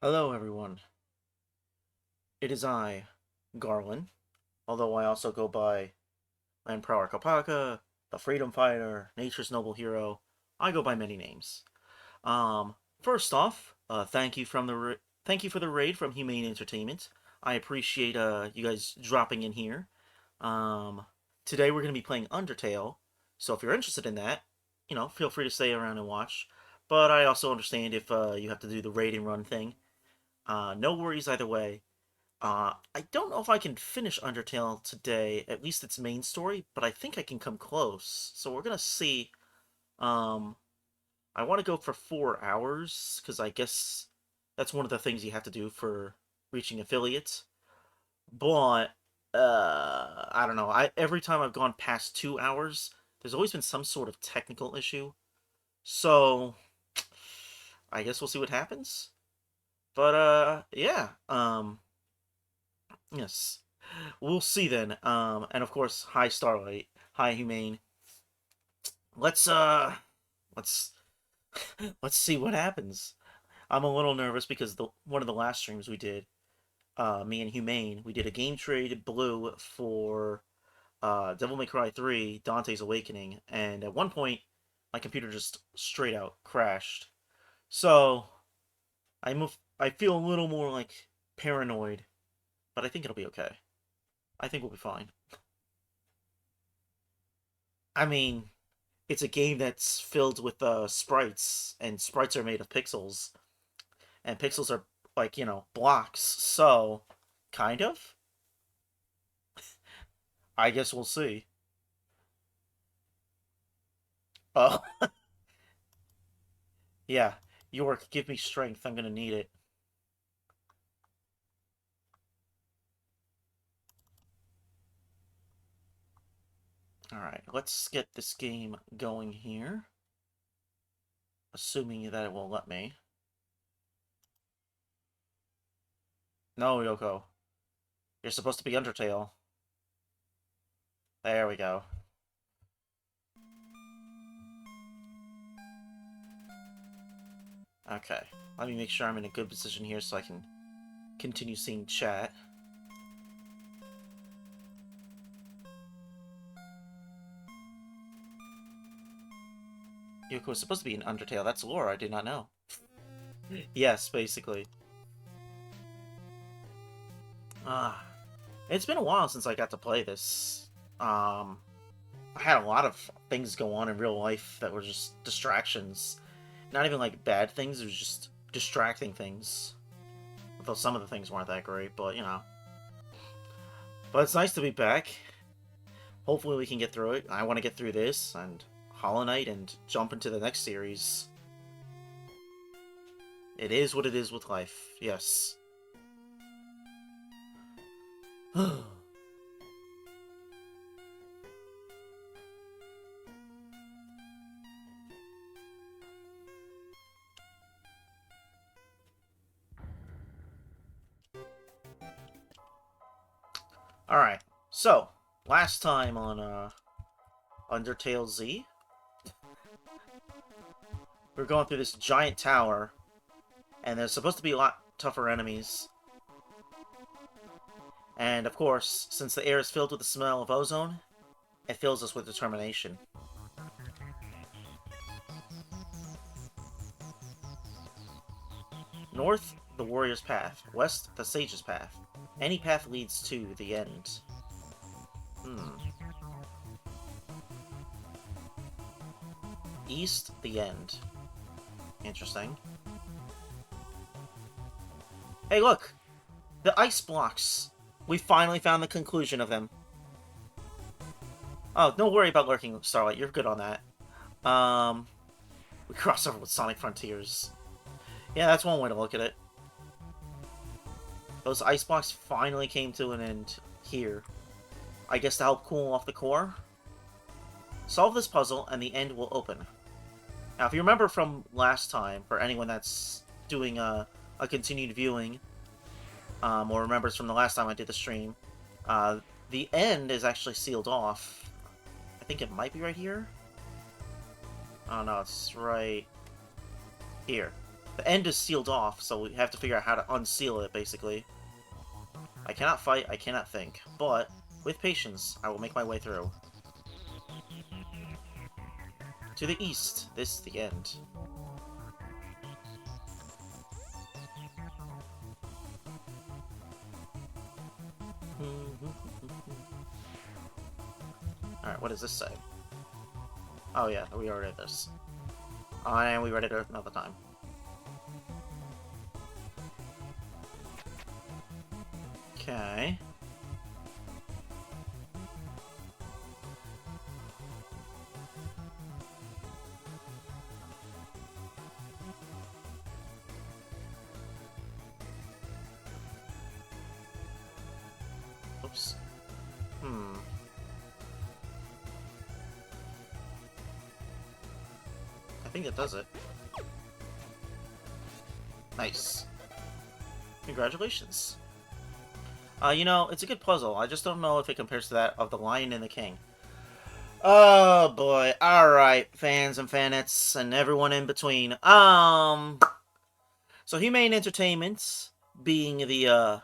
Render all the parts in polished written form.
Hello, everyone. It is I, Garlan, although I also go by Landprower Kapaka, the Freedom Fighter, Nature's Noble Hero. I go by many names. First off, thank you for the raid from Humane Entertainment. I appreciate you guys dropping in here. Um, Today we're gonna be playing Undertale, so if you're interested in that, feel free to stay around and watch. But I also understand if you have to do the raid and run thing. No worries either way. I don't know if I can finish Undertale today, at least its main story, but I think I can come close. So we're gonna see. Um, I want to go for 4 hours, because I guess that's one of the things you have to do for reaching affiliates. But, I don't know. Every time I've gone past 2 hours, there's always been some sort of technical issue. So, I guess we'll see what happens. But, yeah. Yes. We'll see then. And of course, hi Starlight, hi Humane. Let's let's let's see what happens. I'm a little nervous because the one of the last streams we did, me and Humane, we did a game trade blue for Devil May Cry 3, Dante's Awakening, and at one point my computer just straight out crashed. So I feel a little more like paranoid, but I think it'll be okay. I think we'll be fine. I mean, it's a game that's filled with sprites, and sprites are made of pixels, and pixels are like blocks. So, kind of. I guess we'll see. Oh, yeah. York, give me strength. I'm gonna need it. All right, let's get this game going here. Assuming that it will let me. No, Yoko. You're supposed to be Undertale. There we go. Okay. Let me make sure I'm in a good position here so I can continue seeing chat. Yoko was supposed to be an Undertale. That's lore I did not know. Yes, basically. Ah, it's been a while since I got to play this. I had a lot of things go on in real life that were just distractions. Not even like bad things, it was just distracting things. Although some of the things weren't that great, but But it's nice to be back. Hopefully we can get through it. I want to get through this and Hollow Knight and jump into the next series. It is what it is with life, yes. Alright, so, last time on Undertale Z, we're going through this giant tower, and there's supposed to be a lot tougher enemies. And of course, since the air is filled with the smell of ozone, it fills us with determination. North, the warrior's path. West, the sage's path. Any path leads to the end. East, the end. Interesting. Hey, look! The ice blocks! We finally found the conclusion of them. Oh, don't worry about lurking, Starlight. You're good on that. We cross over with Sonic Frontiers. Yeah, that's one way to look at it. Those ice blocks finally came to an end here. I guess to help cool off the core. Solve this puzzle and the end will open. Now, if you remember from last time, for anyone that's doing a continued viewing, or remembers from the last time I did the stream, the end is actually sealed off. I think it might be right here. Oh no, it's right here. The end is sealed off, so we have to figure out how to unseal it, basically. I cannot fight, I cannot think, but with patience, I will make my way through. To the east, this is the end. Alright, what does this say? Oh yeah, we already did this. Oh, and we read it another time. Okay. Oops. I think it does it. Nice. Congratulations. You know, it's a good puzzle. I just don't know if it compares to that of The Lion and the King. Oh, boy. Alright, fans and fanettes, and everyone in between. So Humane Entertainment, being the,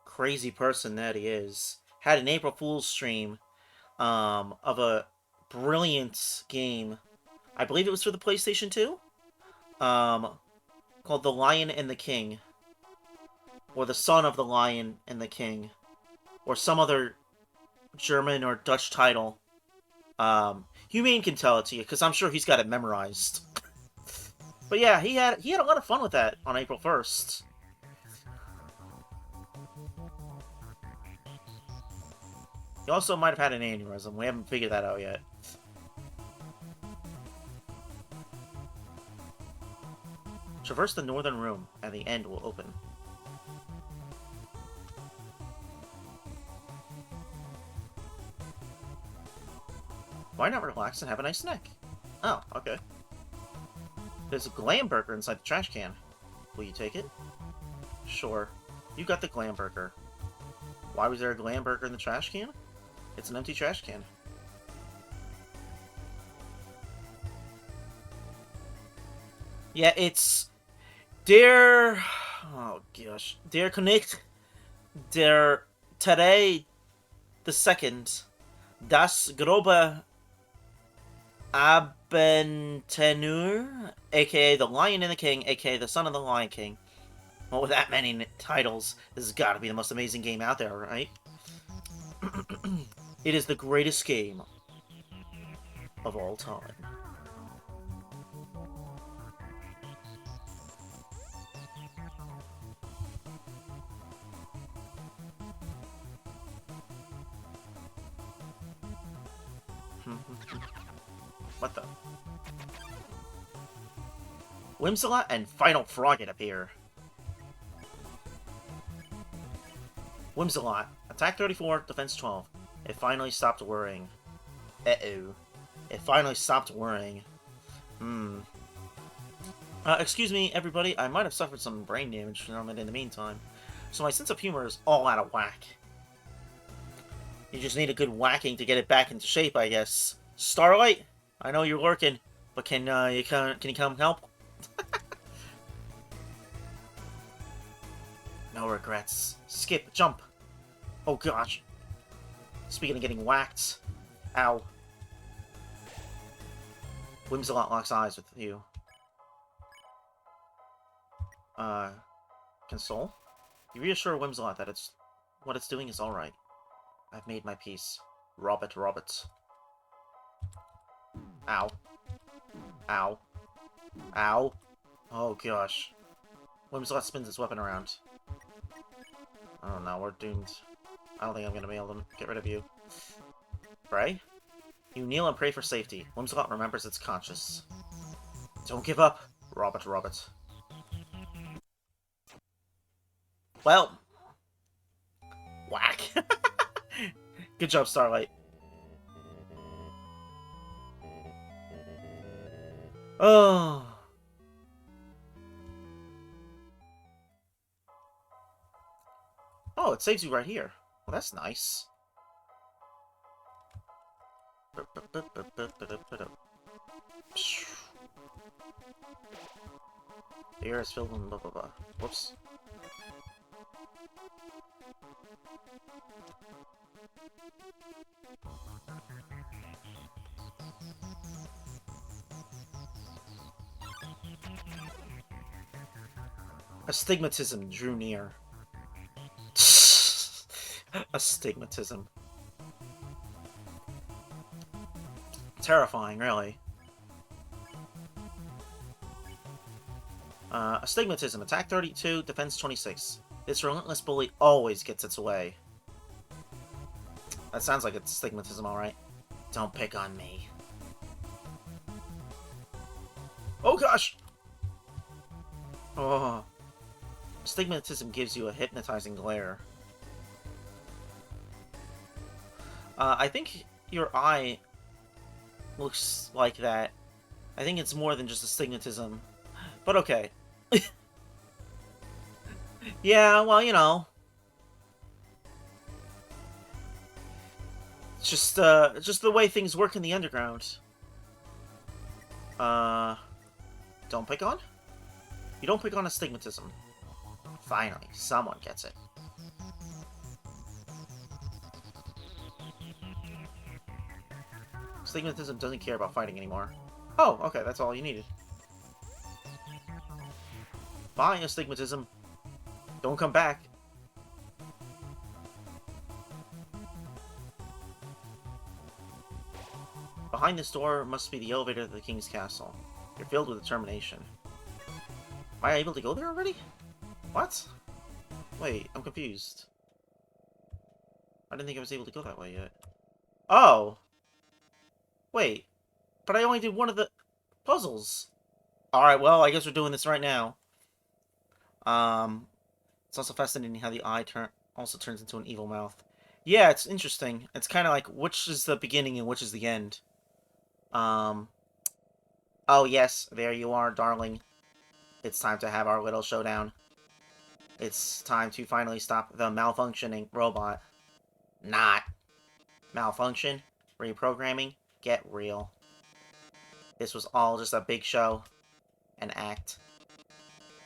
crazy person that he is, had an April Fool's stream, of a brilliant game. I believe it was for the PlayStation 2? Called The Lion and the King. Or The Son of the Lion and the King. Or some other German or Dutch title. Humane can tell it to you, because I'm sure he's got it memorized. But yeah, he had a lot of fun with that on April 1st. He also might have had an aneurysm. We haven't figured that out yet. Traverse the northern room, and the end will open. Why not relax and have a nice snack? Oh, okay. There's a glam burger inside the trash can. Will you take it? Sure. You got the glam burger. Why was there a glam burger in the trash can? It's an empty trash can. Yeah, it's... Oh gosh. Der Connect... Der... Today... The second... Das grobe... Abenteuer, aka The Lion and the King, aka The Son of the Lion King. Well, with that many titles, this has got to be the most amazing game out there, right? It is the greatest game of all time. What the? Whimsalot and Final Frogget appear. Whimsalot. Attack 34, defense 12. It finally stopped worrying. Uh-oh. It finally stopped worrying. Excuse me, everybody. I might have suffered some brain damage from it in the meantime. So my sense of humor is all out of whack. You just need a good whacking to get it back into shape, I guess. Starlight? I know you're lurking, but can you come help? No regrets. Skip, jump. Oh gosh. Speaking of getting whacked. Ow. Whimsalot locks eyes with you. Console? You reassure Whimsalot that what it's doing is alright. I've made my peace. Robert. Ow. Ow. Ow. Oh gosh. Whimsalot spins its weapon around. Oh no, we're doomed. I don't think I'm gonna be able to get rid of you. Pray? You kneel and pray for safety. Whimsalot remembers its conscience. Don't give up, Robert. Well. Whack. Good job, Starlight. Oh. Oh, it saves you right here. Well, that's nice. The air is filled with blah blah blah. Whoops. Astigmatism drew near. Astigmatism. Terrifying, really. Astigmatism. Attack 32, defense 26. This relentless bully always gets its way. That sounds like it's astigmatism, alright. Don't pick on me. Oh gosh! Oh. Astigmatism gives you a hypnotizing glare. I think your eye looks like that. I think it's more than just astigmatism. But okay. Yeah, well, you know. It's just the way things work in the underground. Don't pick on? You don't pick on astigmatism. Finally, someone gets it. Astigmatism doesn't care about fighting anymore. Oh, okay, that's all you needed. Bye, astigmatism. Don't come back. Behind this door must be the elevator to the King's Castle. You're filled with determination. Am I able to go there already? What? Wait, I'm confused. I didn't think I was able to go that way yet. Oh! Wait, but I only did one of the puzzles. Alright, well, I guess we're doing this right now. It's also fascinating how the eye also turns into an evil mouth. Yeah, it's interesting. It's kind of like, which is the beginning and which is the end. Oh yes, there you are, darling. It's time to have our little showdown. It's time to finally stop the malfunctioning robot. Not. Malfunction? Reprogramming? Get real. This was all just a big show. An act.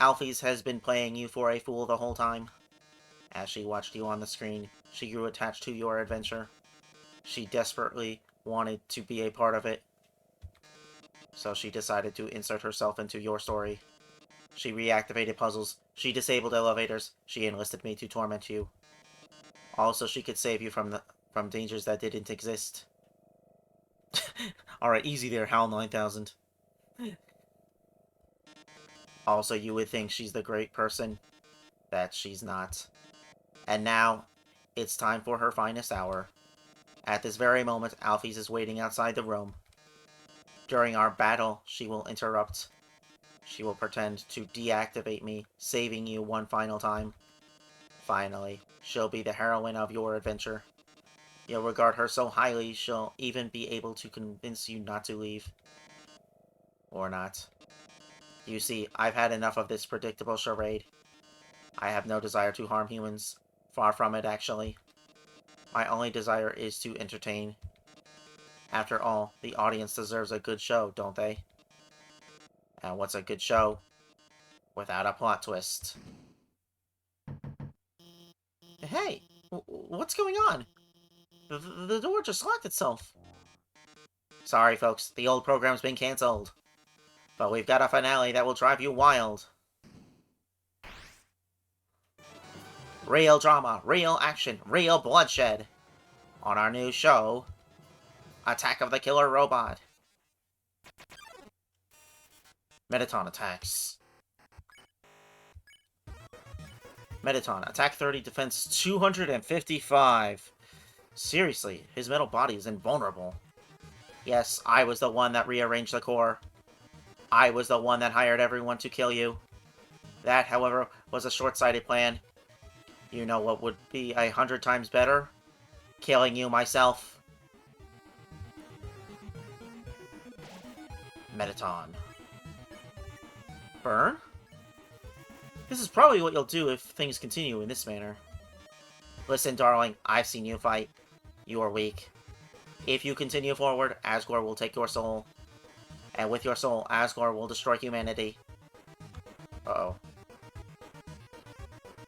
Alphys has been playing you for a fool the whole time. As she watched you on the screen, she grew attached to your adventure. She desperately wanted to be a part of it. So she decided to insert herself into your story. She reactivated puzzles. She disabled elevators. She enlisted me to torment you. Also, she could save you from dangers that didn't exist. Alright, easy there, HAL 9000. Also, you would think she's the great person. That she's not. And now, it's time for her finest hour. At this very moment, Alphys is waiting outside the room. During our battle, she will interrupt. She will pretend to deactivate me, saving you one final time. Finally, she'll be the heroine of your adventure. You'll regard her so highly, she'll even be able to convince you not to leave. Or not. You see, I've had enough of this predictable charade. I have no desire to harm humans. Far from it, actually. My only desire is to entertain. After all, the audience deserves a good show, don't they? And what's a good show without a plot twist? Hey, what's going on? The door just locked itself. Sorry, folks, the old program's been cancelled. But we've got a finale that will drive you wild. Real drama, real action, real bloodshed. On our new show, Attack of the Killer Robot. Mettaton attacks. Mettaton, attack 30, defense 255. Seriously, his metal body is invulnerable. Yes, I was the one that rearranged the core. I was the one that hired everyone to kill you. That, however, was a short-sighted plan. You know what would be 100 times better? Killing you myself. Mettaton. Burn? This is probably what you'll do if things continue in this manner. Listen, darling, I've seen you fight. You are weak. If you continue forward, Asgore will take your soul. And with your soul, Asgore will destroy humanity. Uh-oh.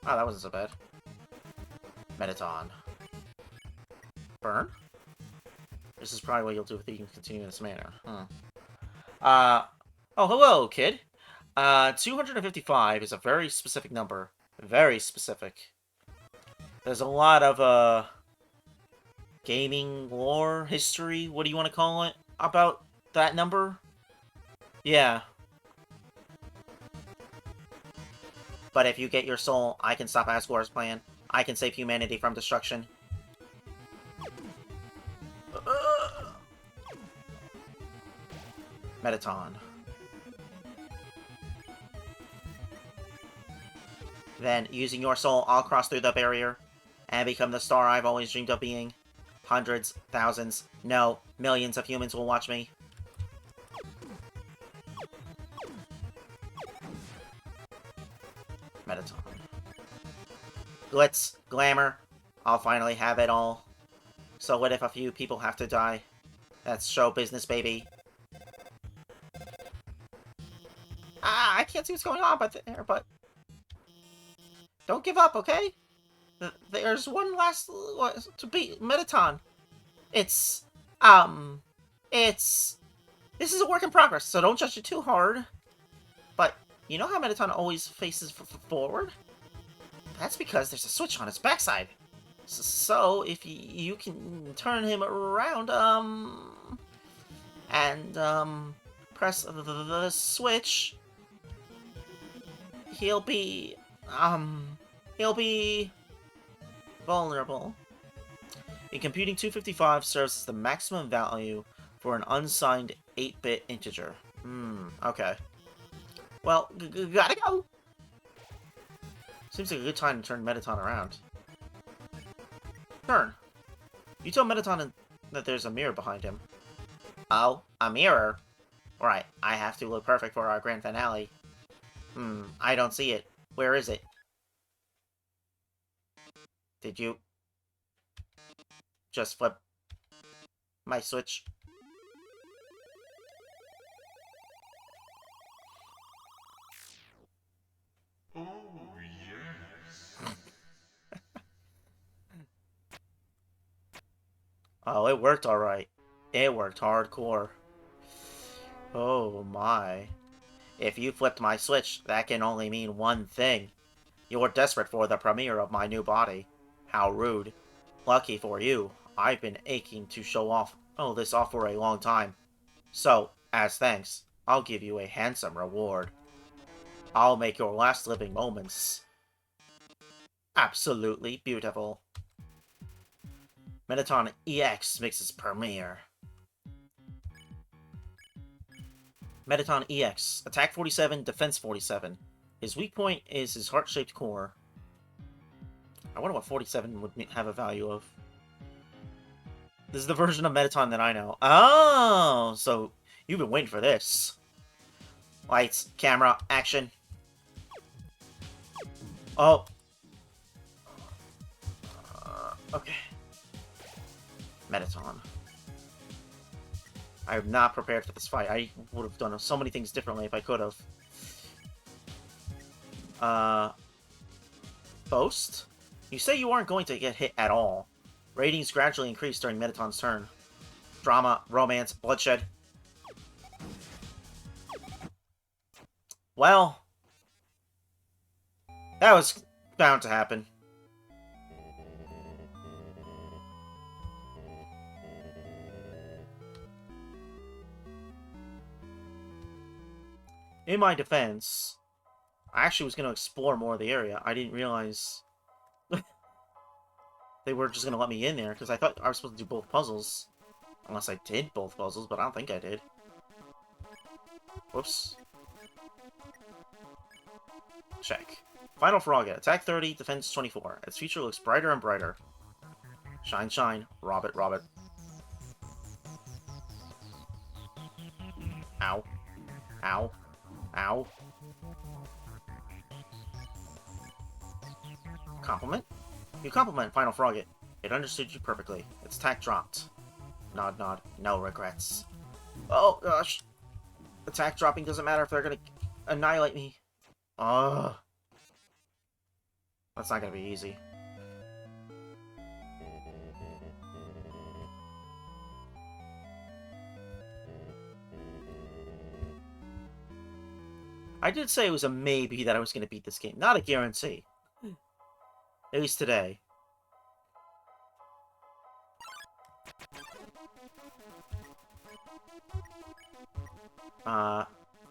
Oh, that wasn't so bad. Mettaton. Burn? This is probably what you'll do if you can continue in this manner. Oh, hello, kid. 255 is a very specific number. Very specific. There's a lot of, gaming lore, history, what do you want to call it, about that number? Yeah. But if you get your soul, I can stop Asgore's plan. I can save humanity from destruction. Mettaton. Then, using your soul, I'll cross through the barrier and become the star I've always dreamed of being. Hundreds, thousands, no, millions of humans will watch me. Mettaton. Glitz, glamour, I'll finally have it all. So what if a few people have to die? That's show business, baby. Ah, I can't see what's going on but... Don't give up, okay? There's one last... to beat Mettaton. It's... This is a work in progress, so don't judge it too hard. But, you know how Mettaton always faces forward? That's because there's a switch on its backside. So, if you can turn him around, and, press the switch, he'll be vulnerable. In computing, 255 serves as the maximum value for an unsigned 8-bit integer. Okay. Well, gotta go! Seems like a good time to turn Mettaton around. Turn. You tell Mettaton that there's a mirror behind him. Oh, a mirror? Right, I have to look perfect for our grand finale. I don't see it. Where is it? Did you just flip my switch? Oh, yes. Oh, it worked alright. It worked hardcore. Oh my. If you flipped my switch, that can only mean one thing. You're desperate for the premiere of my new body. How rude. Lucky for you, I've been aching to show off this off for a long time. So, as thanks, I'll give you a handsome reward. I'll make your last living moments absolutely beautiful. Mettaton EX makes its premiere. Mettaton EX. Attack 47, Defense 47. His weak point is his heart-shaped core. I wonder what 47 would have a value of. This is the version of Mettaton that I know. Oh, so you've been waiting for this. Lights, camera, action. Oh. Okay. Mettaton. I'm not prepared for this fight. I would have done so many things differently if I could have. Boast? You say you aren't going to get hit at all. Ratings gradually increase during Mettaton's turn. Drama, romance, bloodshed. Well, that was bound to happen. In my defense, I actually was going to explore more of the area. I didn't realize they were just going to let me in there, because I thought I was supposed to do both puzzles. Unless I did both puzzles, but I don't think I did. Whoops. Check. Final Frogget. Attack 30, Defense 24. Its future looks brighter and brighter. Shine, shine. Rob it, rob it. Ow. Ow. Ow. Compliment? You compliment Final Frogget. It understood you perfectly. Its attack dropped. Nod, nod. No regrets. Oh, gosh. Attack dropping doesn't matter if they're gonna annihilate me. Ugh. That's not gonna be easy. I did say it was a maybe that I was gonna beat this game. Not a guarantee. At least today.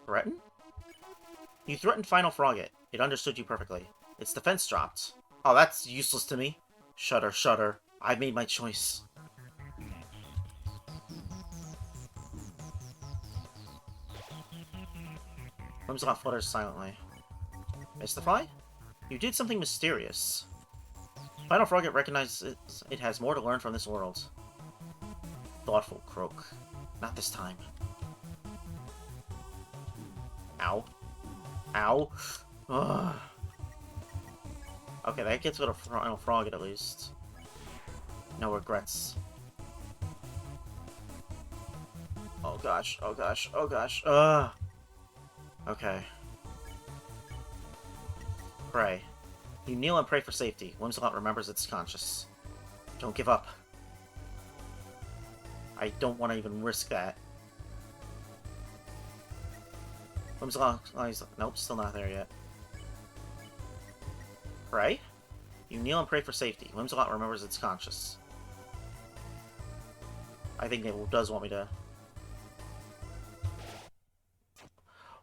Threaten? You threatened Final Frogget. It understood you perfectly. Its defense dropped. Oh, that's useless to me. Shudder, shudder. I've made my choice. Whimsicott flutters silently. Mystify? You did something mysterious. Final Frogget recognizes it has more to learn from this world. Thoughtful croak. Not this time. Ow. Ow. Ugh. Okay, that gets rid of Final Frogget at least. No regrets. Oh gosh, oh gosh, oh gosh. Ugh. Okay. Pray. You kneel and pray for safety. Whimsicott remembers it's conscious. Don't give up. I don't want to even risk that. Whimsicott... Nope, still not there yet. Pray? You kneel and pray for safety. Whimsicott remembers it's conscious. I think it does want me to...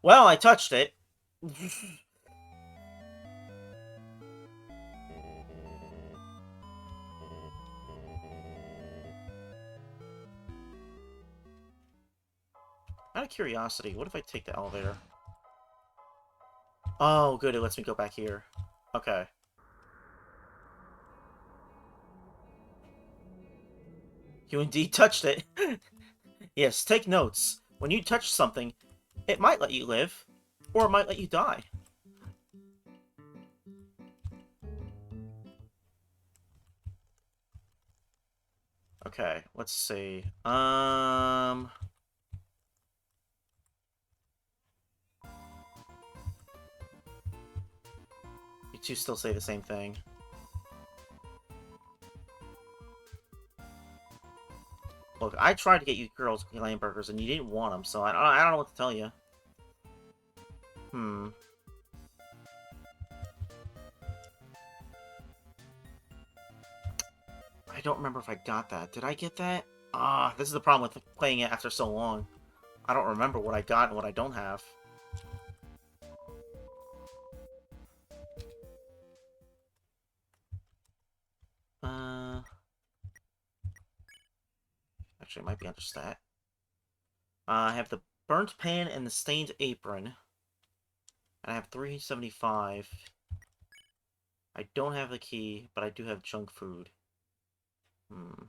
Well, I touched it! Out of curiosity, what if I take the elevator? Oh, good, it lets me go back here. Okay. You indeed touched it. Yes, take notes. When you touch something, it might let you live, or it might let you die. Okay, let's see. You two still say the same thing. Look, I tried to get you girls lamb burgers, and you didn't want them, so I don't know what to tell you. Hmm. I don't remember if I got that. Did I get that? Ah, this is the problem with playing it after so long. I don't remember what I got and what I don't have. Actually, it might be under stat. I have the burnt pan and the stained apron. And I have 375. I don't have the key, but I do have junk food. Hmm.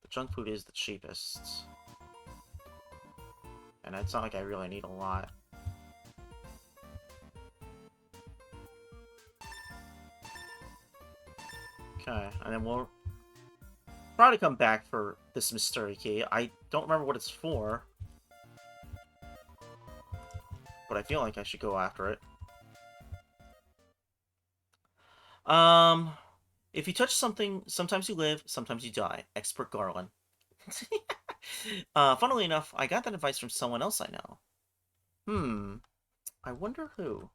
The junk food is the cheapest. And it's not like I really need a lot. Okay, and then we'll probably come back for this mystery key. I don't remember what it's for. But I feel like I should go after it. If you touch something, sometimes you live, sometimes you die. Expert Garlan. Funnily enough, I got that advice from someone else I know. Hmm. I wonder who.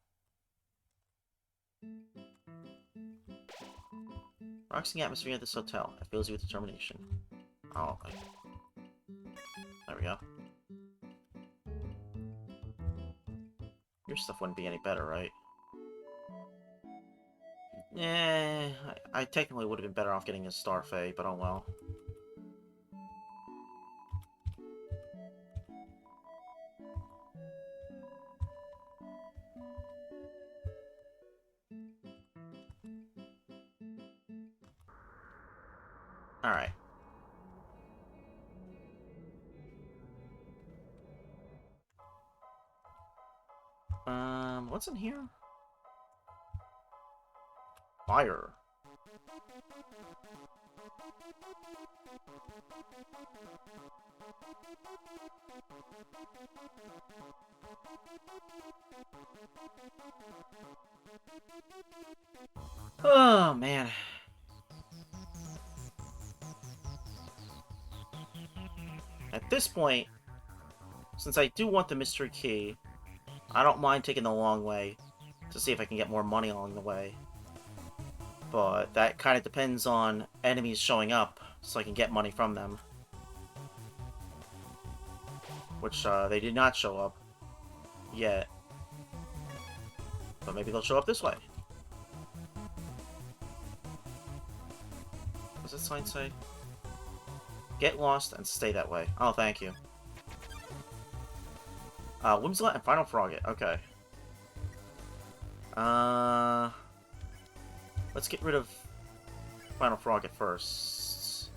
Relaxing atmosphere at this hotel. It fills you with determination. Oh, okay. There we go. Your stuff wouldn't be any better, right? I technically would have been better off getting a Starfey, but oh well. Alright. What's in here? Fire. Oh, man. At this point, since I do want the mystery key, I don't mind taking the long way to see if I can get more money along the way. But that kind of depends on enemies showing up, so I can get money from them. Which, they did not show up yet. But maybe they'll show up this way. What's that sign say? Get lost and stay that way. Oh, thank you. Whimsicott and Final Frogget. Okay. Let's get rid of Final Frogget first.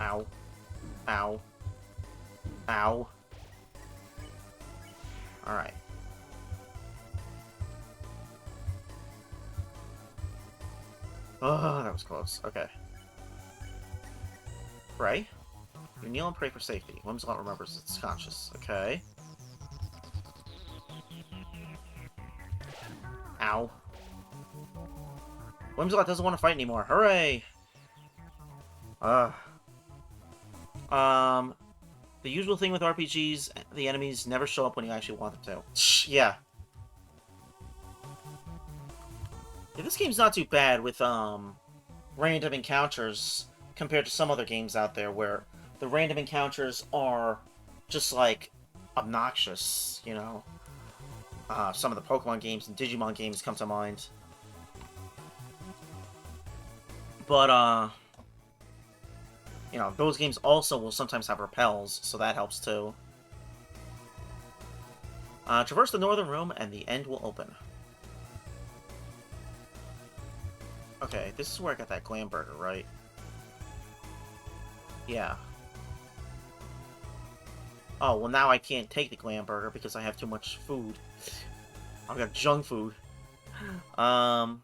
Ow. Ow. Ow. Alright. Oh, that was close. Okay. Pray. You kneel and pray for safety. Whimsicott remembers it's conscious. Okay. Ow. Whimsicott doesn't want to fight anymore. Hooray! The usual thing with RPGs, the enemies never show up when you actually want them to. Yeah. Yeah, this game's not too bad with, random encounters compared to some other games out there where the random encounters are just, like, obnoxious, you know? Some of the Pokemon games and Digimon games come to mind. But, you know, those games also will sometimes have repels, so that helps too. Traverse the northern room, and the end will open. Okay, this is where I got that glam burger, right? Yeah. Oh, well now I can't take the glam burger because I have too much food. I've got junk food. Yeah,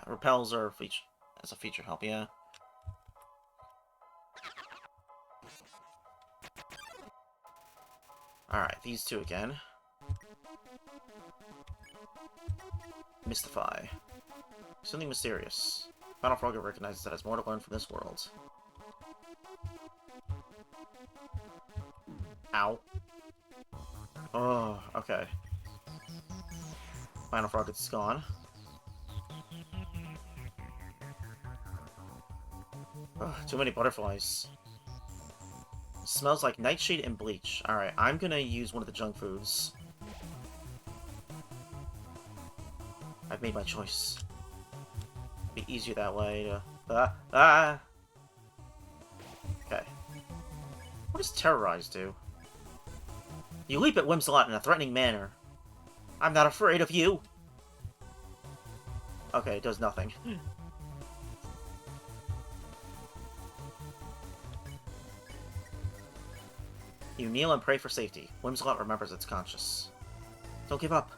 repels are feature as a feature help, yeah. Alright, these two again. Mystify. Something mysterious. Final Frogget recognizes that it has more to learn from this world. Ow. Oh, okay. Final Frogget's gone. Ugh, too many butterflies. Smells like nightshade and bleach. Alright, I'm gonna use one of the junk foods. I've made my choice. Be easier that way to... Okay. What does Terrorize do? You leap at Whimsicott in a threatening manner. I'm not afraid of you! Okay, it does nothing. You kneel and pray for safety. Whimsicott remembers it's conscious. Don't give up.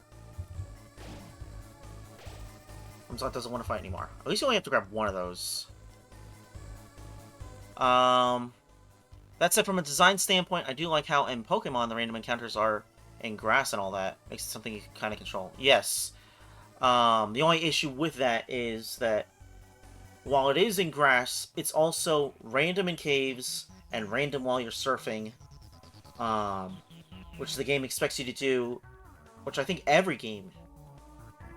Whimsicott doesn't want to fight anymore. At least you only have to grab one of those. That said, from a design standpoint, I do like how in Pokemon the random encounters are in grass and all that. Makes it something you can kind of control. Yes. The only issue with that is that while it is in grass, it's also random in caves and random while you're surfing. Which the game expects you to do, which I think every game,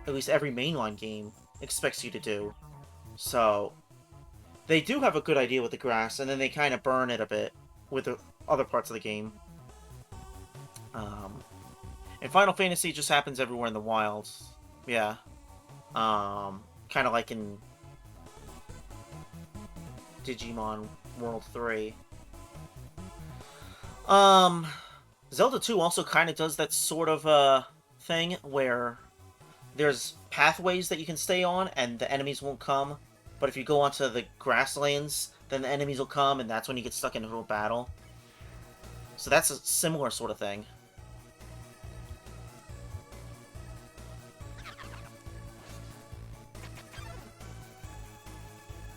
at least every mainline game, expects you to do. So, they do have a good idea with the grass, and then they kind of burn it a bit with the other parts of the game. In Final Fantasy, it just happens everywhere in the wild. Yeah. Kind of like in Digimon World 3. Zelda 2 also kind of does that sort of, thing where there's pathways that you can stay on and the enemies won't come, but if you go onto the grasslands, then the enemies will come and that's when you get stuck into a battle. So that's a similar sort of thing.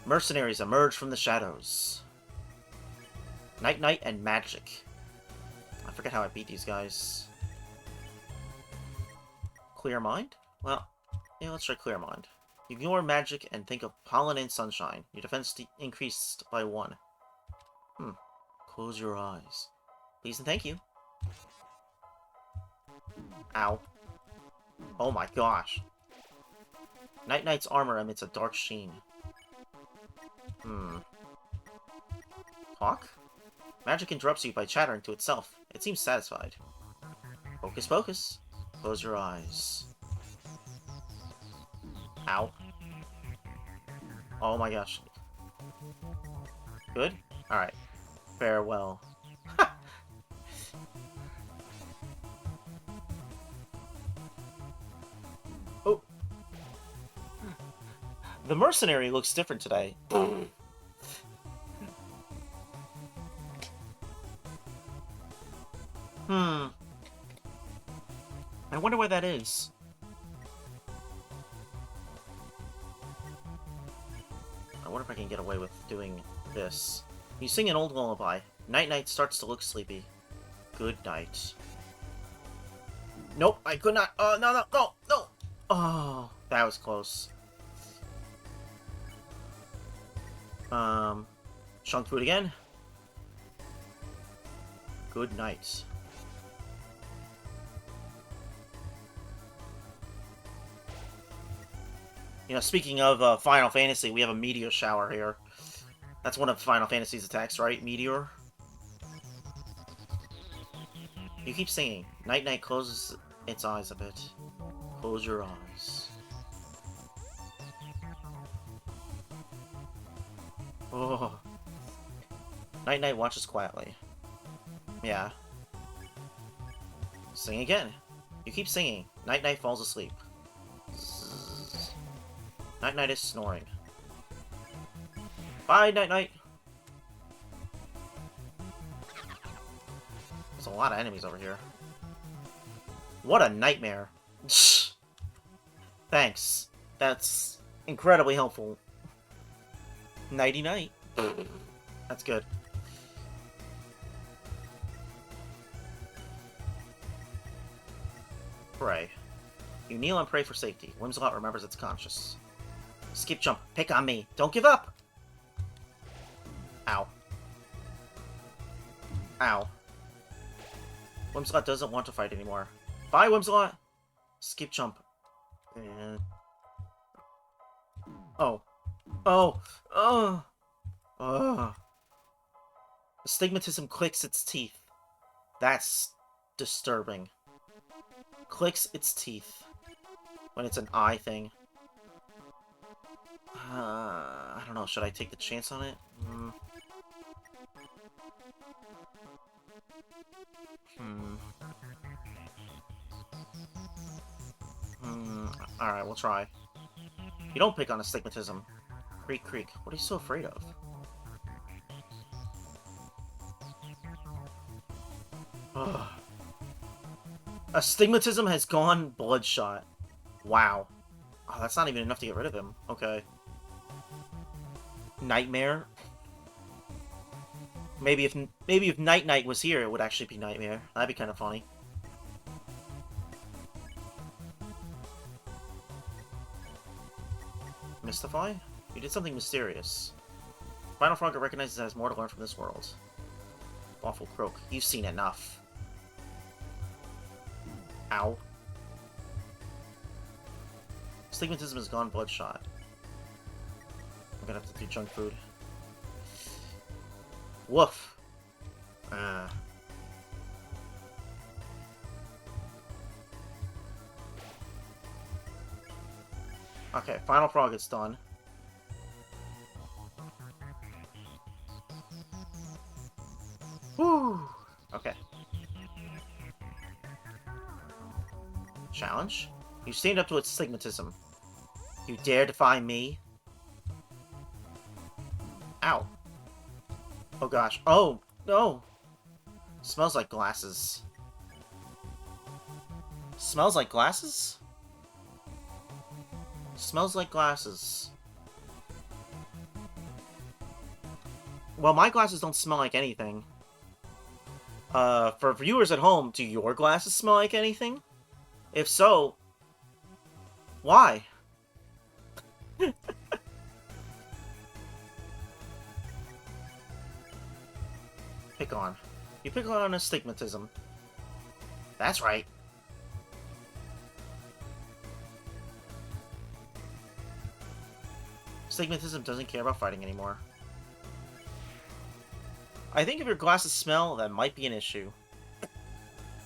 Mercenaries emerge from the shadows. Night Knight and Magic. I forget how I beat these guys. Clear Mind? Well, yeah, let's try Clear Mind. Ignore Magic and think of Pollen and Sunshine. Your defense increased by 1. Close your eyes. Please and thank you. Ow. Oh my gosh. Night Knight's armor emits a dark sheen. Hawk? Magic interrupts you by chattering to itself. It seems satisfied. Focus, focus. Close your eyes. Ow. Oh my gosh. Good? Alright. Farewell. Oh. The mercenary looks different today. I wonder where that is. I wonder if I can get away with doing this. You sing an old lullaby. Night Knight starts to look sleepy. Good night. Nope, I could not. Oh, no, no, no, no! Oh, that was close. Chunk food again. Good night. You know, speaking of Final Fantasy, we have a meteor shower here. That's one of Final Fantasy's attacks, right? Meteor? You keep singing. Night Knight closes its eyes a bit. Close your eyes. Oh. Night Knight watches quietly. Yeah. Sing again. You keep singing. Night Knight falls asleep. Zzz. Night Knight is snoring. Bye, Night Knight! There's a lot of enemies over here. What a nightmare. Thanks. That's incredibly helpful. Nighty-night. That's good. Pray. You kneel and pray for safety. Whimsalot remembers it's conscious. Skip jump. Pick on me. Don't give up! Ow. Ow. Whimsalot doesn't want to fight anymore. Bye, Whimsalot! Skip jump. And... Oh. Oh. Oh. Oh. Astigmatism clicks its teeth. That's disturbing. Clicks its teeth. When it's an eye thing. I don't know, should I take the chance on it? Alright, we'll try. You don't pick on astigmatism. Creak, creak. What are you so afraid of? Ugh. Astigmatism has gone bloodshot. Wow. Oh, that's not even enough to get rid of him. Okay. Nightmare? Maybe if Night Knight was here, it would actually be Nightmare. That'd be kind of funny. Mystify? You did something mysterious. Final Frogger recognizes it has more to learn from this world. Awful croak. You've seen enough. Ow. Stigmatism has gone bloodshot. I'm gonna have to do junk food. Woof. Okay, Final Frog is done. Woo! Okay. Challenge? You stand up to its stigmatism. You dare defy me? Ow. Oh gosh. Oh, no! Smells like glasses. Smells like glasses? Smells like glasses. Well, my glasses don't smell like anything. For viewers at home, do your glasses smell like anything? If so, why? Pick on. You pick on astigmatism. That's right. Astigmatism doesn't care about fighting anymore. I think if your glasses smell, that might be an issue.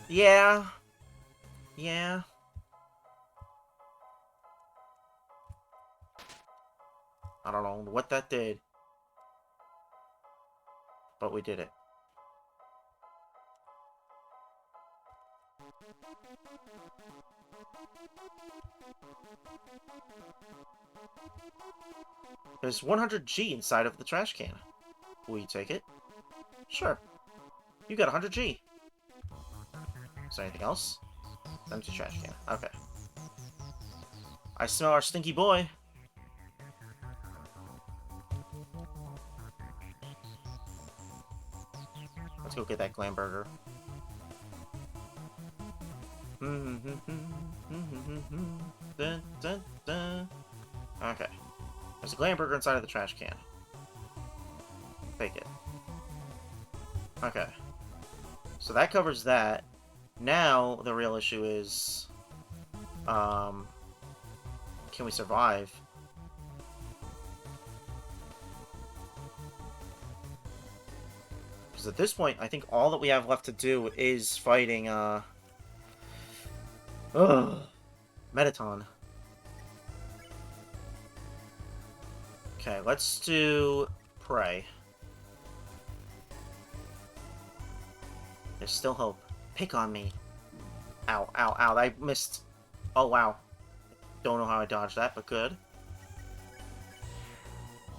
Yeah. Yeah. I don't know what that did. But we did it. There's 100G inside of the trash can. Will you take it? Sure. You got 100G. Is there anything else? Empty trash can. Okay. I smell our stinky boy. Let's go get that glam burger. Dun, dun, dun. Okay. There's a glam burger inside of the trash can. Take it. Okay. So that covers that. Now, the real issue is... can we survive? Because at this point, I think all that we have left to do is fighting, Metaton. Okay, let's do Prey. There's still hope. Pick on me. Ow, ow, ow. I missed. Oh, wow. Don't know how I dodged that, but good.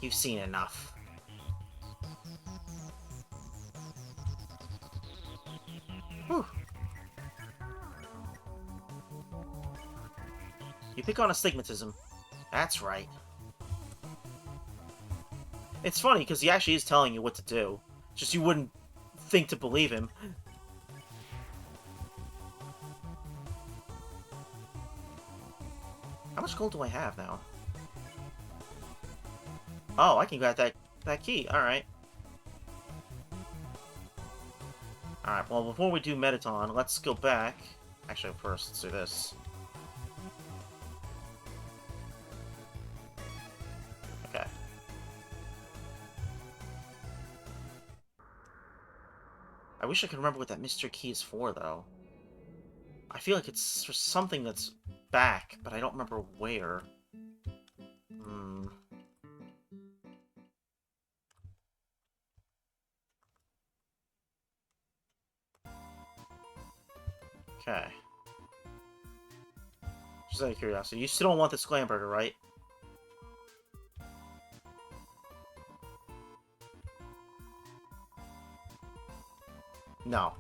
You've seen enough. Whew. You pick on astigmatism. That's right. It's funny, because he actually is telling you what to do. Just you wouldn't think to believe him. How much gold do I have now? Oh, I can grab that key. Alright. Alright, well, before we do Metaton, let's go back. Actually, first, let's do this. Okay. I wish I could remember what that mystery key is for, though. I feel like it's for something that's back, but I don't remember where. Hmm. Okay. Just out of curiosity, you still don't want this glam burger, right? No.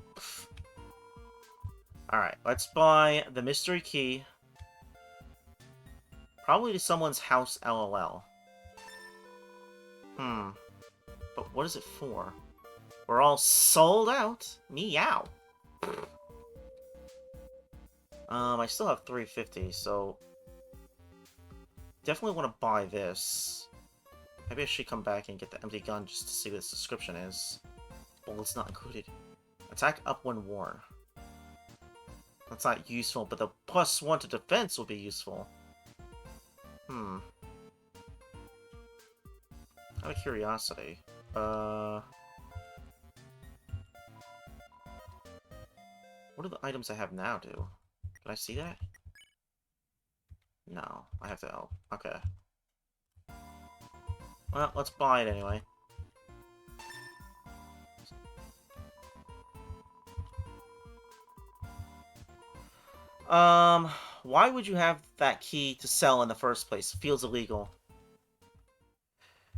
Alright, let's buy the mystery key. Probably to someone's house LOL. But what is it for? We're all sold out. Meow. I still have 350, so... Definitely want to buy this. Maybe I should come back and get the empty gun just to see what its description is. Bullets not included. Attack up when worn. That's not useful, but the +1 to defense will be useful. Out of curiosity. What do the items I have now do? Can I see that? No, I have to... Oh, okay. Well, let's buy it anyway. Why would you have that key to sell in the first place? It feels illegal.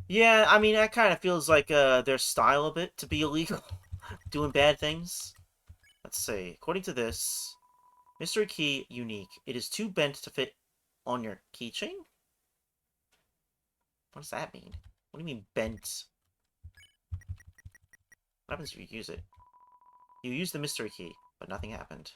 Yeah, I mean, that kind of feels like, their style a bit, to be illegal. Doing bad things. Let's see. According to this, mystery key, unique. It is too bent to fit on your keychain? What does that mean? What do you mean, bent? What happens if you use it? You use the mystery key, but nothing happened.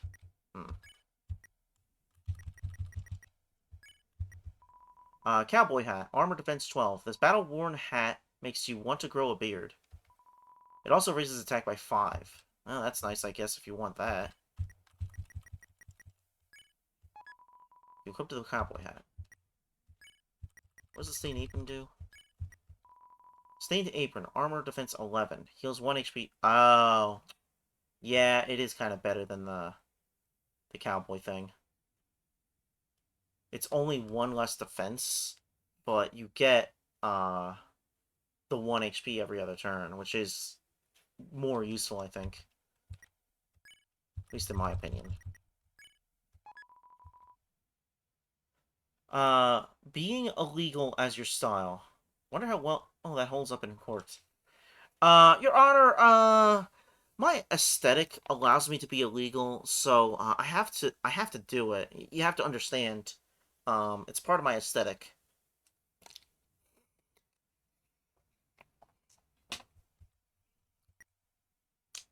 Cowboy hat. Armor defense 12. This battle-worn hat makes you want to grow a beard. It also raises attack by 5. Oh, that's nice, I guess, if you want that. You equip the cowboy hat. What does the stained apron do? Stained apron. Armor defense 11. Heals 1 HP. Oh. Yeah, it is kind of better than the cowboy thing. It's only 1 less defense, but you get the 1 HP every other turn, which is more useful, I think. At least in my opinion. Being illegal as your style. Wonder how well... Oh, that holds up in court. Your Honor, my aesthetic allows me to be illegal, so I have to do it. You have to understand. It's part of my aesthetic.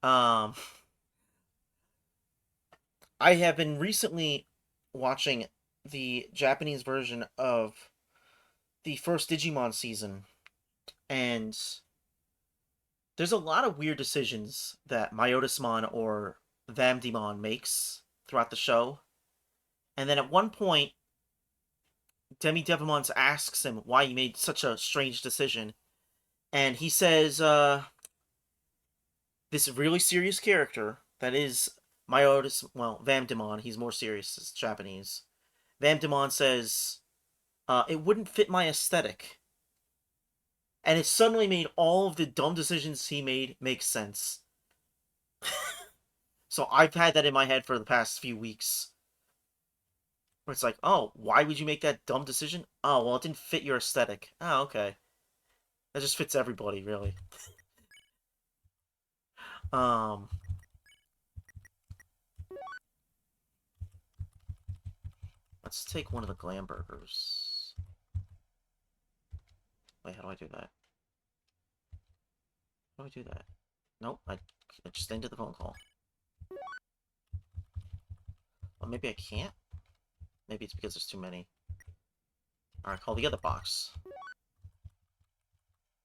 Um, I have been recently watching the Japanese version of the first Digimon season, and there's a lot of weird decisions that Myotismon or Vamdemon makes throughout the show. And then at one point, Demi Devimon asks him why he made such a strange decision. And he says, this really serious character that is Vamdemon, he's more serious, it's Japanese. Vamdemon says, it wouldn't fit my aesthetic. And it suddenly made all of the dumb decisions he made make sense. So I've had that in my head for the past few weeks. Where it's like, oh, why would you make that dumb decision? Oh, well, it didn't fit your aesthetic. Oh, okay. That just fits everybody, really. Um, let's take one of the glam burgers. Wait, how do I do that? How do I do that? Nope, I just ended the phone call. Well, maybe I can't? Maybe it's because there's too many. Alright, call the other box.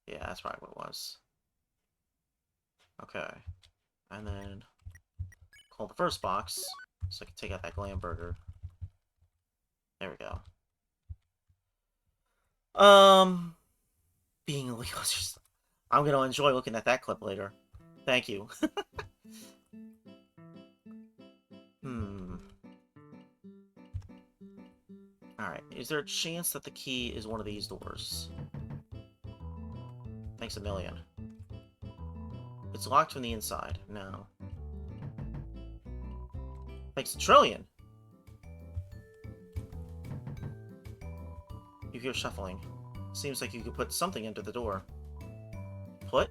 Yeah, that's probably what it was. Okay. And then call the first box, so I can take out that glam burger. There we go. Being illegal is just... I'm gonna enjoy looking at that clip later. Thank you. Alright, is there a chance that the key is one of these doors? Thanks a million. It's locked from the inside. No. Thanks a trillion! You hear shuffling. Seems like you could put something into the door. Put?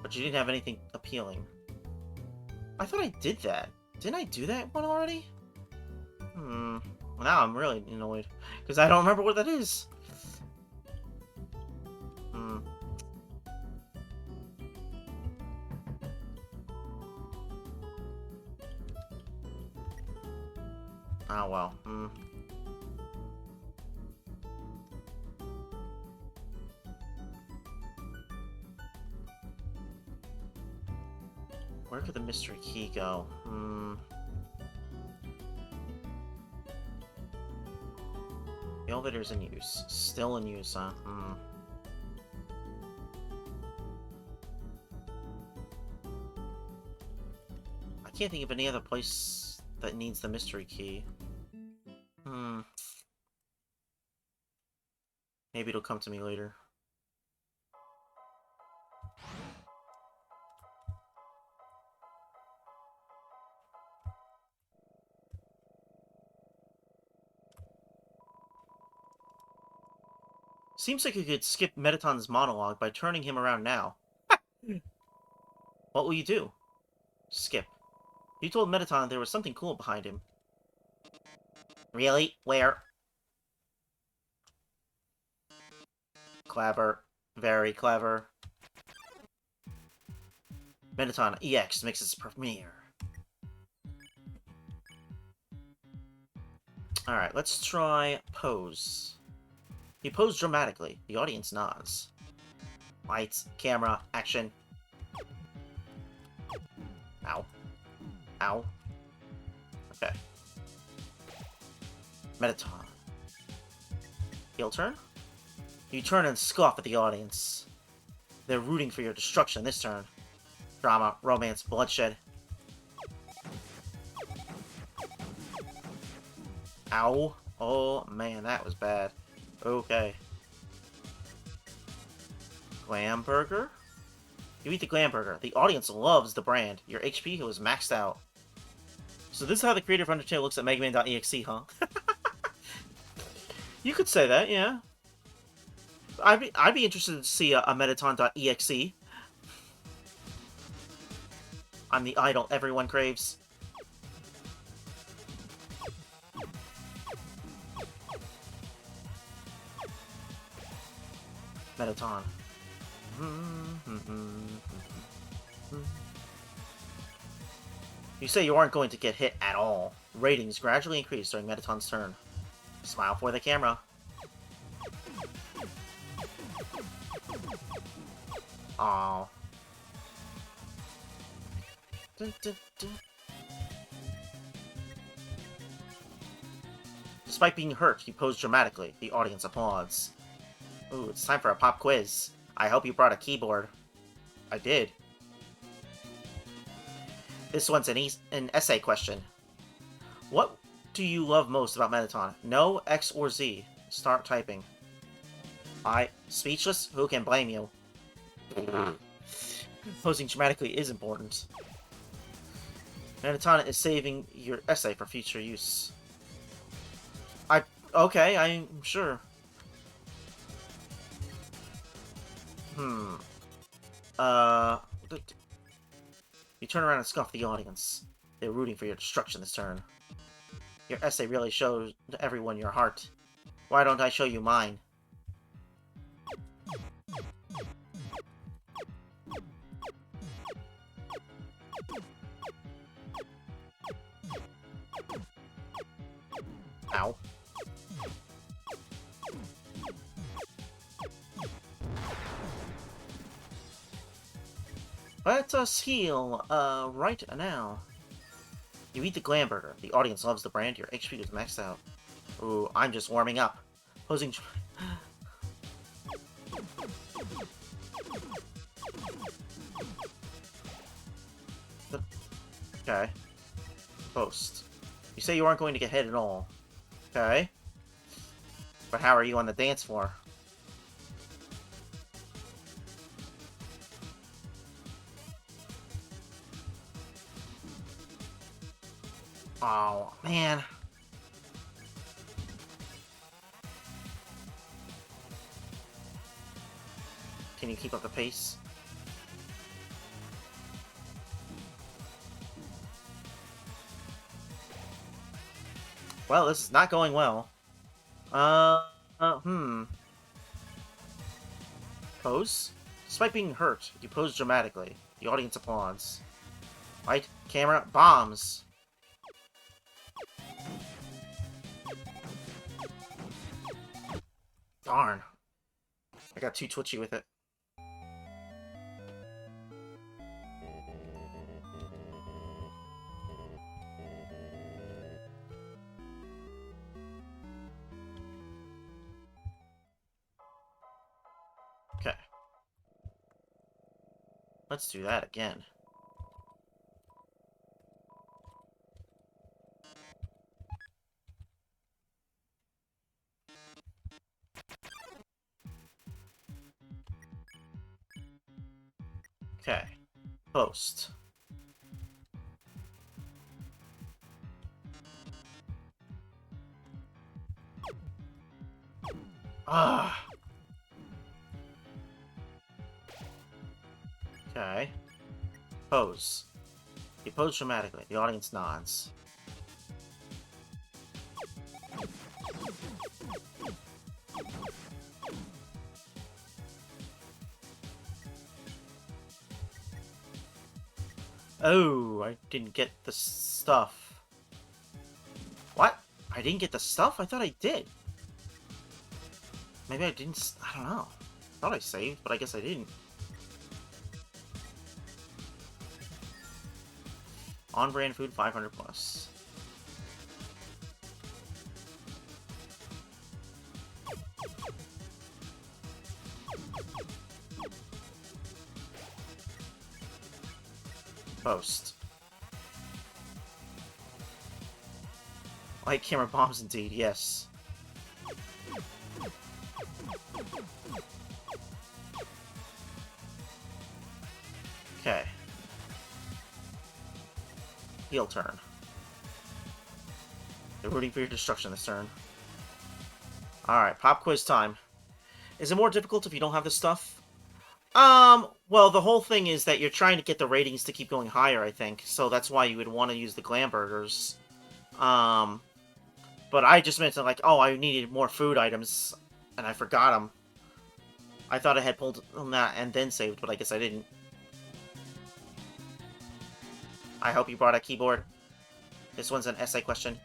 But you didn't have anything appealing. I thought I did that. Didn't I do that one already? Well, now I'm really annoyed. Because I don't remember what that is. Oh, well. Where could the mystery key go? The elevator's in use. Still in use, huh? I can't think of any other place that needs the mystery key. Maybe it'll come to me later. Seems like you could skip Mettaton's monologue by turning him around now. What will you do? Skip. You told Mettaton there was something cool behind him. Really? Where? Clever. Very clever. Mettaton EX makes its premiere. Alright, let's try pose. You pose dramatically. The audience nods. Lights, camera, action. Ow. Ow. Okay. Mettaton. Heel turn? You turn and scoff at the audience. They're rooting for your destruction this turn. Drama, romance, bloodshed. Ow. Oh, man, that was bad. Okay. Glam Burger? You eat the Glam Burger. The audience loves the brand. Your HP was maxed out. So this is how the creator of Undertale looks at Megaman.exe, huh? You could say that, yeah. I'd be interested to see a Mettaton.exe. I'm the idol everyone craves. Mettaton. You say you aren't going to get hit at all. Ratings gradually increase during Mettaton's turn. Smile for the camera. Aww. Dun, dun, dun. Despite being hurt, you pose dramatically. The audience applauds. Ooh, it's time for a pop quiz. I hope you brought a keyboard. I did. This one's an essay question. What do you love most about Mettaton? No, X, or Z? Start typing. Speechless? Who can blame you? Posing dramatically is important. Mettaton is saving your essay for future use. Okay, I'm sure. You turn around and scoff at the audience. They're rooting for your destruction this turn. Your essay really shows everyone your heart. Why don't I show you mine? Ow. Let us heal, right now. You eat the Glam Burger. The audience loves the brand. Your HP is maxed out. Ooh, I'm just warming up. Posing... Okay. Post. You say you aren't going to get hit at all. Okay. But how are you on the dance floor? Oh, man. Can you keep up the pace? Well, this is not going well. Pose? Despite being hurt, you pose dramatically. The audience applauds. Light, camera, bombs! Darn. I got too twitchy with it. Okay. Let's do that again. Okay. Post. Ah. Okay. Pose. You pose dramatically. The audience nods. Oh, I didn't get the stuff. What? I didn't get the stuff? I thought I did. Maybe I didn't. I don't know. I thought I saved, but I guess I didn't. On-brand food, 500 plus. Post. Light camera bombs, indeed, yes. Okay. Heel turn. They're rooting for your destruction this turn. Alright, pop quiz time. Is it more difficult if you don't have the stuff? Well, the whole thing is that you're trying to get the ratings to keep going higher, I think. So that's why you would want to use the glam burgers. But I just meant to, like, oh, I needed more food items, and I forgot them. I thought I had pulled on that and then saved, but I guess I didn't. I hope you brought a keyboard. This one's an essay question.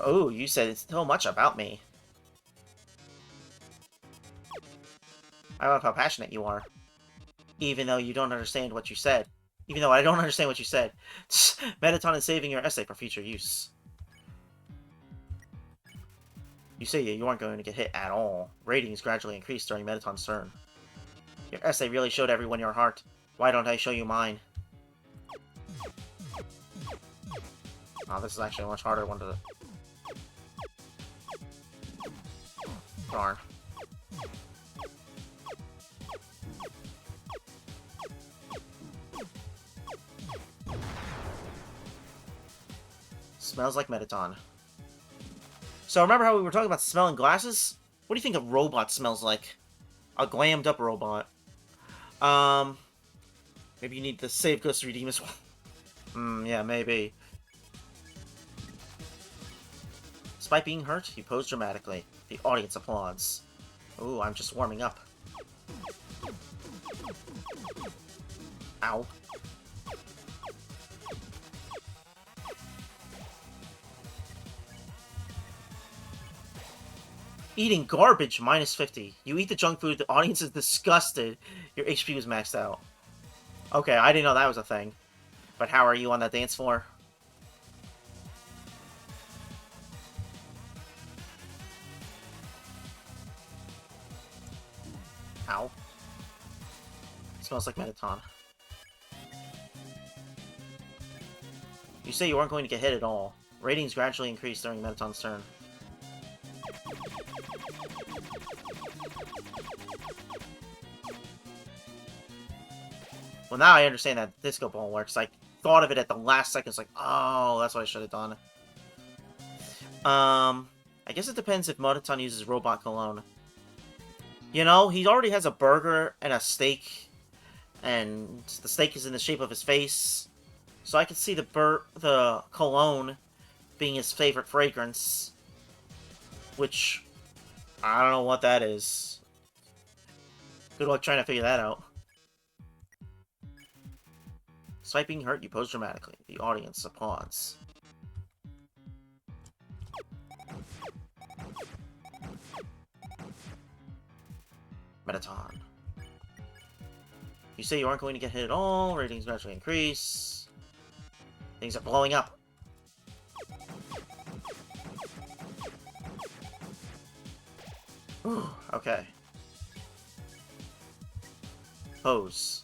Oh, you said so much about me. I love how passionate you are. Even though you don't understand what you said. Even though I don't understand what you said. Metaton is saving your essay for future use. You say you aren't going to get hit at all. Ratings gradually increased during Metaton's turn. Your essay really showed everyone your heart. Why don't I show you mine? Oh, this is actually a much harder one to... Darn. Smells like Metaton. So remember how we were talking about smelling glasses? What do you think a robot smells like? A glammed up robot. Maybe you need the save ghost to redeem as well. Yeah, maybe. Despite being hurt, you pose dramatically. The audience applauds. Ooh, I'm just warming up. Ow. Eating garbage, minus 50. You eat the junk food, the audience is disgusted. Your HP was maxed out. Okay, I didn't know that was a thing. But how are you on that dance floor? Ow. Smells like Metaton. You say you aren't going to get hit at all. Ratings gradually increase during Metaton's turn. Well, now I understand that disco ball works. I thought of it at the last second. It's like, oh, that's what I should have done. I guess it depends if Metaton uses robot cologne. You know, he already has a burger and a steak, and the steak is in the shape of his face. So I could see the cologne being his favorite fragrance, which I don't know what that is. Good luck trying to figure that out. Despite being hurt, you pose dramatically. The audience applauds. Metaton. You say you aren't going to get hit at all. Ratings gradually increase. Things are blowing up. Whew, okay. Pose.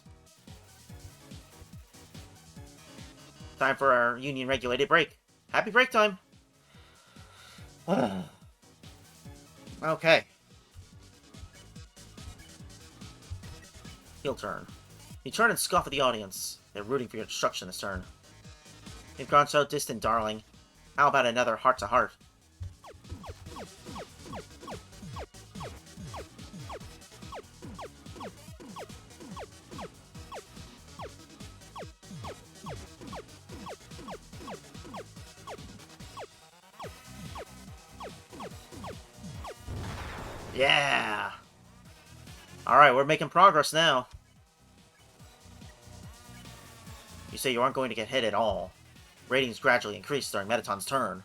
Time for our union-regulated break. Happy break time! Okay. Heel turn. You turn and scoff at the audience. They're rooting for your destruction this turn. You've gone so distant, darling. How about another heart-to-heart? Yeah! Alright, we're making progress now. You say you aren't going to get hit at all. Ratings gradually increase during Metaton's turn.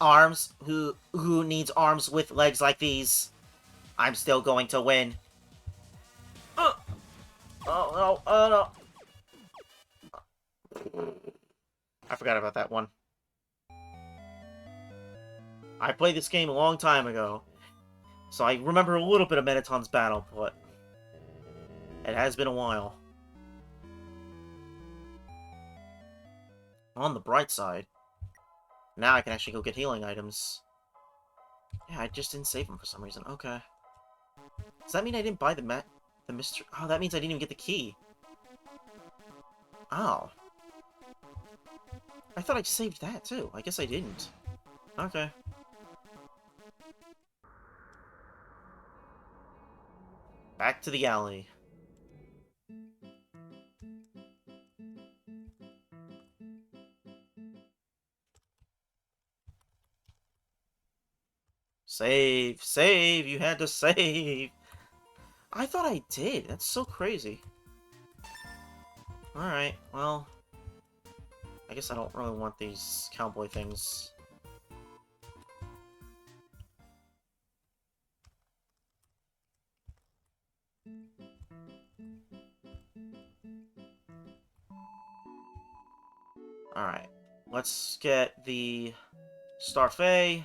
Arms? Who needs arms with legs like these? I'm still going to win. Oh no, oh no. I forgot about that one. I played this game a long time ago, so I remember a little bit of Metaton's battle, but it has been a while. On the bright side, now I can actually go get healing items. Yeah, I just didn't save them for some reason. Okay. Does that mean I didn't buy the mystery? Oh, that means I didn't even get the key. Oh. I thought I saved that, too. I guess I didn't. Okay. Back to the alley. Save! Save! You had to save! I thought I did. That's so crazy. Alright, well... I guess I don't really want these cowboy things. Alright. Let's get the Starfey.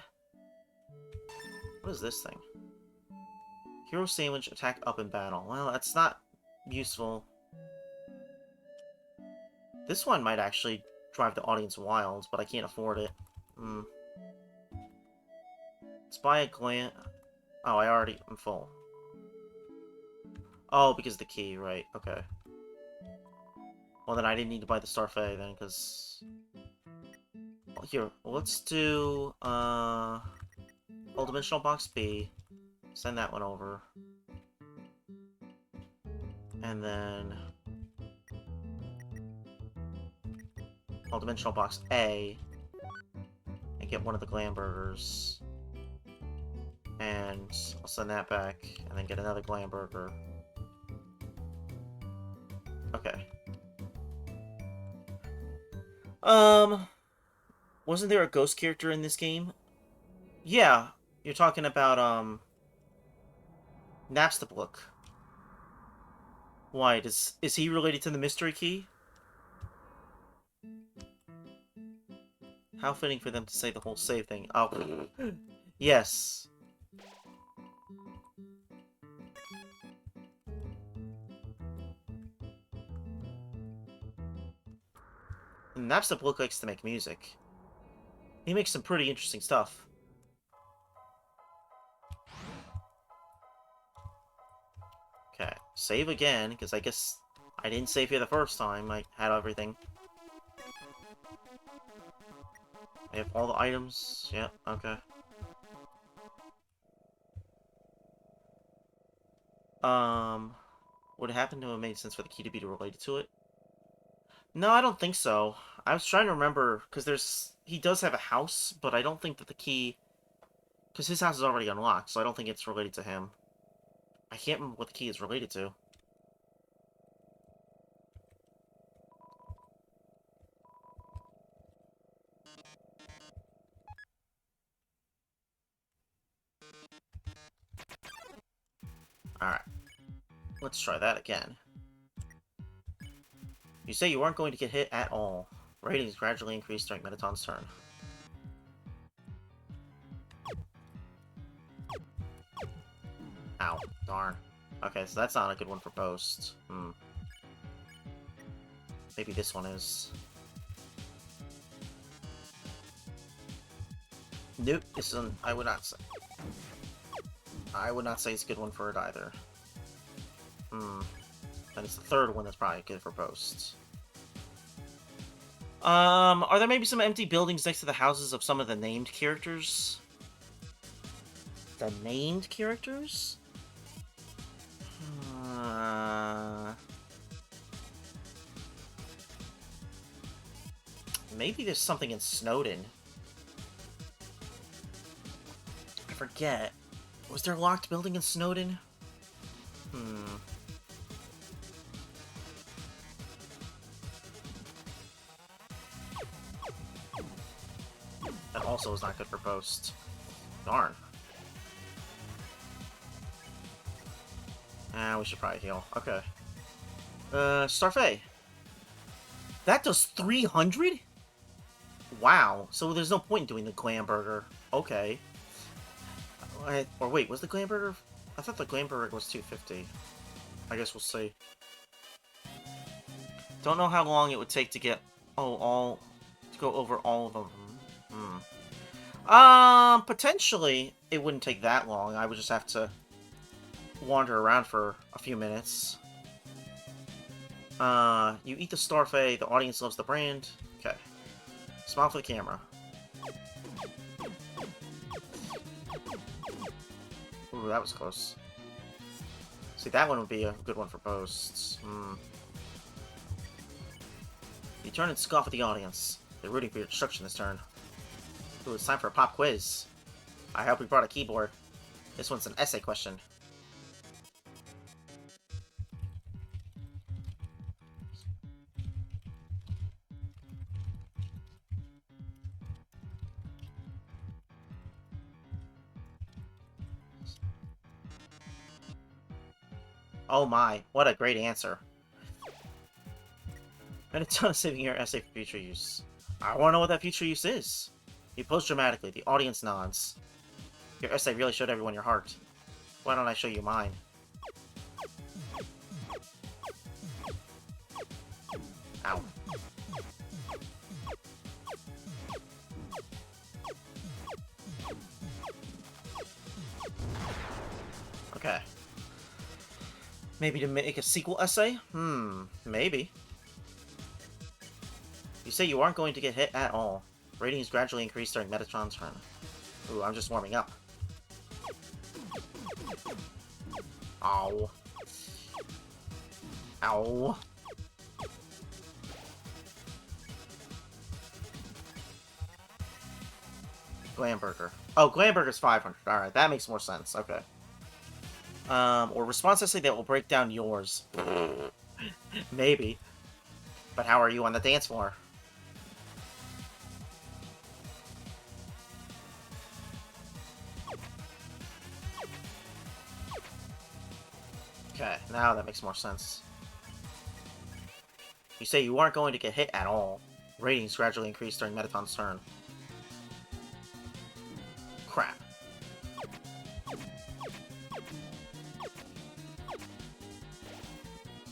What is this thing? Hero Sandwich, attack up in battle. Well, that's not useful. This one might actually drive the audience wild, but I can't afford it. Hmm. Let's buy a gland. Oh, I'm full. Oh, because of the key, right. Okay. Well, then I didn't need to buy the Starfey then, because... Well, here, let's do, All-Dimensional Box B. Send that one over. And then... All-Dimensional Box A. And get one of the Glam Burgers. And I'll send that back, and then get another Glam Burger. Okay. Wasn't there a ghost character in this game? Yeah, you're talking about, Napstablook. Why, is he related to the Mystery Key? How fitting for them to say the whole save thing. Oh, yes. Napstablook likes to make music. He makes some pretty interesting stuff. Okay, save again, because I guess I didn't save here the first time. I had everything. I have all the items. Yeah, okay. Would it happen to have made sense for the key to be related to it? No, I don't think so. I was trying to remember, because he does have a house, but I don't think that the key... Because his house is already unlocked, so I don't think it's related to him. I can't remember what the key is related to. Alright. Let's try that again. You say you aren't going to get hit at all. Ratings gradually increase during Metaton's turn. Ow. Darn. Okay, so that's not a good one for Boast. Maybe this one is. Nope, this isn't. I would not say. I would not say it's a good one for it either. And it's the third one that's probably good for Boast. Are there maybe some empty buildings next to the houses of some of the named characters? The named characters? Maybe there's something in Snowden. forget. Was there a locked building in Snowden? That also is not good for post. Darn. We should probably heal. Okay. Starfey. That does 300? Wow. So there's no point in doing the Glam Burger. Okay. Or wait, was the Glam Burger... I thought the Glam Burger was 250. I guess we'll see. Don't know how long it would take to get... to go over all of them. Potentially, it wouldn't take that long. I would just have to wander around for a few minutes. You eat the Starfey, the audience loves the brand. Okay. Smile for the camera. Ooh, that was close. See, that one would be a good one for posts. You turn and scoff at the audience. They're rooting for your destruction this turn. Ooh, it's time for a pop quiz. I hope we brought a keyboard. This one's an essay question. Oh my, what a great answer. And it's on saving your essay for future use. I want to know what that future use is. You pose dramatically, the audience nods. Your essay really showed everyone your heart. Why don't I show you mine? Ow. Okay. Maybe to make a sequel essay? Maybe. You say you aren't going to get hit at all. Ratings gradually increase during Metatron's turn. Ooh, I'm just warming up. Ow. Ow. Glamburger. Oh, Glamburger's 500. Alright, that makes more sense. Okay. Or response essay that will break down yours. Maybe. But how are you on the dance floor? Okay, now that makes more sense. You say you aren't going to get hit at all. Ratings gradually increase during Metatron's turn. Crap.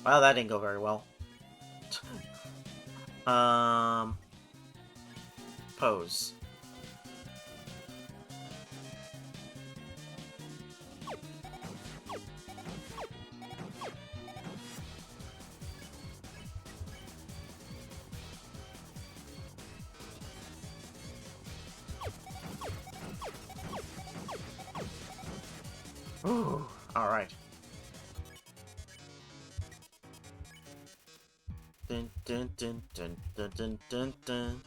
Well, that didn't go very well. Pose. Ooh, alright. Dun dun dun dun dun dun dun dun.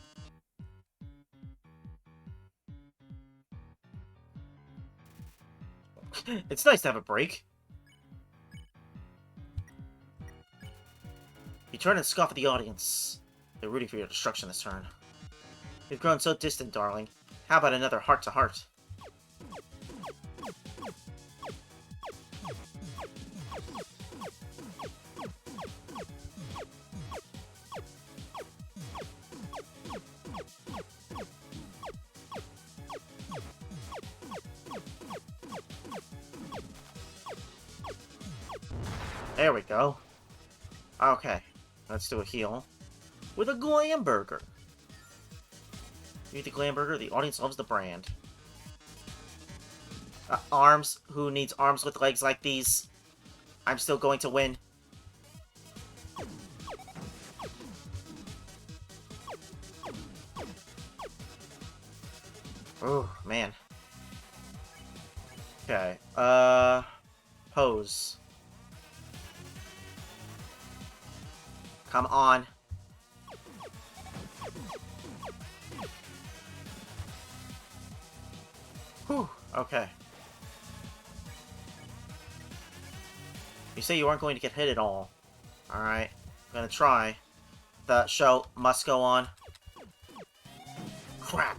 It's nice to have a break. You turn and scoff at the audience. They're rooting for your destruction this turn. You've grown so distant, darling. How about another heart-to-heart? There we go. Okay, let's do a heal. With a glam burger. You eat the glam burger, the audience loves the brand. Arms? Who needs arms with legs like these? I'm still going to win. Oh, man. Okay, pose. Come on. Whew. Okay. You say you aren't going to get hit at all. Alright. I'm gonna try. The show must go on. Crap!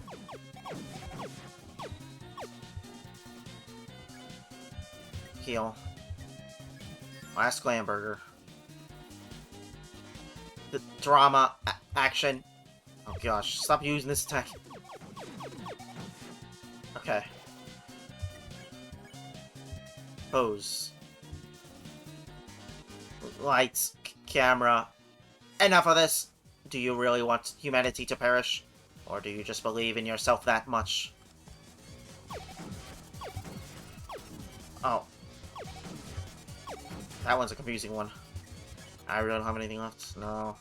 Heal. Last Glamburger. The drama action. Oh gosh, stop using this attack. Okay. Pose. Lights. Camera. Enough of this! Do you really want humanity to perish? Or do you just believe in yourself that much? Oh. That one's a confusing one. I really don't have anything left. No.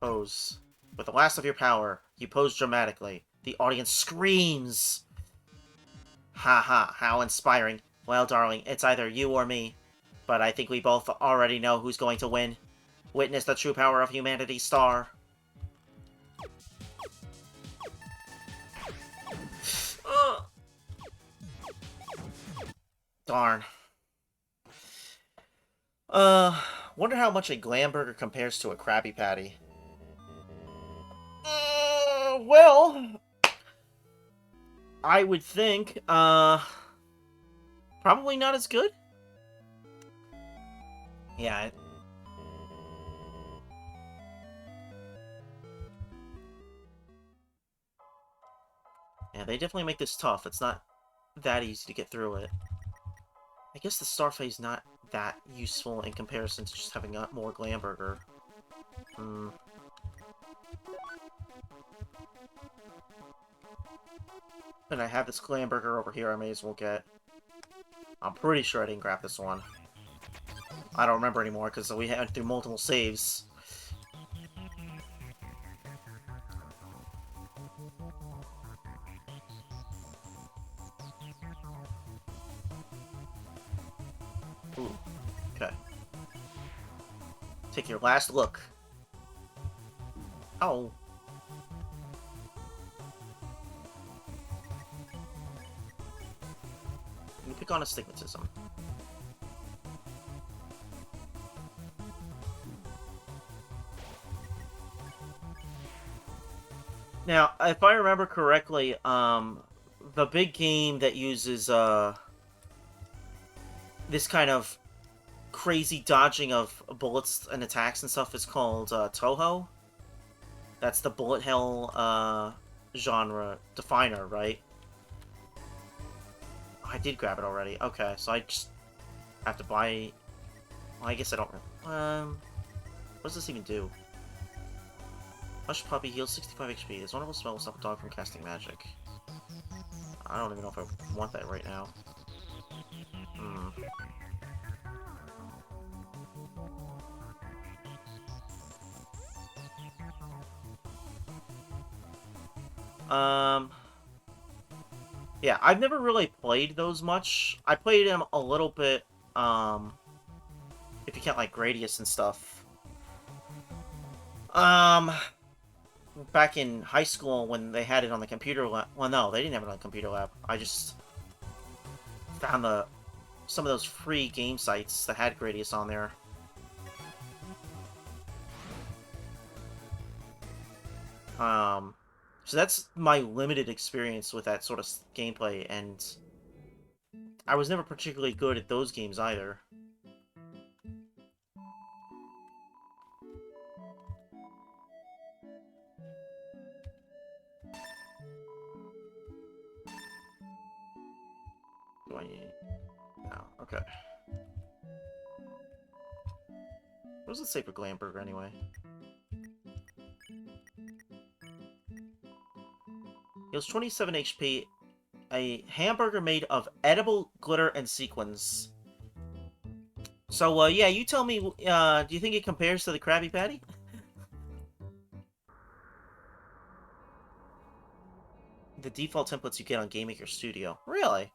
Pose. With the last of your power, you pose dramatically. The audience screams! Haha, how inspiring. Well, darling, it's either you or me. But I think we both already know who's going to win. Witness the true power of humanity's star. Darn. Wonder how much a Glamburger compares to a Krabby Patty. Well... I would think, probably not as good? Yeah. Yeah, they definitely make this tough. It's not that easy to get through it. I guess the Star Phase not that useful in comparison to just having more Glamburger. And I have this Glamburger over here I may as well get. I'm pretty sure I didn't grab this one. I don't remember anymore because we went through multiple saves. Ooh, okay. Take your last look. Oh. You pick on astigmatism. Now, if I remember correctly, the big game that uses, this kind of crazy dodging of bullets and attacks and stuff is called, Toho. That's the bullet hell, genre definer, right? Oh, I did grab it already. Okay, so I just have to buy... Well, I guess I don't... what does this even do? Hush Puppy heals 65 HP. This wonderful spell will stop a dog from casting magic. I don't even know if I want that right now. Yeah, I've never really played those much. I played them a little bit, if you count, like, Gradius and stuff. Back in high school when they had it on the computer lab. Well, no, they didn't have it on the computer lab. I just found some of those free game sites that had Gradius on there. So that's my limited experience with that sort of gameplay, and I was never particularly good at those games either. Do I need... No, okay. What does it say for Glamburger anyway? Heals 27 HP. A hamburger made of edible glitter and sequins. So, yeah, you tell me, do you think it compares to the Krabby Patty? The default templates you get on Game Maker Studio. Really?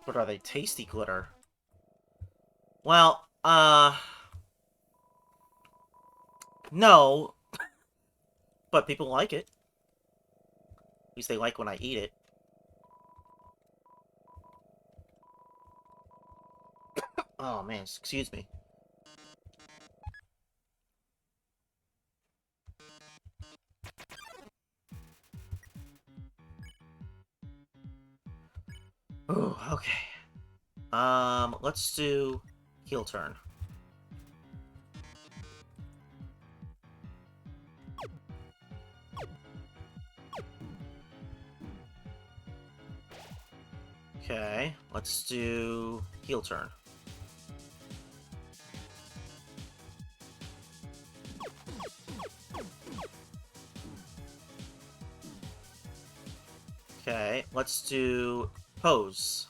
What are they? Tasty glitter. Well, no. But people like it. At least they like when I eat it. Oh, man, excuse me. Ooh, okay. Let's do heel turn. Okay, let's do heel turn. Okay, let's do pose.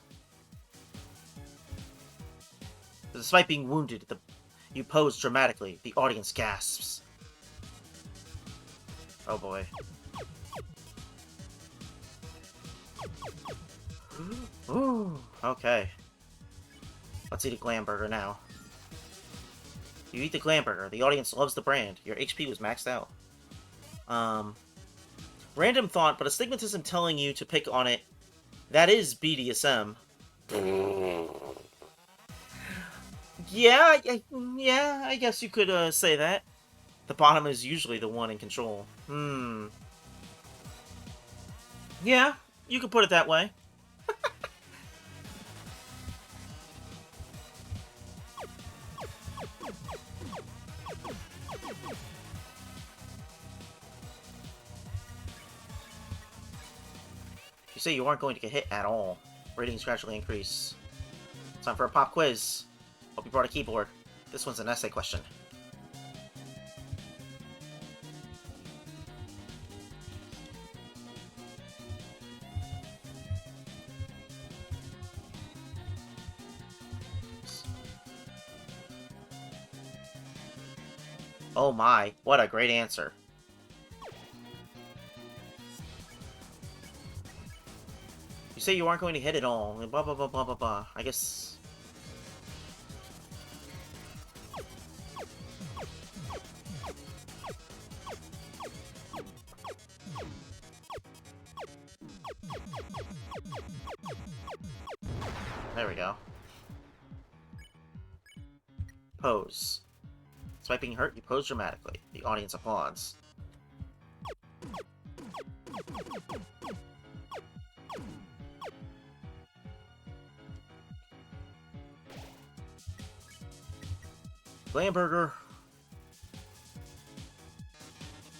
Despite being wounded, you pose dramatically. The audience gasps. Oh boy. Ooh, okay. Let's eat a glam burger now. You eat the glam burger. The audience loves the brand. Your HP was maxed out. Random thought, but astigmatism telling you to pick on it. That is BDSM. Yeah, yeah, I guess you could say that. The bottom is usually the one in control. Yeah, you could put it that way. You say you aren't going to get hit at all. Ratings gradually increase. Time for a pop quiz. Hope you brought a keyboard. This one's an essay question. Oh my, what a great answer. You say you aren't going to hit at all. Blah, blah, blah, blah, blah, blah. I guess... There we go. Pose. Despite being hurt, you pose dramatically. The audience applauds. Glamburger.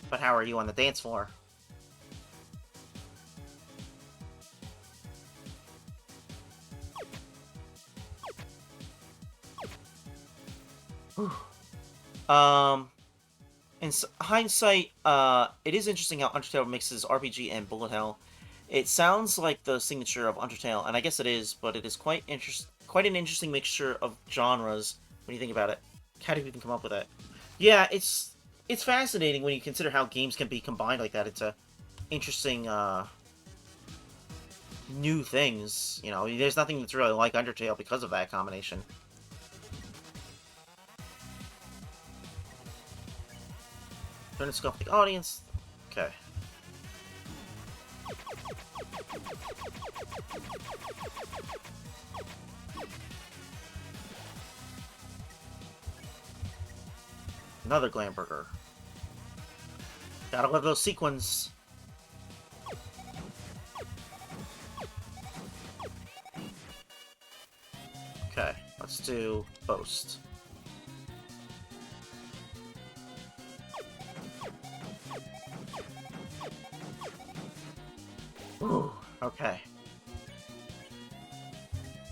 But how are you on the dance floor? In hindsight, it is interesting how Undertale mixes RPG and bullet hell. It sounds like the signature of Undertale, and I guess it is, but it is quite an interesting mixture of genres when you think about it. How do you even come up with that? Yeah, it's fascinating when you consider how games can be combined like that. It's a interesting new things. You know, there's nothing that's really like Undertale because of that combination. Turn and scuff the audience. Okay. Another Glamburger. Gotta love those sequins. Okay, let's do Boast. Ooh, okay.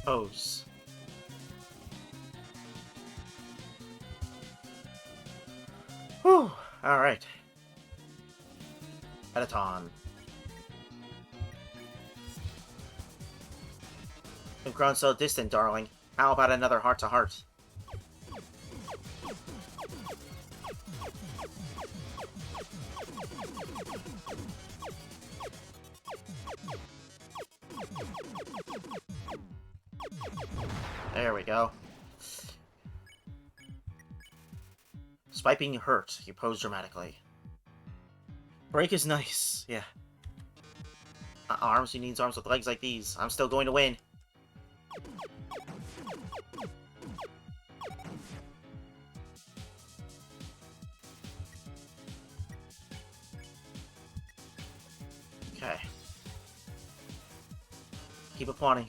Pose. Whew, alright. Peloton. You've grown so distant, darling. How about another heart-to-heart? There we go. Despite being hurt, he posed dramatically. Break is nice, yeah. Arms, he needs arms with legs like these. I'm still going to win. Okay. Keep applauding.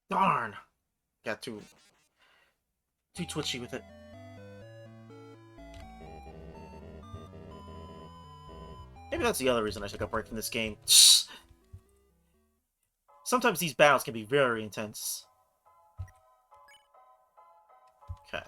Darn! Got too twitchy with it. Maybe that's the other reason I took a break from this game. Sometimes these battles can be very intense. Okay.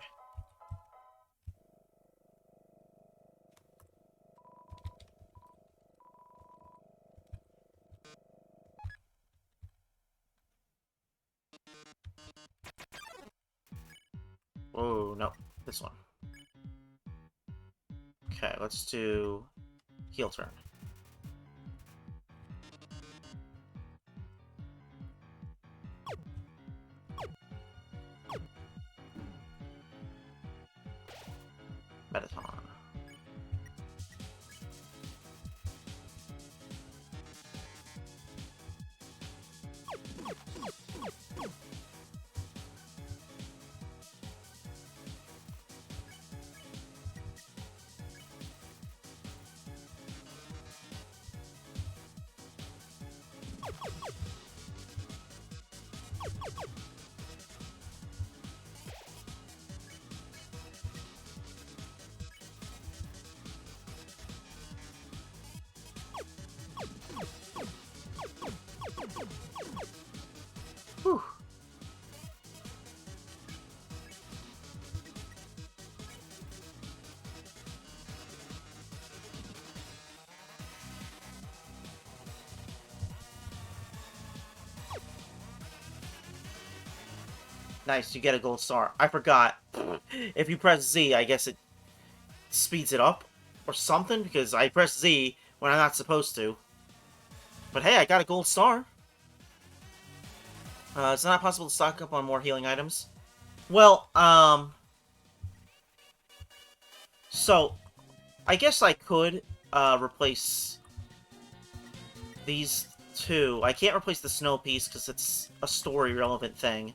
Oh, no. This one. Okay, let's do heel turn. Metaton. Whew. Nice, you get a gold star. I forgot. If you press Z, I guess it speeds it up or something, because I press Z when I'm not supposed to. But hey, I got a gold star. It's not possible to stock up on more healing items. Well, so, I guess I could, replace these two. I can't replace the snow piece because it's a story-relevant thing.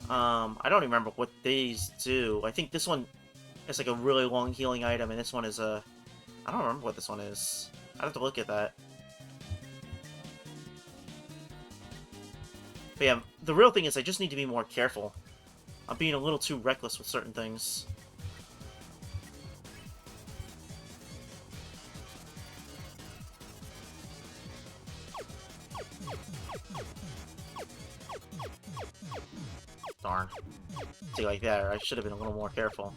I don't even remember what these do. I think this one is like a really long healing item, and this one is a... I don't remember what this one is. I'd have to look at that. But yeah, the real thing is I just need to be more careful. I'm being a little too reckless with certain things. Darn. See, like there, I should have been a little more careful.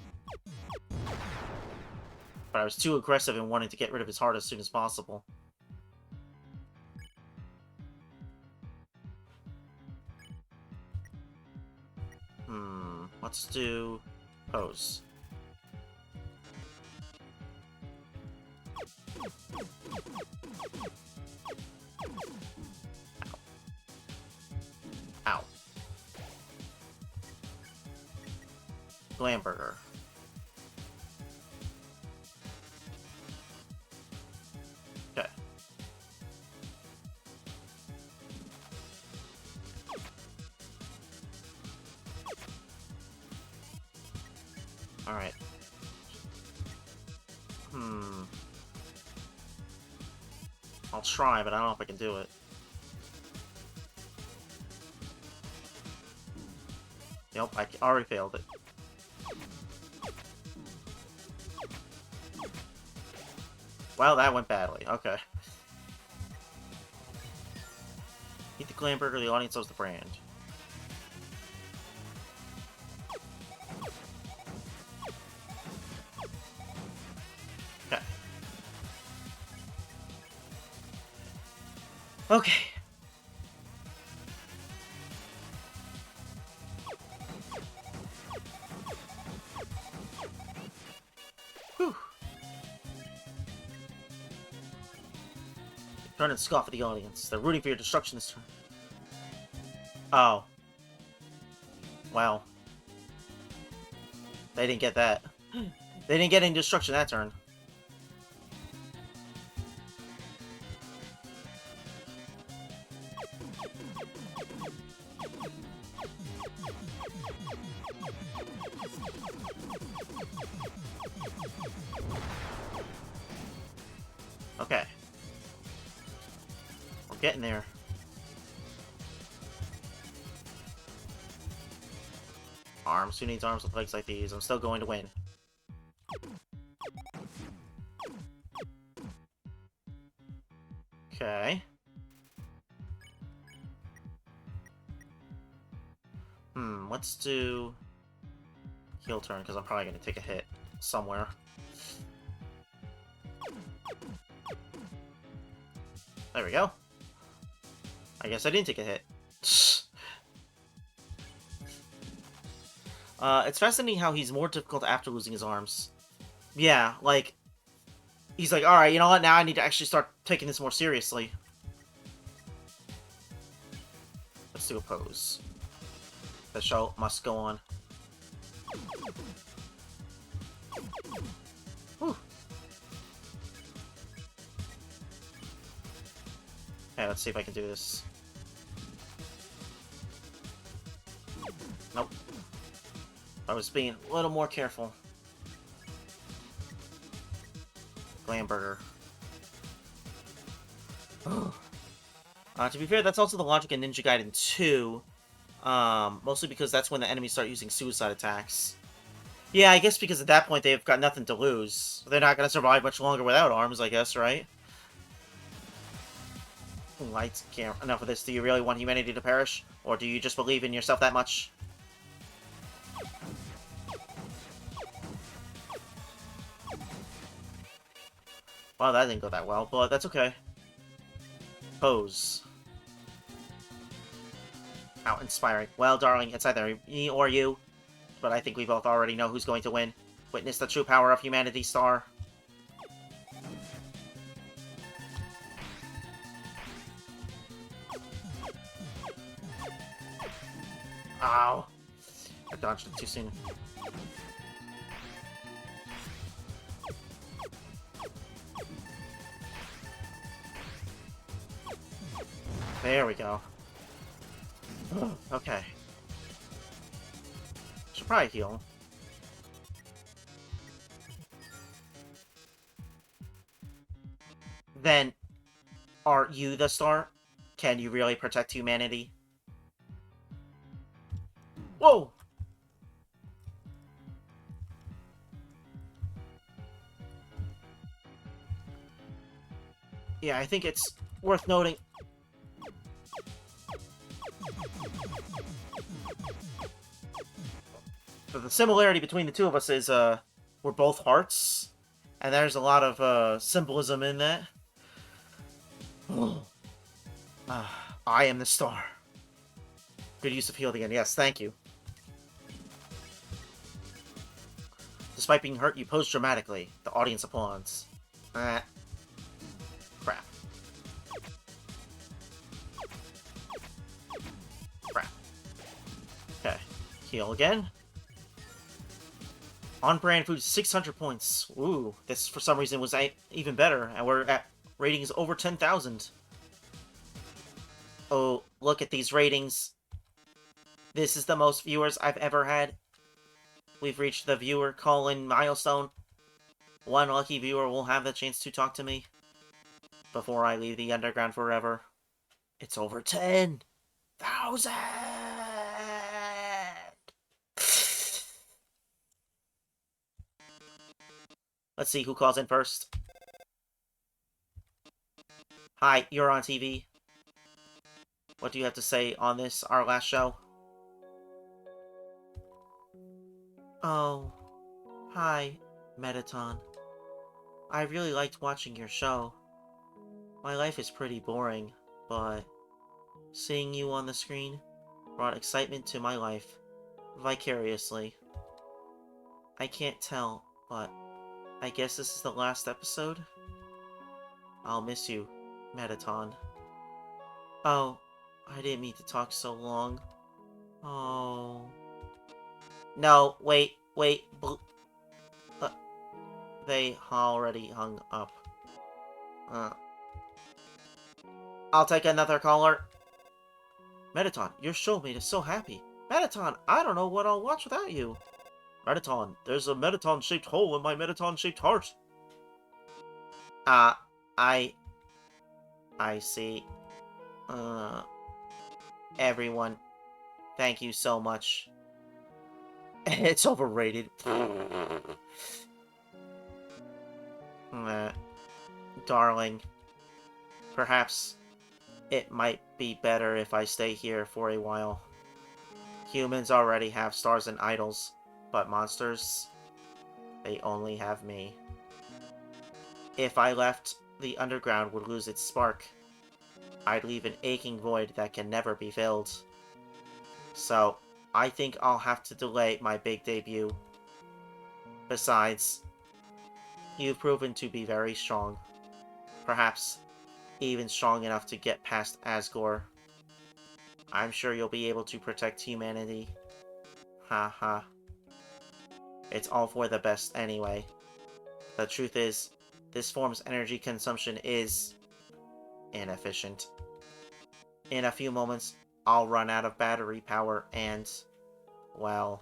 But I was too aggressive in wanting to get rid of his heart as soon as possible. Let's do pose. Ow. Ow. Glamburger. Okay. Alright. I'll try, but I don't know if I can do it. Nope, I already failed it. Well, that went badly. Okay. Eat the Glamburger, the audience knows the brand. Okay. Okay. Whew. Turn and scoff at the audience. They're rooting for your destruction this turn. Oh. Wow. They didn't get that. They didn't get any destruction that turn. Okay. We're getting there. Arms. Who needs arms with legs like these? I'm still going to win. Okay. Let's do heal turn, because I'm probably going to take a hit somewhere. There we go. I guess I didn't take a hit. It's fascinating how he's more difficult after losing his arms. Yeah, like, he's like, alright, you know what, now I need to actually start taking this more seriously. Let's do a pose. The show must go on. Whew. Okay, let's see if I can do this. Nope. I was being a little more careful. Glamburger. To be fair, that's also the logic in Ninja Gaiden 2. Mostly because that's when the enemies start using suicide attacks. Yeah, I guess because at that point they've got nothing to lose. They're not going to survive much longer without arms, I guess, right? Lights, camera. Enough of this. Do you really want humanity to perish? Or do you just believe in yourself that much? Well, that didn't go that well, but that's okay. Pose. How inspiring. Well, darling, it's either me or you, but I think we both already know who's going to win. Witness the true power of humanity, Star. Ow. I dodged it too soon. There we go. Okay. Should probably heal. Then, are you the Star? Can you really protect humanity? Whoa! Yeah, I think it's worth noting. But the similarity between the two of us is, we're both hearts. And there's a lot of, symbolism in that. I am the Star. Good use of healed again. Yes, thank you. Despite being hurt, you pose dramatically. The audience applauds. Crap. Crap. Okay. Heal again. On-brand food, 600 points. Ooh, this for some reason was even better, and we're at ratings over 10,000. Oh, look at these ratings. This is the most viewers I've ever had. We've reached the viewer call-in milestone. One lucky viewer will have the chance to talk to me before I leave the underground forever. It's over 10,000! Let's see who calls in first. Hi, you're on TV. What do you have to say on this, our last show? Oh, hi, Metaton. I really liked watching your show. My life is pretty boring, but seeing you on the screen brought excitement to my life, vicariously. I can't tell, but I guess this is the last episode? I'll miss you, Metaton. Oh, I didn't mean to talk so long. Oh. No, wait. Uh, they already hung up. Uh, I'll take another caller. Metaton, your show made us so happy. Metaton, I don't know what I'll watch without you. Metaton, there's a Metaton-shaped hole in my Metaton-shaped heart. Uh, I... I see. Uh, everyone, thank you so much. It's overrated. Darling, perhaps it might be better if I stay here for a while. Humans already have stars and idols, but monsters, they only have me. If I left, the underground would lose its spark. I'd leave an aching void that can never be filled. So, I think I'll have to delay my big debut. Besides, you've proven to be very strong. Perhaps even strong enough to get past Asgore. I'm sure you'll be able to protect humanity. Ha ha. It's all for the best anyway. The truth is, this form's energy consumption is inefficient. In a few moments, I'll run out of battery power and, well,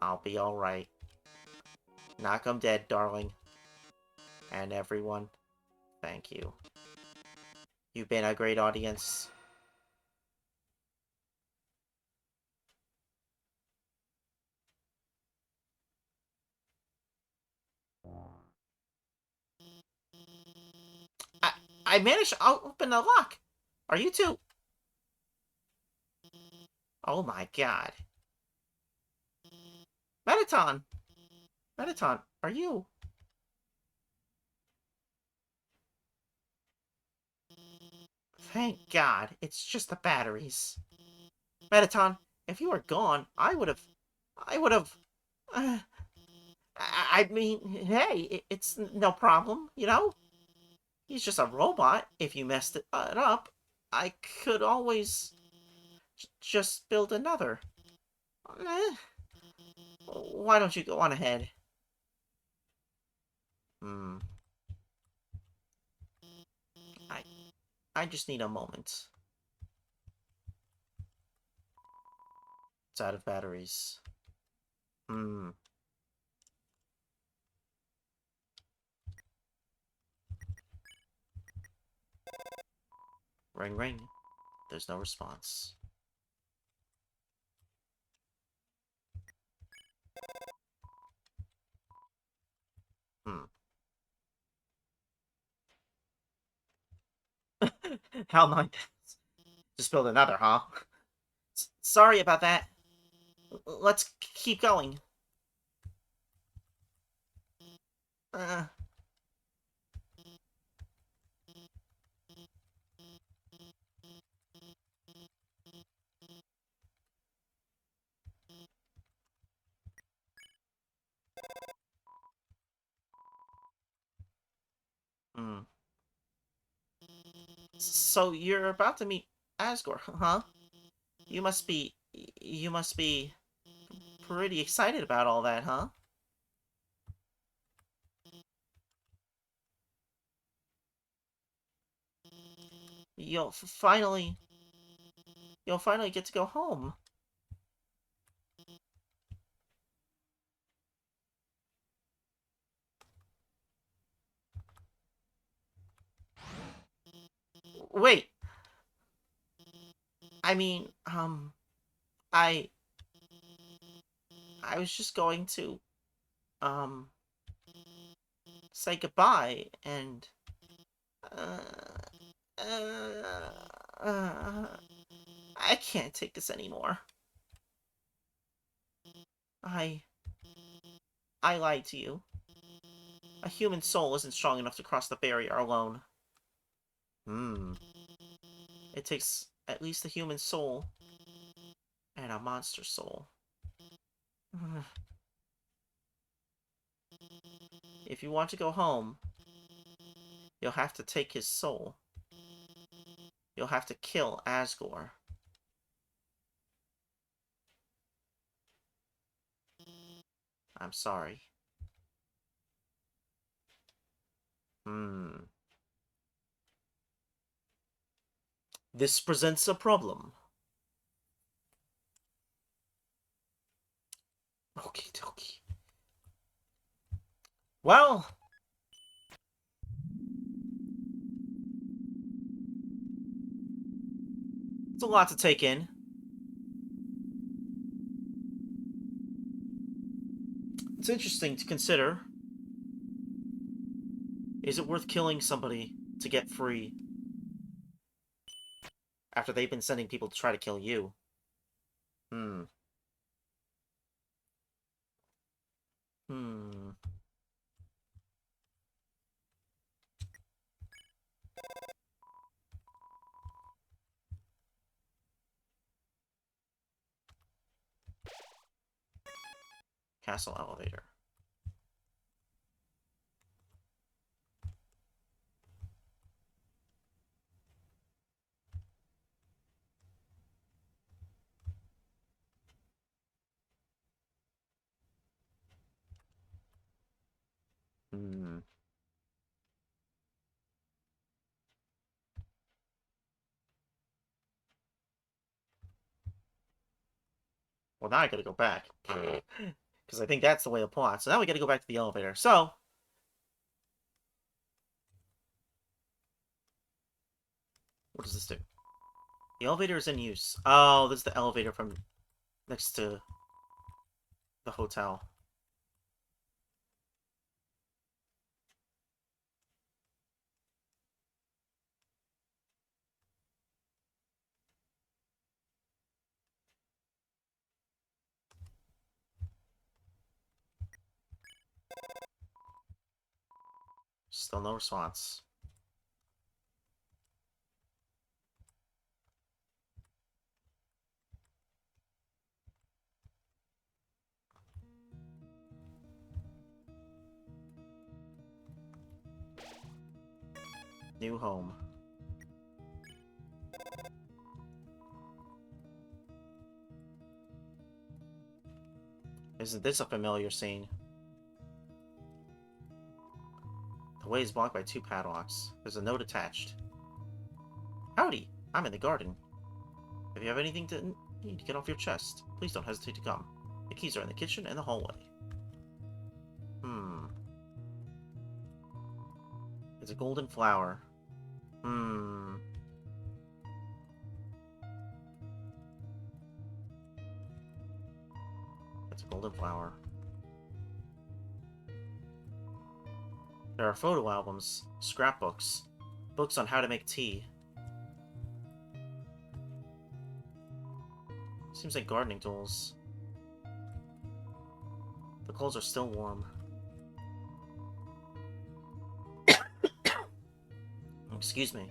I'll be alright. Knock 'em dead, darling. And everyone, thank you. You've been a great audience. I, I managed to open the lock. Are you two? Oh my god. Metaton! Metaton, are you? Thank god, it's just the batteries. Metaton, if you were gone, I would've... Uh, I mean, hey, it's no problem, you know? He's just a robot. If you messed it up, I could always just build another. Eh, why don't you go on ahead? Hmm. I, I just need a moment. It's out of batteries. Hmm. Ring ring. There's no response. Hmm. How nice. Just build another, huh? Sorry about that. Let's keep going. Uh, hmm. So you're about to meet Asgore, huh? You must be pretty excited about all that, huh? You'll finally, you'll finally get to go home. Wait, I mean, I, I was just going to, um, say goodbye and, uh, uh, uh, I can't take this anymore. I, I lied to you. A human soul isn't strong enough to cross the barrier alone. Hmm. It takes at least a human soul and a monster soul. If you want to go home, you'll have to take his soul. You'll have to kill Asgore. I'm sorry. This presents a problem. Okie dokie. Well... it's a lot to take in. It's interesting to consider. Is it worth killing somebody to get free after they've been sending people to try to kill you? Hmm. Hmm. Castle elevator. Hmm. Well, now I gotta go back. Because I think that's the way of plot. So now we gotta go back to the elevator. So... what does this do? The elevator is in use. Oh, this is the elevator from next to the hotel. Still no response. New home. Isn't this a familiar scene? The way is blocked by 2 padlocks. There's a note attached. Howdy! I'm in the garden. If you have anything to need to get off your chest, please don't hesitate to come. The keys are in the kitchen and the hallway. Hmm. It's a golden flower. Hmm. It's a golden flower. There are photo albums, scrapbooks, books on how to make tea. Seems like gardening tools. The clothes are still warm. Excuse me.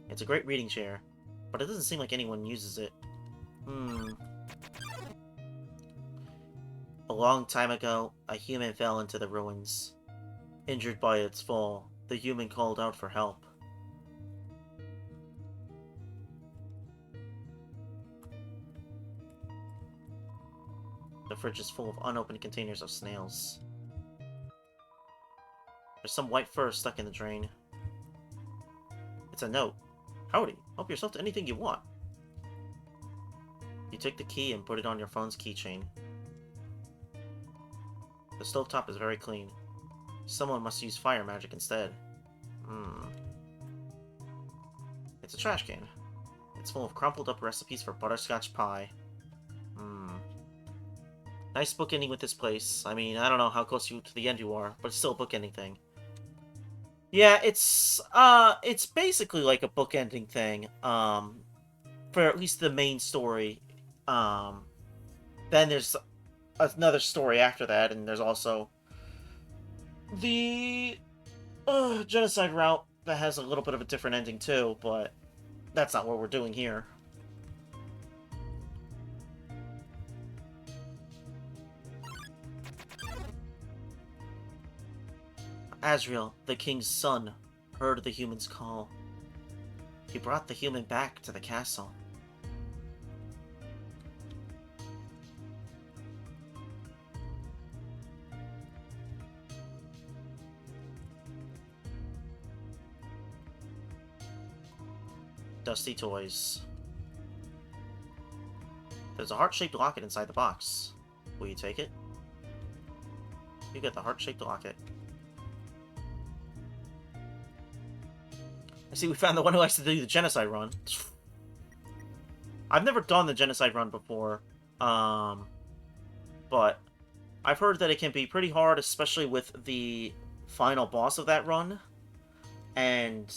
It's a great reading chair, but it doesn't seem like anyone uses it. Hmm. A long time ago, a human fell into the ruins. Injured by its fall, the human called out for help. The fridge is full of unopened containers of snails. There's some white fur stuck in the drain. It's a note. Howdy, help yourself to anything you want. You take the key and put it on your phone's keychain. The stovetop is very clean. Someone must use fire magic instead. Hmm. It's a trash can. It's full of crumpled up recipes for butterscotch pie. Hmm. Nice bookending with this place. I mean, I don't know how close to the end you are, but it's still a bookending thing. Yeah, it's basically like a bookending thing, for at least the main story. Um, then there's another story after that, and there's also the genocide route that has a little bit of a different ending too, but that's not what we're doing here. Asriel, the king's son, heard the humans' call. He brought the human back to the castle. Dusty toys. There's a heart-shaped locket inside the box. Will you take it? You get the heart-shaped locket. I see we found the one who likes to do the genocide run. I've never done the genocide run before, but I've heard that it can be pretty hard, especially with the final boss of that run. And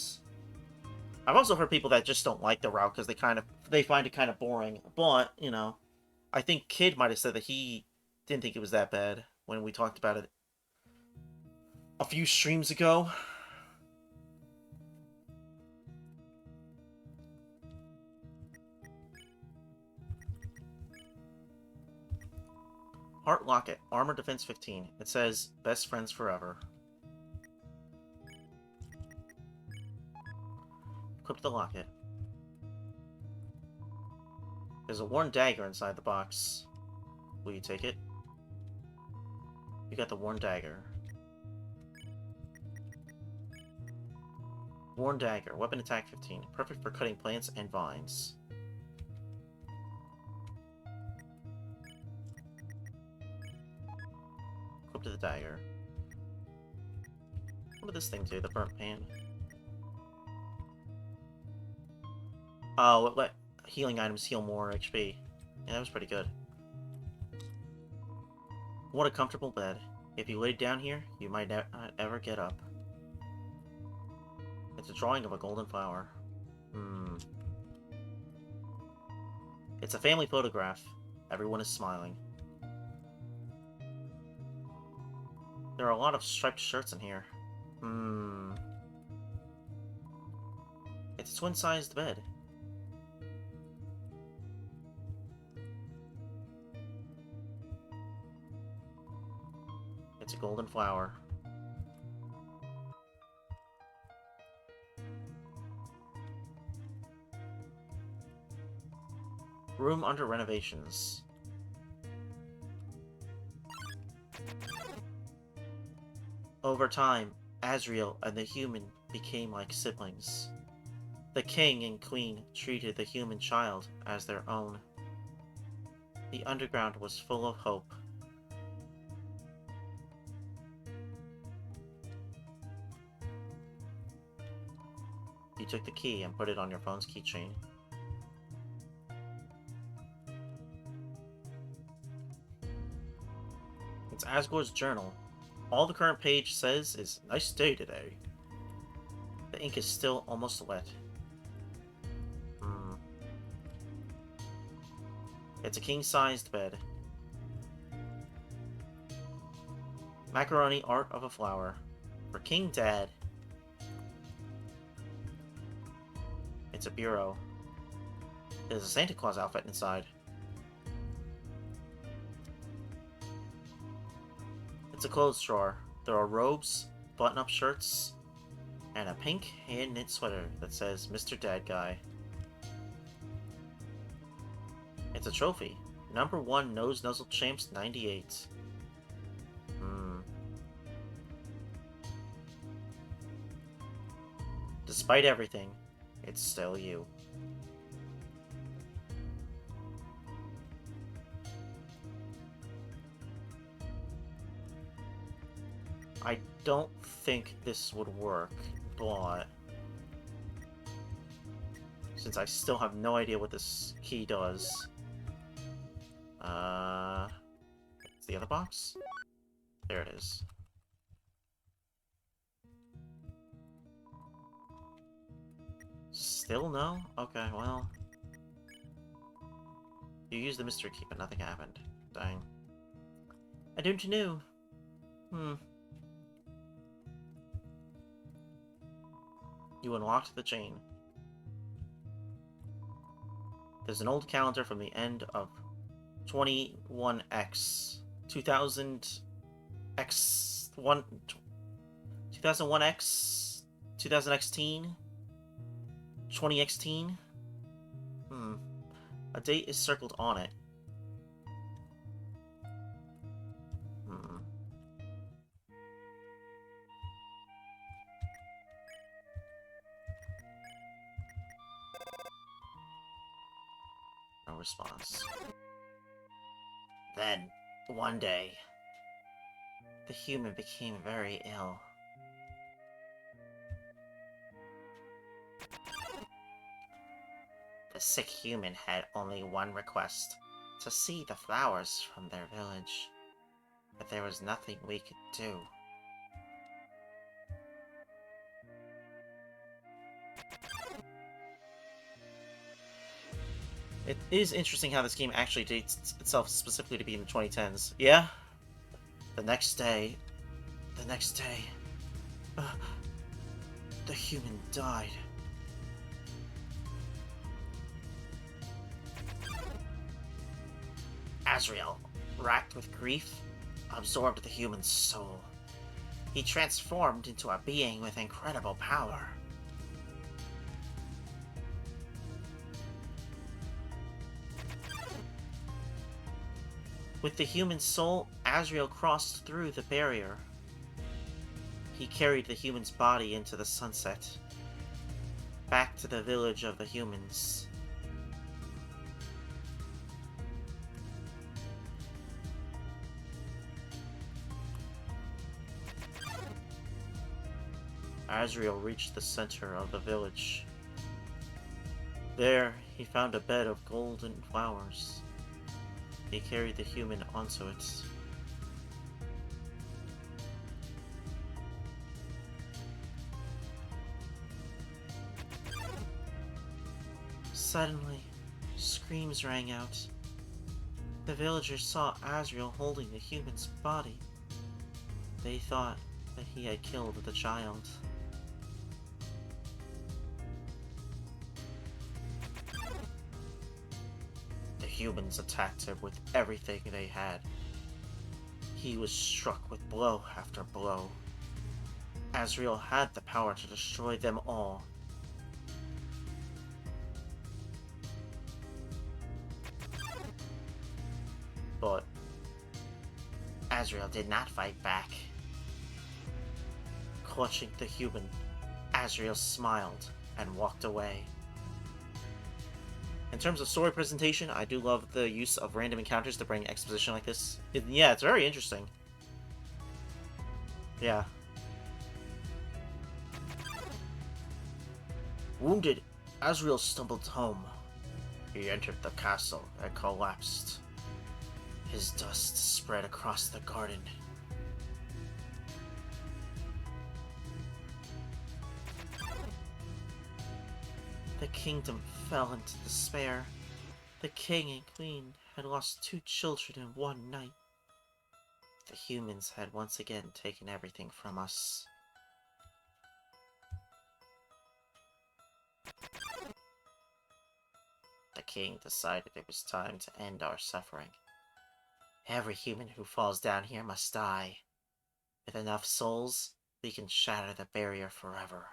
I've also heard people that just don't like the route because they find it kind of boring. But you know, I think Kid might have said that he didn't think it was that bad when we talked about it a few streams ago. Heart Locket, Armor Defense 15. It says, best friends forever. Equip the locket. There's a worn dagger inside the box. Will you take it? You got the worn dagger. Worn dagger, weapon attack 15. Perfect for cutting plants and vines. Equip to the dagger. What did this thing do? The burnt pan. Oh, what healing items heal more HP. Yeah, that was pretty good. What a comfortable bed. If you laid down here, you might not ever get up. It's a drawing of a golden flower. It's a family photograph. Everyone is smiling. There are a lot of striped shirts in here. It's a twin-sized bed. It's a golden flower. Room under renovations. Over time, Azrael and the human became like siblings. The king and queen treated the human child as their own. The underground was full of hope. You took the key and put it on your phone's keychain. It's Asgore's journal. All the current page says is, nice day today. The ink is still almost wet. It's a king-sized bed. Macaroni art of a flower. For King Dad. It's a bureau. There's a Santa Claus outfit inside. It's a clothes drawer. There are robes, button-up shirts, and a pink hand-knit sweater that says Mr. Dad Guy. It's a trophy. Number 1 Nose Nuzzle Champs 98. Despite everything, it's still you. I don't think this would work, but since I still have no idea what this key does, it's the other box? There it is. Still no? Okay, well. You used the mystery key, but nothing happened. Dang. I don't know. You unlocked the chain. There's an old calendar from the end of 21X. 2001X? 2000XT? 2016? A date is circled on it. Hmm. No response. Then, one day, the human became very ill. The sick human had only one request, to see the flowers from their village. But there was nothing we could do. It is interesting how this game actually dates itself specifically to be in the 2010s. Yeah? The next day... The next day... Uh, the human died. Azrael, racked with grief, absorbed the human's soul. He transformed into a being with incredible power. With the human soul, Azrael crossed through the barrier. He carried the human's body into the sunset, back to the village of the humans. Azrael reached the center of the village. There, he found a bed of golden flowers. He carried the human onto it. Suddenly, screams rang out. The villagers saw Azrael holding the human's body. They thought that he had killed the child. The humans attacked him with everything they had. He was struck with blow after blow. Azrael had the power to destroy them all. But Azrael did not fight back. Clutching the human, Azrael smiled and walked away. In terms of story presentation, I do love the use of random encounters to bring exposition like this. Yeah, it's very interesting. Yeah. Wounded, Azrael stumbled home. He entered the castle and collapsed. His dust spread across the garden. The kingdom fell into despair. The king and queen had lost 2 children in one night. The humans had once again taken everything from us. The king decided it was time to end our suffering. Every human who falls down here must die. With enough souls, we can shatter the barrier forever.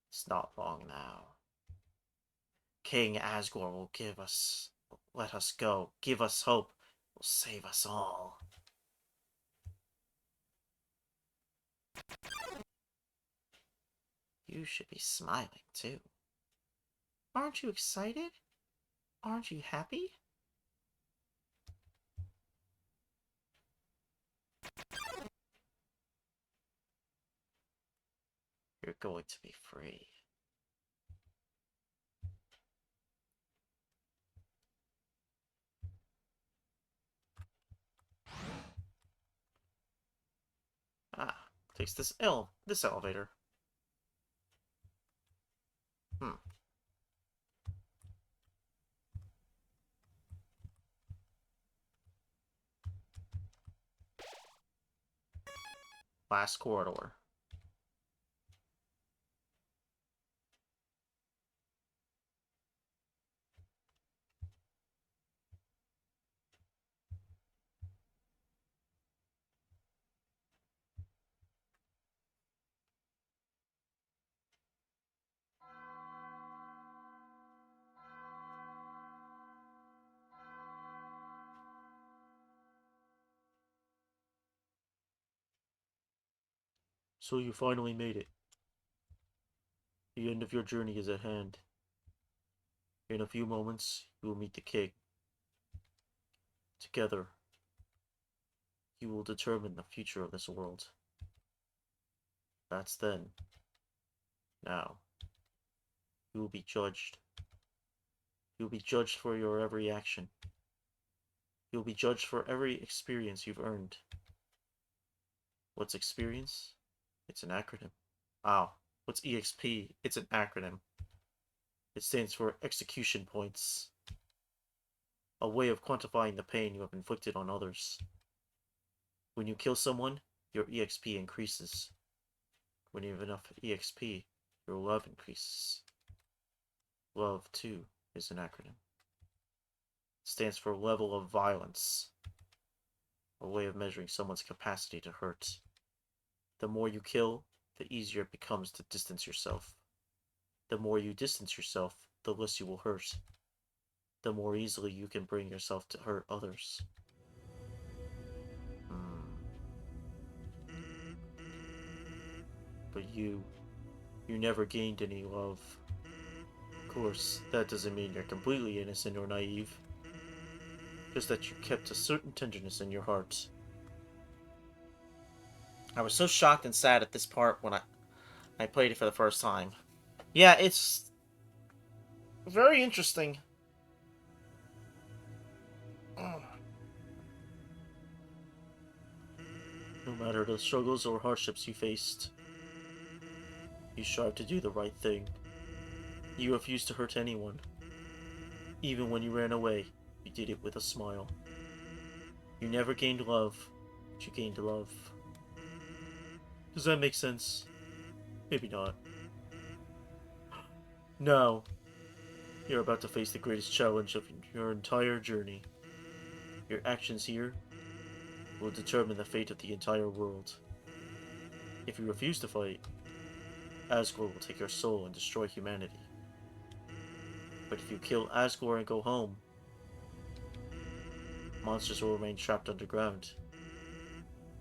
It's not long now. King Asgore will let us go, give us hope, will save us all. You should be smiling, too. Aren't you excited? Aren't you happy? You're going to be free. Ah, takes this elevator. Hmm. Last corridor. So you finally made it. The end of your journey is at hand. In a few moments, you will meet the king. Together, you will determine the future of this world. That's then. Now, you will be judged. You will be judged for your every action. You will be judged for every experience you've earned. What's experience? It's an acronym. Oh, what's EXP? It's an acronym. It stands for execution points, a way of quantifying the pain you have inflicted on others. When you kill someone, your EXP increases. When you have enough EXP, your love increases. Love, too, is an acronym. It stands for level of violence, a way of measuring someone's capacity to hurt. The more you kill, the easier it becomes to distance yourself. The more you distance yourself, the less you will hurt. The more easily you can bring yourself to hurt others. But you never gained any love. Of course, that doesn't mean you're completely innocent or naive. Just that you kept a certain tenderness in your heart. I was so shocked and sad at this part when I played it for the first time. Yeah, it's very interesting. No matter the struggles or hardships you faced, you strive to do the right thing. You refused to hurt anyone. Even when you ran away, you did it with a smile. You never gained love, but you gained love. Does that make sense? Maybe not. Now, you're about to face the greatest challenge of your entire journey. Your actions here will determine the fate of the entire world. If you refuse to fight, Asgore will take your soul and destroy humanity. But if you kill Asgore and go home, monsters will remain trapped underground.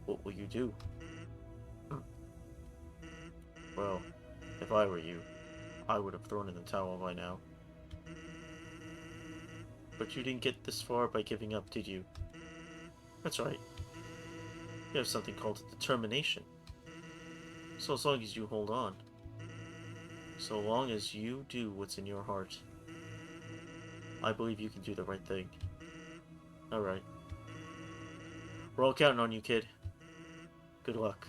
What will you do? Well, if I were you, I would have thrown in the towel by now. But you didn't get this far by giving up, did you? That's right. You have something called determination. So as long as you hold on, so long as you do what's in your heart, I believe you can do the right thing. Alright. We're all counting on you, kid. Good luck.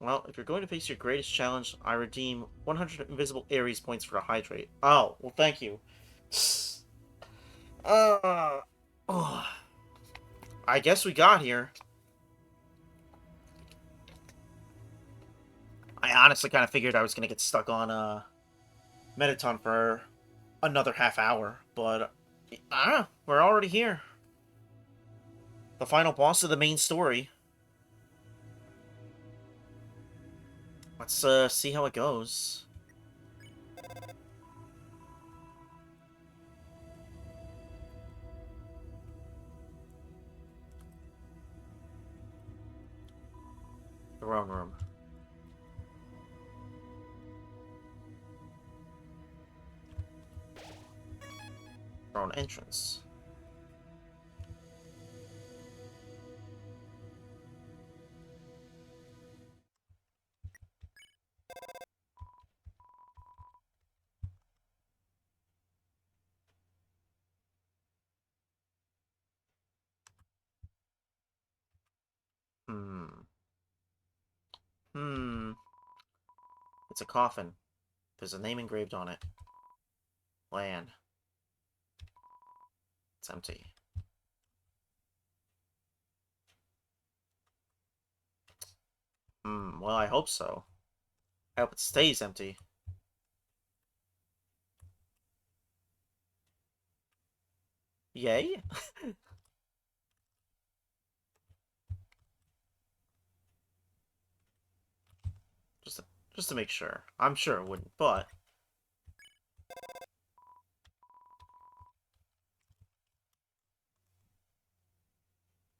Well, if you're going to face your greatest challenge, I redeem 100 invisible Ares points for a hydrate. Oh, well, thank you. Oh. I guess we got here. I honestly kind of figured I was going to get stuck on Metaton for another half hour, but we're already here. The final boss of the main story. Let's see how it goes. Throne room. Throne entrance. Hmm. Hmm. It's a coffin. There's a name engraved on it. Lan. It's empty. Well, I hope so. I hope it stays empty. Yay? just to, just to make sure. I'm sure it wouldn't, but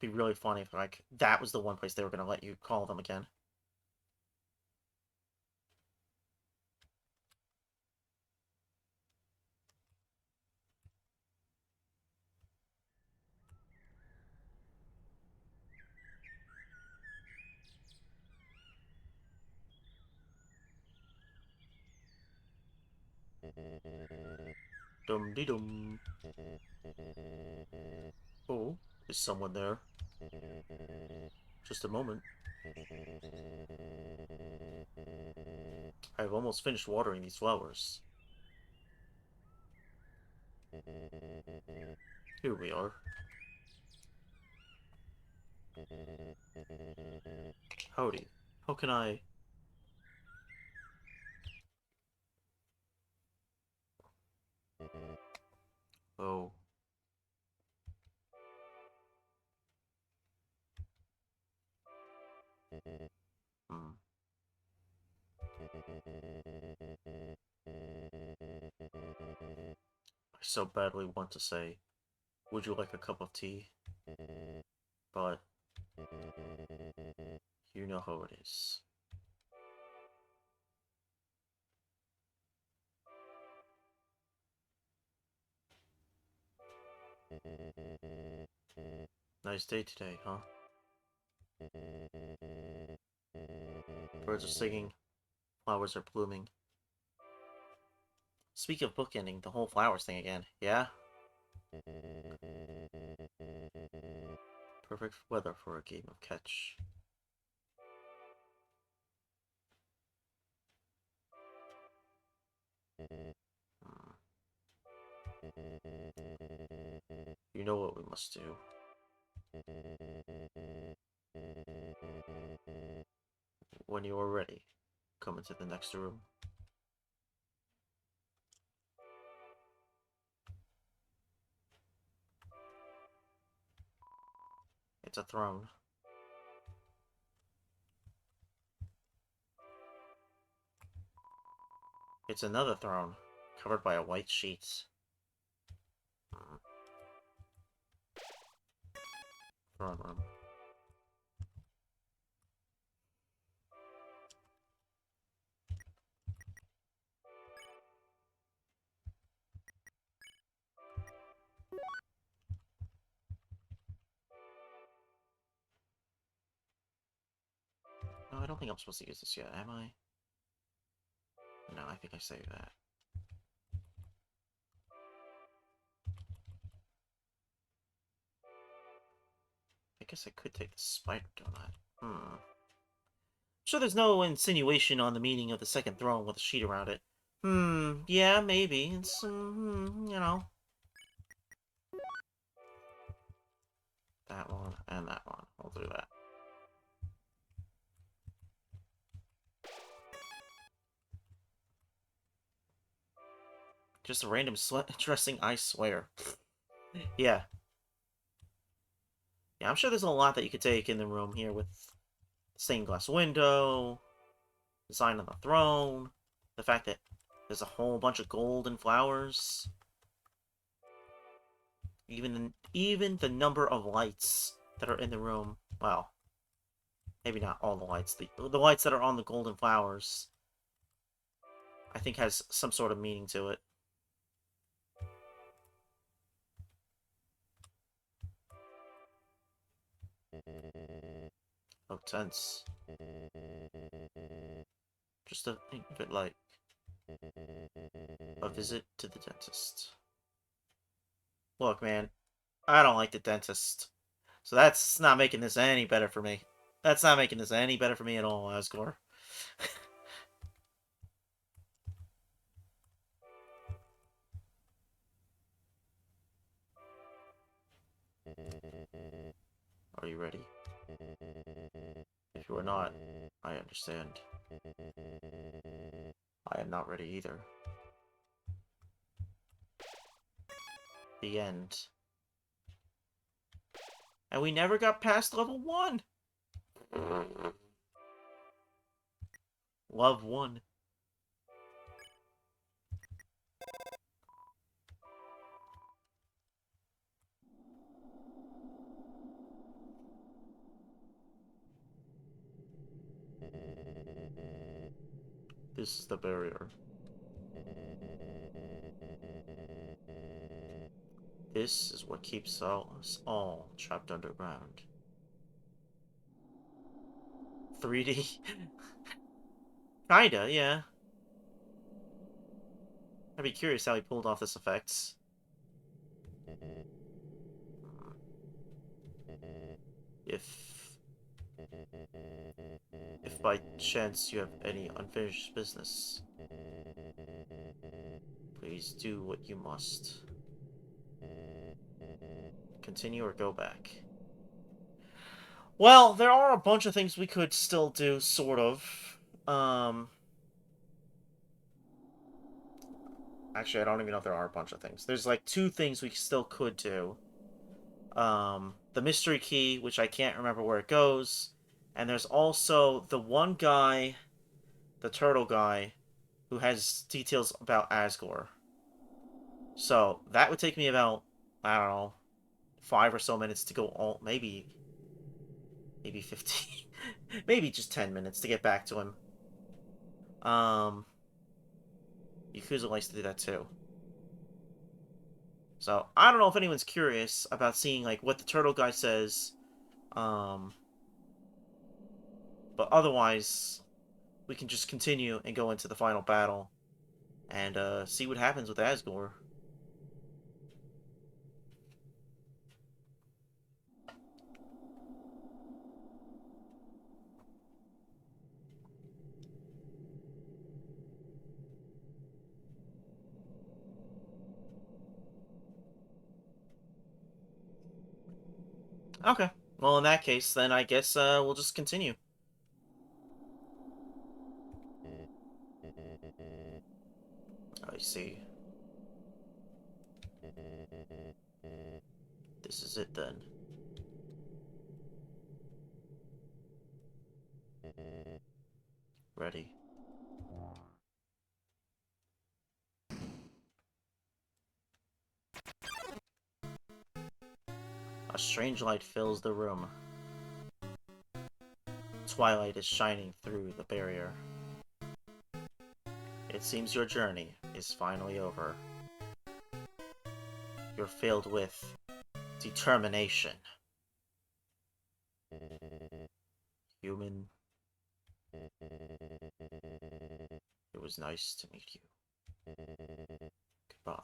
it'd be really funny if like that was the one place they were gonna let you call them again. Dum de dum. Oh, is someone there? Just a moment. I've almost finished watering these flowers. Here we are. Howdy. How can I... Oh. Hmm. I so badly want to say, would you like a cup of tea? But you know how it is. Nice day today, huh? Birds are singing, flowers are blooming. Speak of bookending, the whole flowers thing again, yeah? Perfect weather for a game of catch. Hmm. You know what we must do. When you are ready, come into the next room. It's a throne. It's another throne, covered by a white sheet. Hmm. Throne room. No, I don't think I'm supposed to use this yet, am I? No, I think I saved that. I guess I could take the spider donut. Hmm. Sure there's no insinuation on the meaning of the second throne with a sheet around it. Yeah, maybe. It's, you know. That one and that one. I'll do that. Just a random dressing, I swear. Yeah. Yeah, I'm sure there's a lot that you could take in the room here with stained glass window, design on the throne, the fact that there's a whole bunch of gold and flowers. Even the number of lights that are in the room. Well, maybe not all the lights. The lights that are on the golden flowers, I think has some sort of meaning to it. Oh, tense. Just a bit like a visit to the dentist. Look, man, I don't like the dentist. So that's not making this any better for me. That's not making this any better for me at all, Asgore. Are you ready? If you are not, I understand. I am not ready either. The end. And we never got past level 1. Love 1. This is the barrier. This is what keeps us all trapped underground. 3D? Kinda, yeah. I'd be curious how he pulled off this effect. If... If by chance you have any unfinished business, please do what you must. Continue or go back. Well, there are a bunch of things we could still do, sort of. Actually, I don't even know if there are a bunch of things. There's like 2 things we still could do. The mystery key, which I can't remember where it goes. And there's also the one guy, the turtle guy, who has details about Asgore. So that would take me about, I don't know, 5 or so minutes to go all, maybe 15, maybe just 10 minutes to get back to him. Um, Yakuza likes to do that too. So I don't know if anyone's curious about seeing like what the turtle guy says. Um, but otherwise, we can just continue and go into the final battle and see what happens with Asgore. Okay. Well, in that case, then I guess we'll just continue. I see. This is it then. Ready. A strange light fills the room. Twilight is shining through the barrier. It seems your journey is finally over. You're filled with determination. Human, it was nice to meet you. Goodbye.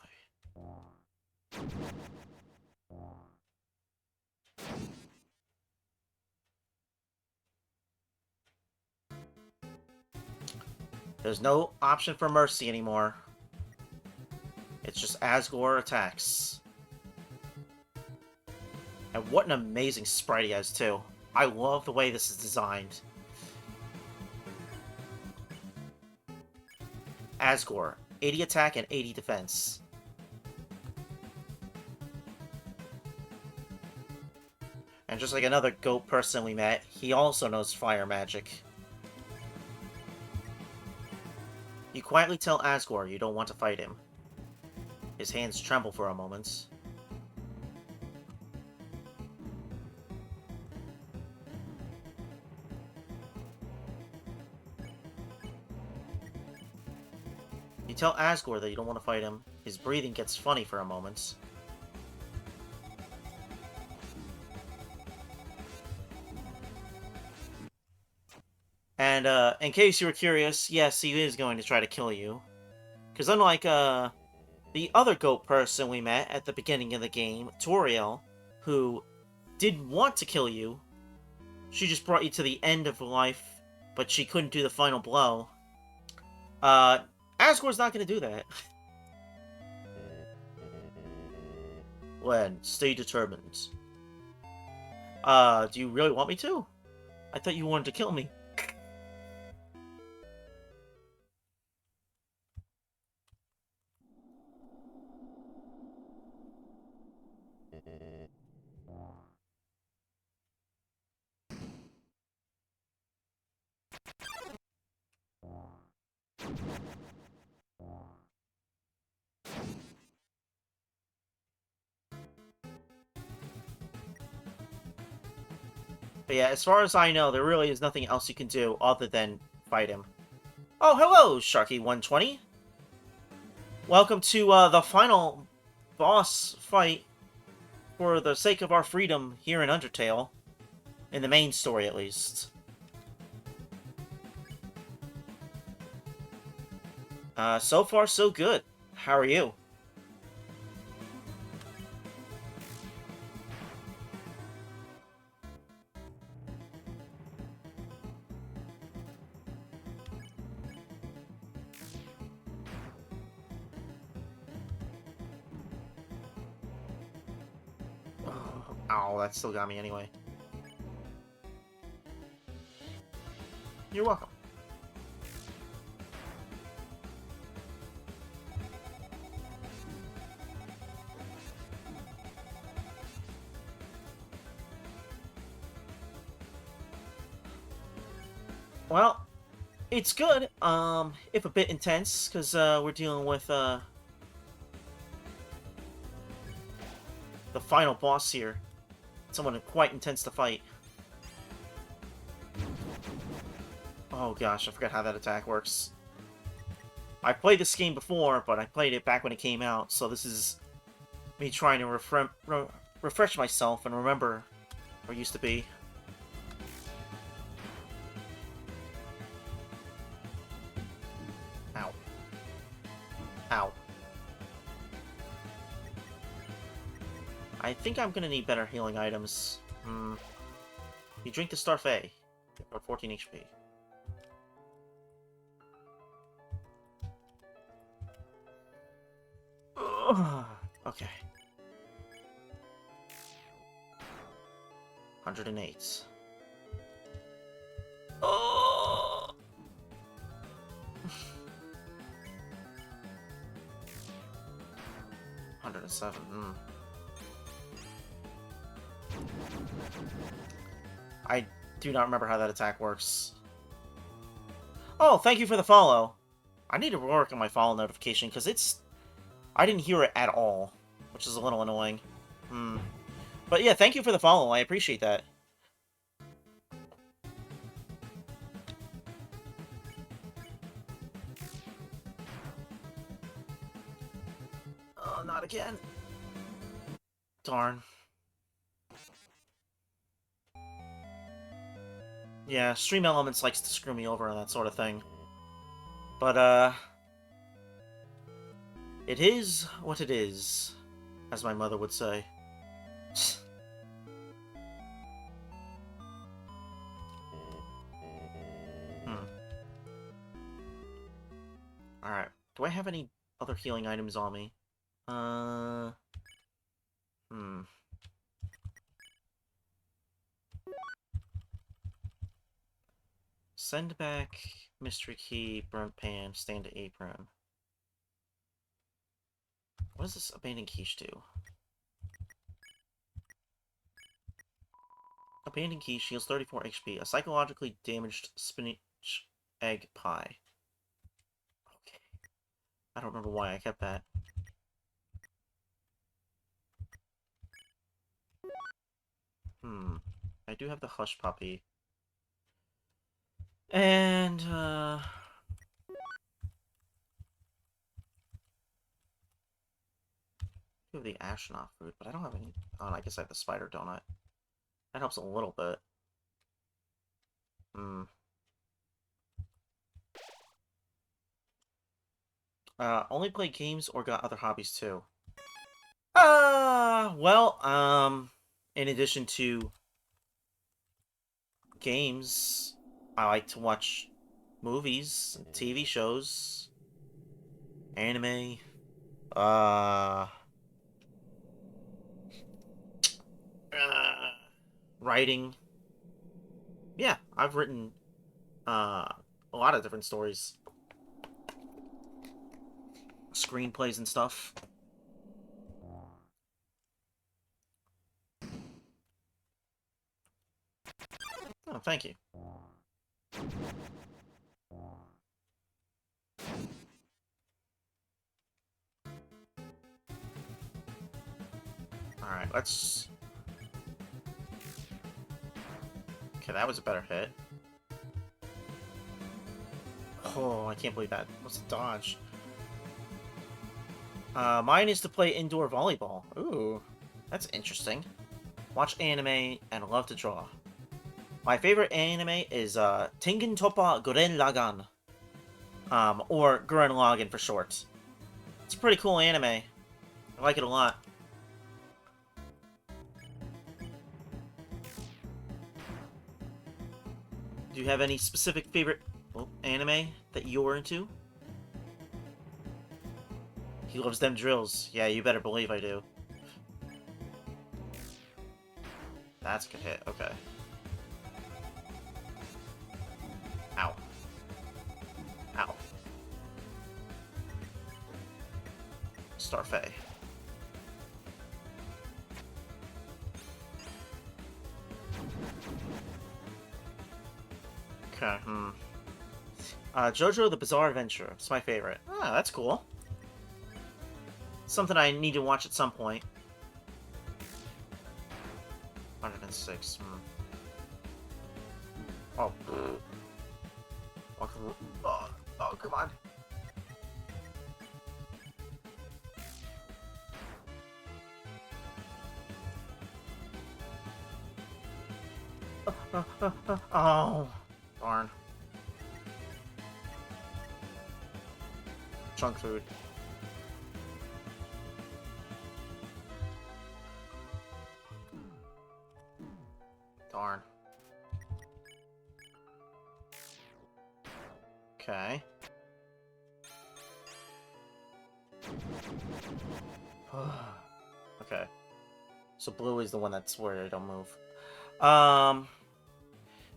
There's no option for mercy anymore. It's just Asgore attacks. And what an amazing sprite he has, too. I love the way this is designed. Asgore, 80 attack and 80 defense. And just like another goat person we met, he also knows fire magic. You quietly tell Asgore you don't want to fight him. His hands tremble for a moment. You tell Asgore that you don't want to fight him. His breathing gets funny for a moment. And, in case you were curious, yes, he is going to try to kill you. Because unlike, the other goat person we met at the beginning of the game, Toriel, who did want to kill you, she just brought you to the end of life, but she couldn't do the final blow. Asgore's not going to do that. Len, stay determined. Do you really want me to? I thought you wanted to kill me. But yeah, as far as I know, there really is nothing else you can do other than fight him. Oh, hello, Sharky120. Welcome to the final boss fight for the sake of our freedom here in Undertale. In the main story, at least. So far, so good. How are you? Ow, that still got me anyway. You're welcome. Well, it's good, if a bit intense, because, we're dealing with, the final boss here. Someone quite intense to fight. Oh gosh, I forgot how that attack works. I played this game before, but I played it back when it came out, so this is me trying to refresh myself and remember where it used to be. Ow. Ow. I think I'm gonna need better healing items. You drink the Starfey. Or 14 HP. Ugh. Okay. 108. Oh! 107. I do not remember how that attack works. Oh, thank you for the follow. I need to work on my follow notification, because it's... I didn't hear it at all, which is a little annoying. But yeah, thank you for the follow. I appreciate that. Oh, not again. Darn. Yeah, Stream Elements likes to screw me over on that sort of thing. But, it is what it is, as my mother would say. Alright. Do I have any other healing items on me? Send back Mystery Key, Burnt Pan, Stand to Apron. What does this Abandoned Quiche do? Abandoned Quiche heals 34 HP. A psychologically damaged spinach egg pie. Okay. I don't remember why I kept that. I do have the Hush Puppy. And, I have the Astronaut food, but I don't have any... Oh, I guess I have the Spider Donut. That helps a little bit. Only play games or got other hobbies too? Well, in addition to games, I like to watch movies, TV shows, anime, writing. Yeah, I've written, a lot of different stories. Screenplays and stuff. Oh, thank you. Alright, let's... Okay, that was a better hit. Oh, I can't believe that. What's a dodge? Mine is to play indoor volleyball. Ooh, that's interesting. Watch anime and love to draw. My favorite anime is Tengen Toppa Gurren Lagann. Or Gurren Lagann for short. It's a pretty cool anime. I like it a lot. Do you have any specific favorite anime that you're into? He loves them drills. Yeah, you better believe I do. That's a good hit. Okay. Ow. Ow. Starfey. Okay, JoJo the Bizarre Adventure. It's my favorite. Ah, that's cool. Something I need to watch at some point. 106. Oh. Oh, come on. Oh, darn. Junk food. Darn. Okay. Okay. So blue is the one that's where I don't move.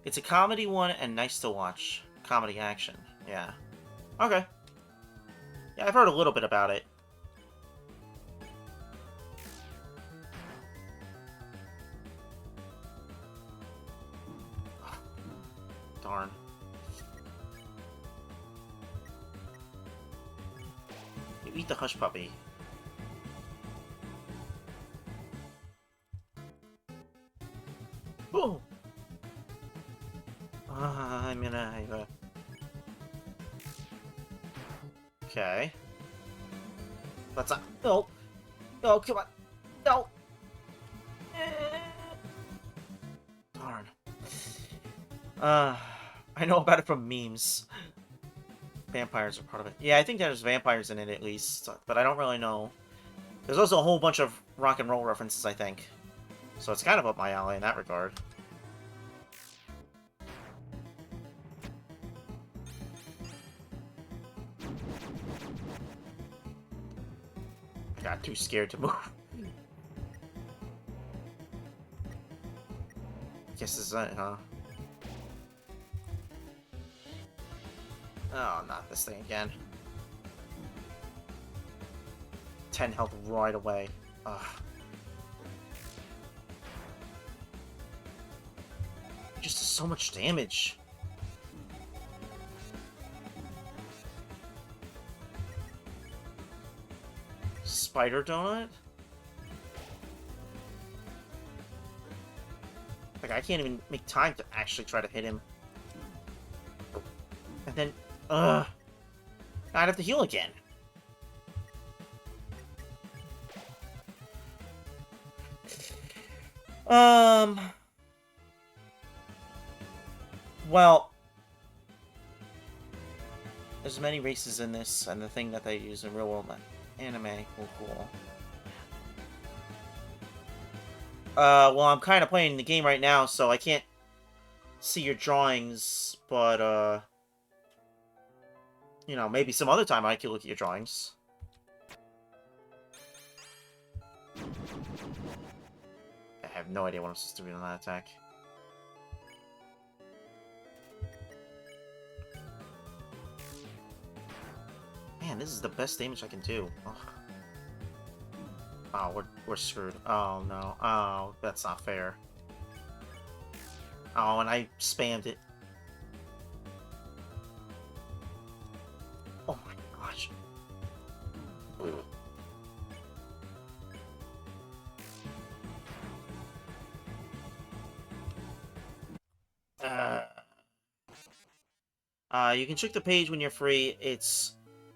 It's a comedy one and nice to watch. Comedy action. Yeah. Okay. Yeah, I've heard a little bit about it. Darn. You eat the hush puppy. Oh! I'm gonna... Okay. Let's not... No! No, come on! No! Darn. I know about it from memes. Vampires are part of it. Yeah, I think there's vampires in it at least, but I don't really know. There's also a whole bunch of rock and roll references, I think. So it's kind of up my alley in that regard. I got too scared to move. Guess this is it, huh? Oh, not this thing again. 10 health right away. Ugh. It just does so much damage. Spider donut? Like, I can't even make time to actually try to hit him. And then, I'd have to heal again. Well, there's many races in this, and the thing that they use in real-world anime, cool. Well, I'm kind of playing the game right now, so I can't see your drawings, but, you know, maybe some other time I could look at your drawings. I have no idea what I'm supposed to do on that attack. Man, this is the best damage I can do. Ugh. Oh, we're screwed. Oh, no. Oh, that's not fair. Oh, and I spammed it. Oh my gosh. Uh, you can check the page when you're free. It's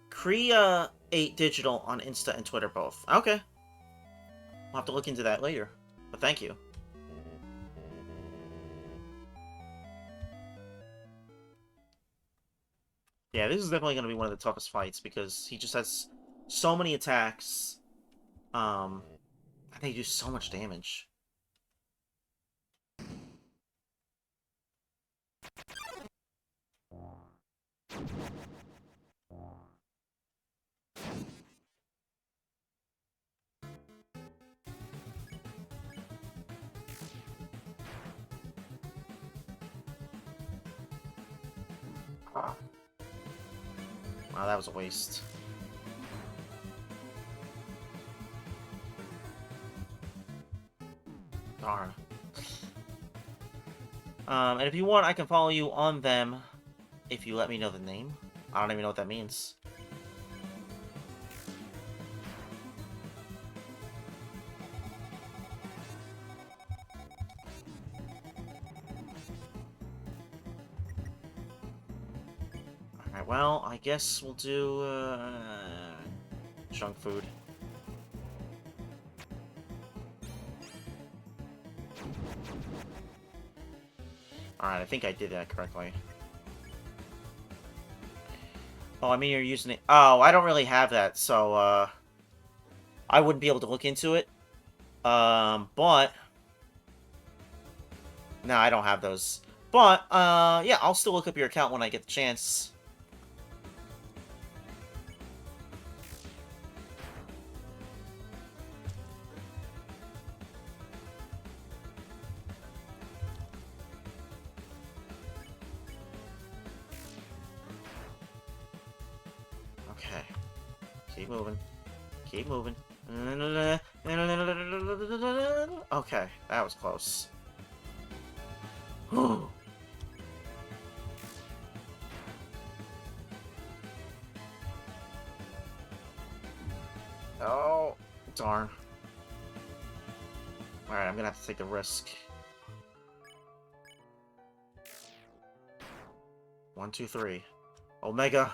Korea 8 Digital on Insta and Twitter both. Okay. I'll have to look into that later. But thank you. Yeah, this is definitely going to be one of the toughest fights because he just has so many attacks. And they do so much damage. Wow, that was a waste. Darn. And if you want, I can follow you on them if you let me know the name. I don't even know what that means. Alright, well, I guess we'll do, junk food. Alright, I think I did that correctly. Oh, I mean you're using it. Oh, I don't really have that, so, I wouldn't be able to look into it. But... No, I don't have those. But, yeah, I'll still look up your account when I get the chance. Okay. Keep moving. Keep moving. Okay, that was close. Oh, darn. Alright, I'm gonna have to take the risk. 1, 2, 3. Omega.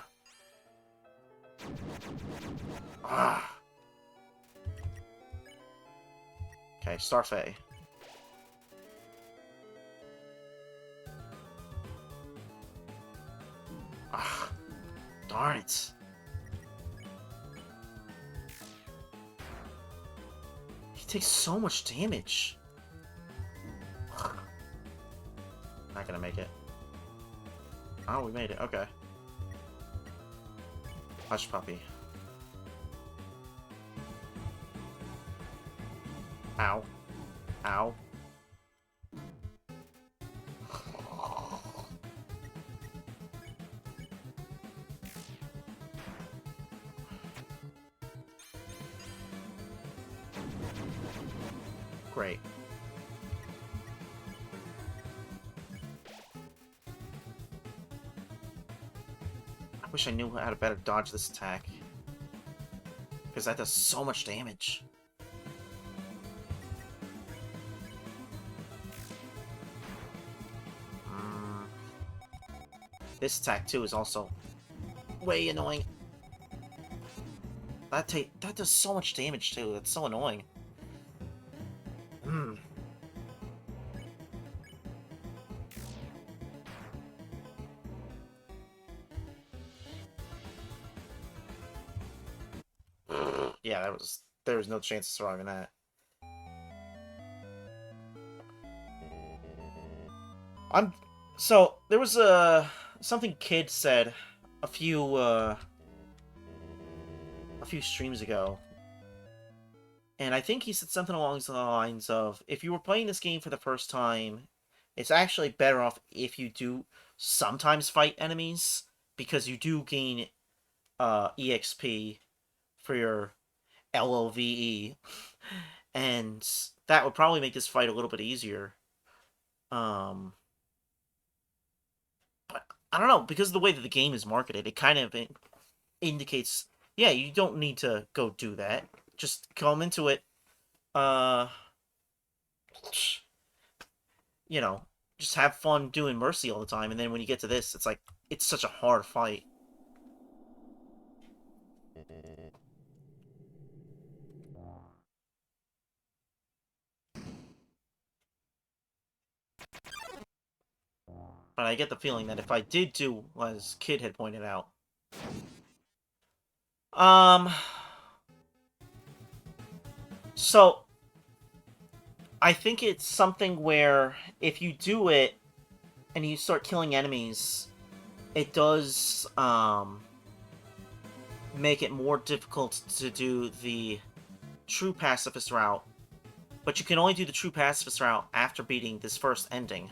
Ah. Okay, Starfey. Ah, darn it. He takes so much damage. Not gonna make it. Oh, we made it. Okay. Hush puppy. Ow. Ow. Great. I wish I knew how to better dodge this attack. Because that does so much damage. This attack, too, is also way annoying. That does so much damage, too. That's so annoying. Yeah, there was no chance of surviving that. So there was something Kid said a few streams ago. And I think he said something along the lines of, if you were playing this game for the first time, it's actually better off if you do sometimes fight enemies, because you do gain EXP for your LOVE, and that would probably make this fight a little bit easier. But I don't know, because of the way that the game is marketed, it kind of indicates, yeah, you don't need to go do that. Just come into it, you know, just have fun doing Mercy all the time, and then when you get to this, it's like, it's such a hard fight. But I get the feeling that if I did do, as Kid had pointed out, um, so I think it's something where if you do it and you start killing enemies, it does make it more difficult to do the true pacifist route. But you can only do the true pacifist route after beating this first ending.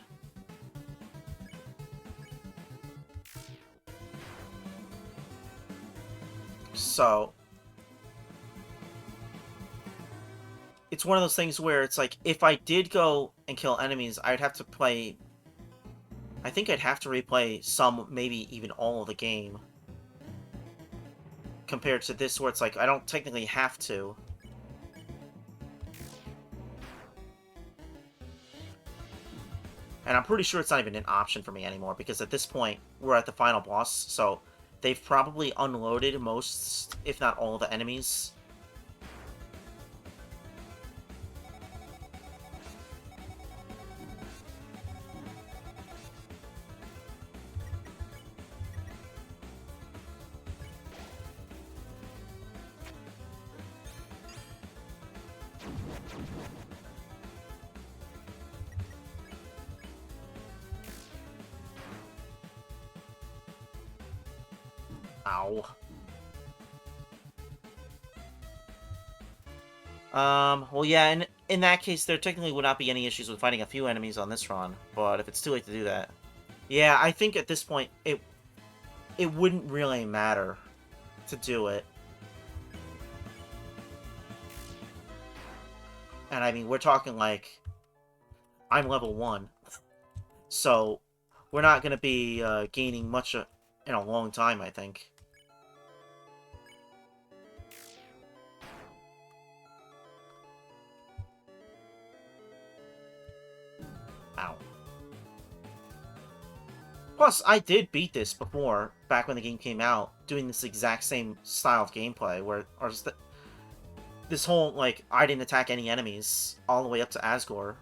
So it's one of those things where it's like, if I did go and kill enemies, I'd have to play... I think I'd have to replay some, maybe even all of the game. Compared to this, where it's like, I don't technically have to. And I'm pretty sure it's not even an option for me anymore, because at this point, we're at the final boss, so they've probably unloaded most, if not all, the enemies. Ow. Well, yeah, in that case, there technically would not be any issues with fighting a few enemies on this run, but if it's too late to do that... Yeah, I think at this point, it wouldn't really matter to do it. And I mean, we're talking like, I'm level 1, so we're not going to be gaining much in a long time, I think. Ow. Plus, I did beat this before, back when the game came out, doing this exact same style of gameplay, where this whole, like, I didn't attack any enemies, all the way up to Asgore.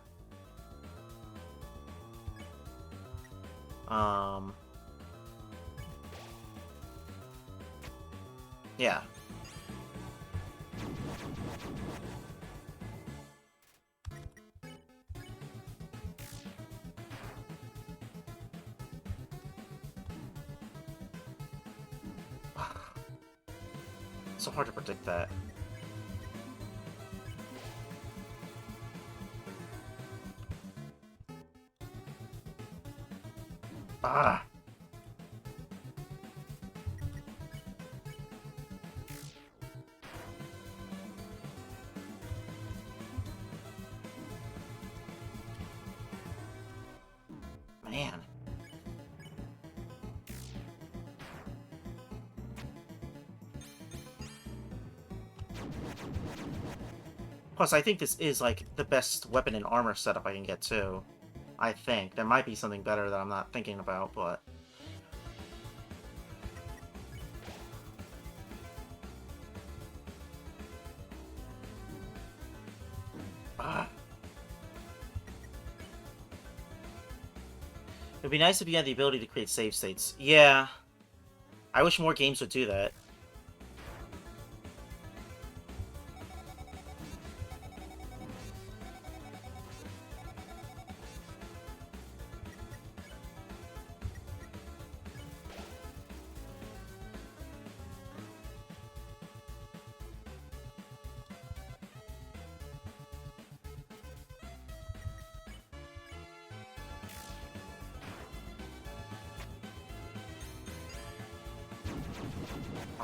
Yeah. It's so hard to predict that. Ah! Man. Plus, I think this is, like, the best weapon and armor setup I can get, too. I think. There might be something better that I'm not thinking about, but... Ah. It'd be nice if you had the ability to create save states. Yeah. I wish more games would do that.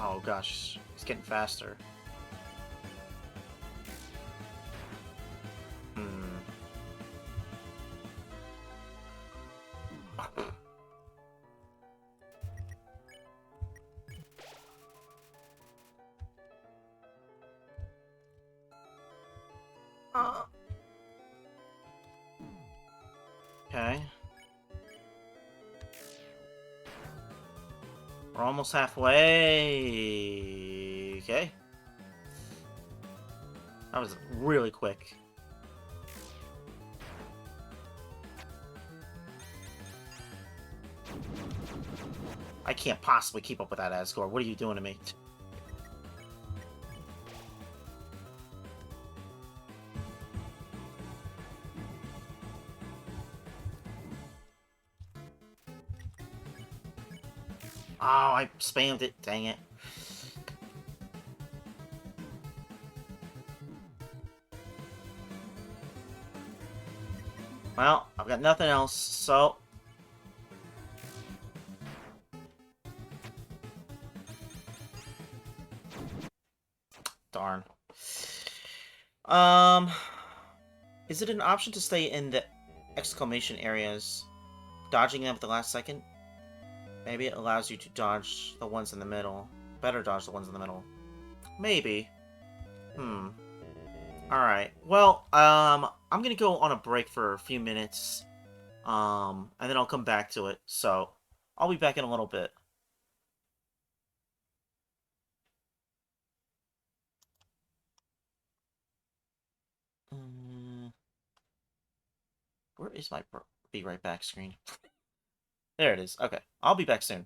Oh gosh, it's getting faster. Hmm. Okay. We're almost halfway. Okay. That was really quick. I can't possibly keep up with that ad score. What are you doing to me? Oh, I spammed it. Dang it. Well, I've got nothing else, so... Darn. Um... Is it an option to stay in the exclamation areas, dodging them at the last second? Maybe it allows you to dodge the ones in the middle. Better dodge the ones in the middle. Maybe. Alright. Well, I'm gonna go on a break for a few minutes. And then I'll come back to it. So, I'll be back in a little bit. Um, where is my be right back screen? There it is. Okay. I'll be back soon.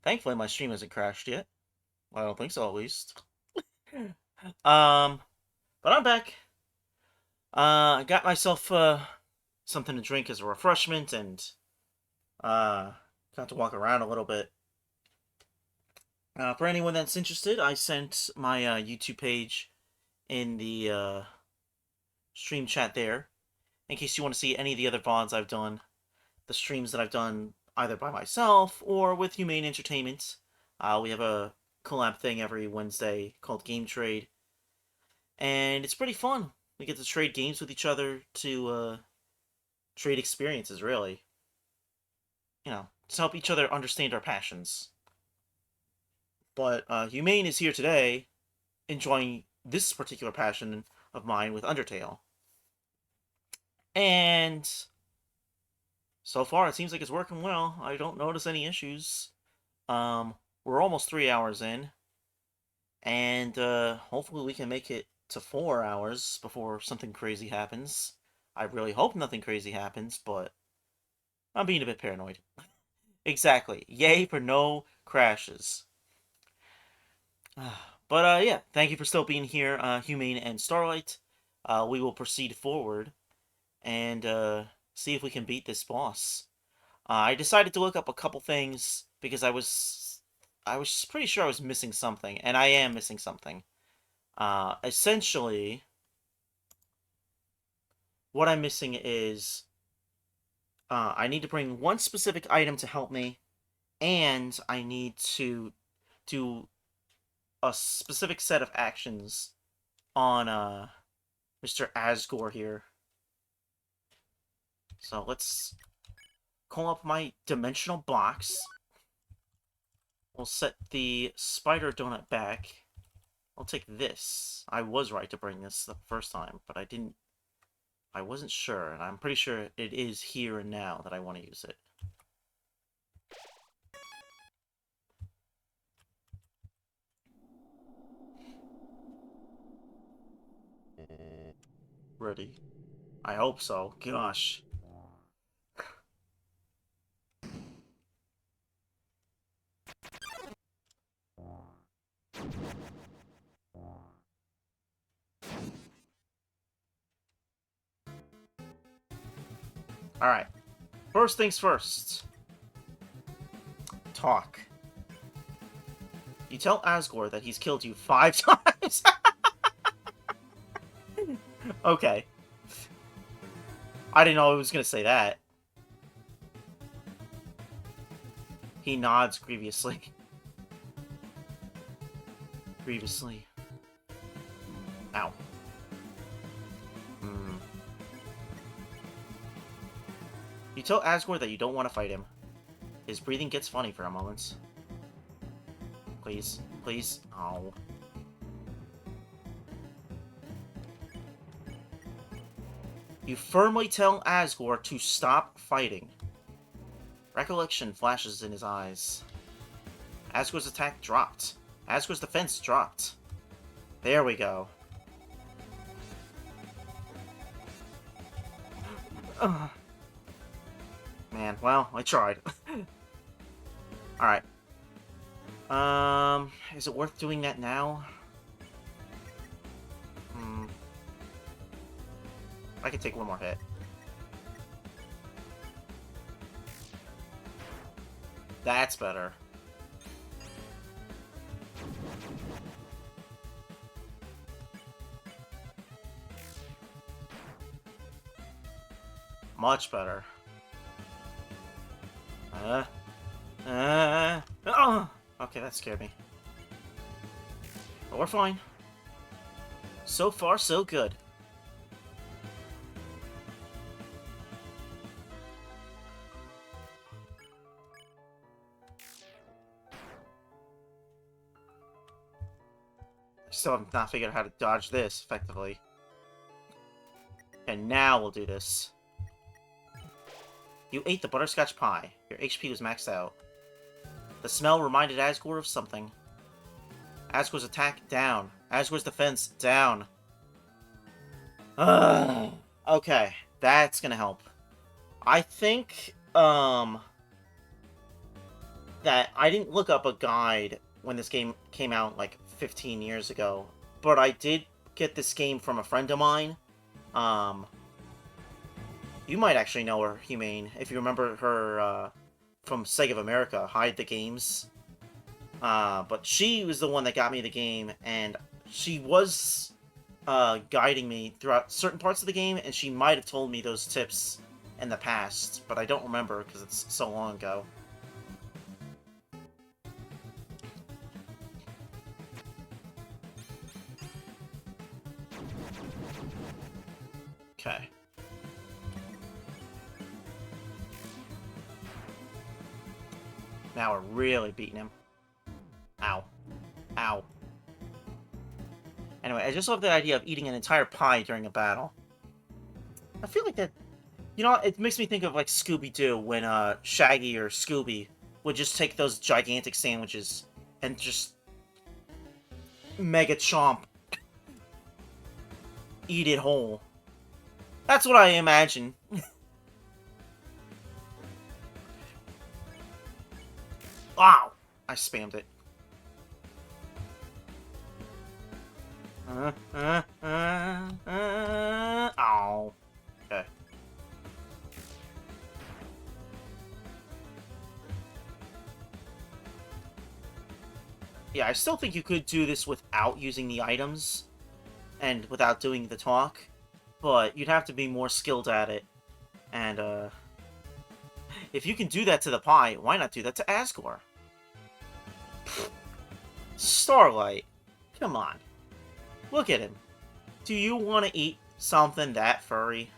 Thankfully, my stream hasn't crashed yet. Well, I don't think so, at least. Um, but I'm back. I got myself something to drink as a refreshment, and got to walk around a little bit. For anyone that's interested, I sent my YouTube page in the stream chat there, in case you want to see any of the other VODs I've done, the streams that I've done either by myself or with Humane Entertainment. We have a collab thing every Wednesday called Game Trade, and it's pretty fun. We get to trade games with each other to trade experiences, really. You know, to help each other understand our passions. But Humane is here today, enjoying this particular passion of mine with Undertale. And so far, it seems like it's working well. I don't notice any issues. We're almost 3 hours in, and hopefully we can make it to 4 hours before something crazy happens. I really hope nothing crazy happens, but I'm being a bit paranoid. Exactly. Yay for no crashes. But yeah, thank you for still being here, Humane and Starlight. We will proceed forward and see if we can beat this boss. I decided to look up a couple things because I was pretty sure I was missing something, and I am missing something. Essentially, what I'm missing is I need to bring one specific item to help me, and I need to do a specific set of actions on Mr. Asgore here. So let's call up my dimensional box. We'll set the spider donut back. I'll take this. I was right to bring this the first time, but I wasn't sure, and I'm pretty sure it is here and now that I want to use it. Ready? I hope so. Gosh. Alright. First things first. Talk. You tell Asgore that he's killed you 5 times. Okay. I didn't know he was gonna say that. He nods grievously. Grievously. Ow. You tell Asgore that you don't want to fight him. His breathing gets funny for a moment. Please. Please. Oh. You firmly tell Asgore to stop fighting. Recollection flashes in his eyes. Asgore's attack dropped. Asgore's defense dropped. There we go. Man, well, I tried. Alright. Is it worth doing that now? I could take one more hit. That's better. Much better. Okay, that scared me. But we're fine. So far, so good. Still have not figured out how to dodge this effectively. And now we'll do this. You ate the butterscotch pie. Your HP was maxed out. The smell reminded Asgore of something. Asgore's attack down. Asgore's defense down. Okay, that's gonna help. I think, that I didn't look up a guide when this game came out like 15 years ago, but I did get this game from a friend of mine. Um, you might actually know her, Humane, if you remember her from Sega of America, Hide the Games. But she was the one that got me the game, and she was guiding me throughout certain parts of the game, and she might have told me those tips in the past, but I don't remember because it's so long ago. Okay. Now we're really beating him. Ow. Ow. Anyway, I just love the idea of eating an entire pie during a battle. I feel like that... You know, it makes me think of, like, Scooby-Doo when, Shaggy or Scooby would just take those gigantic sandwiches and just mega chomp. Eat it whole. That's what I imagine. Wow! I spammed it. Ow. Okay. Yeah, I still think you could do this without using the items and without doing the talk, but you'd have to be more skilled at it. And, if you can do that to the pie, why not do that to Asgore? Starlight. Come on. Look at him. Do you want to eat something that furry?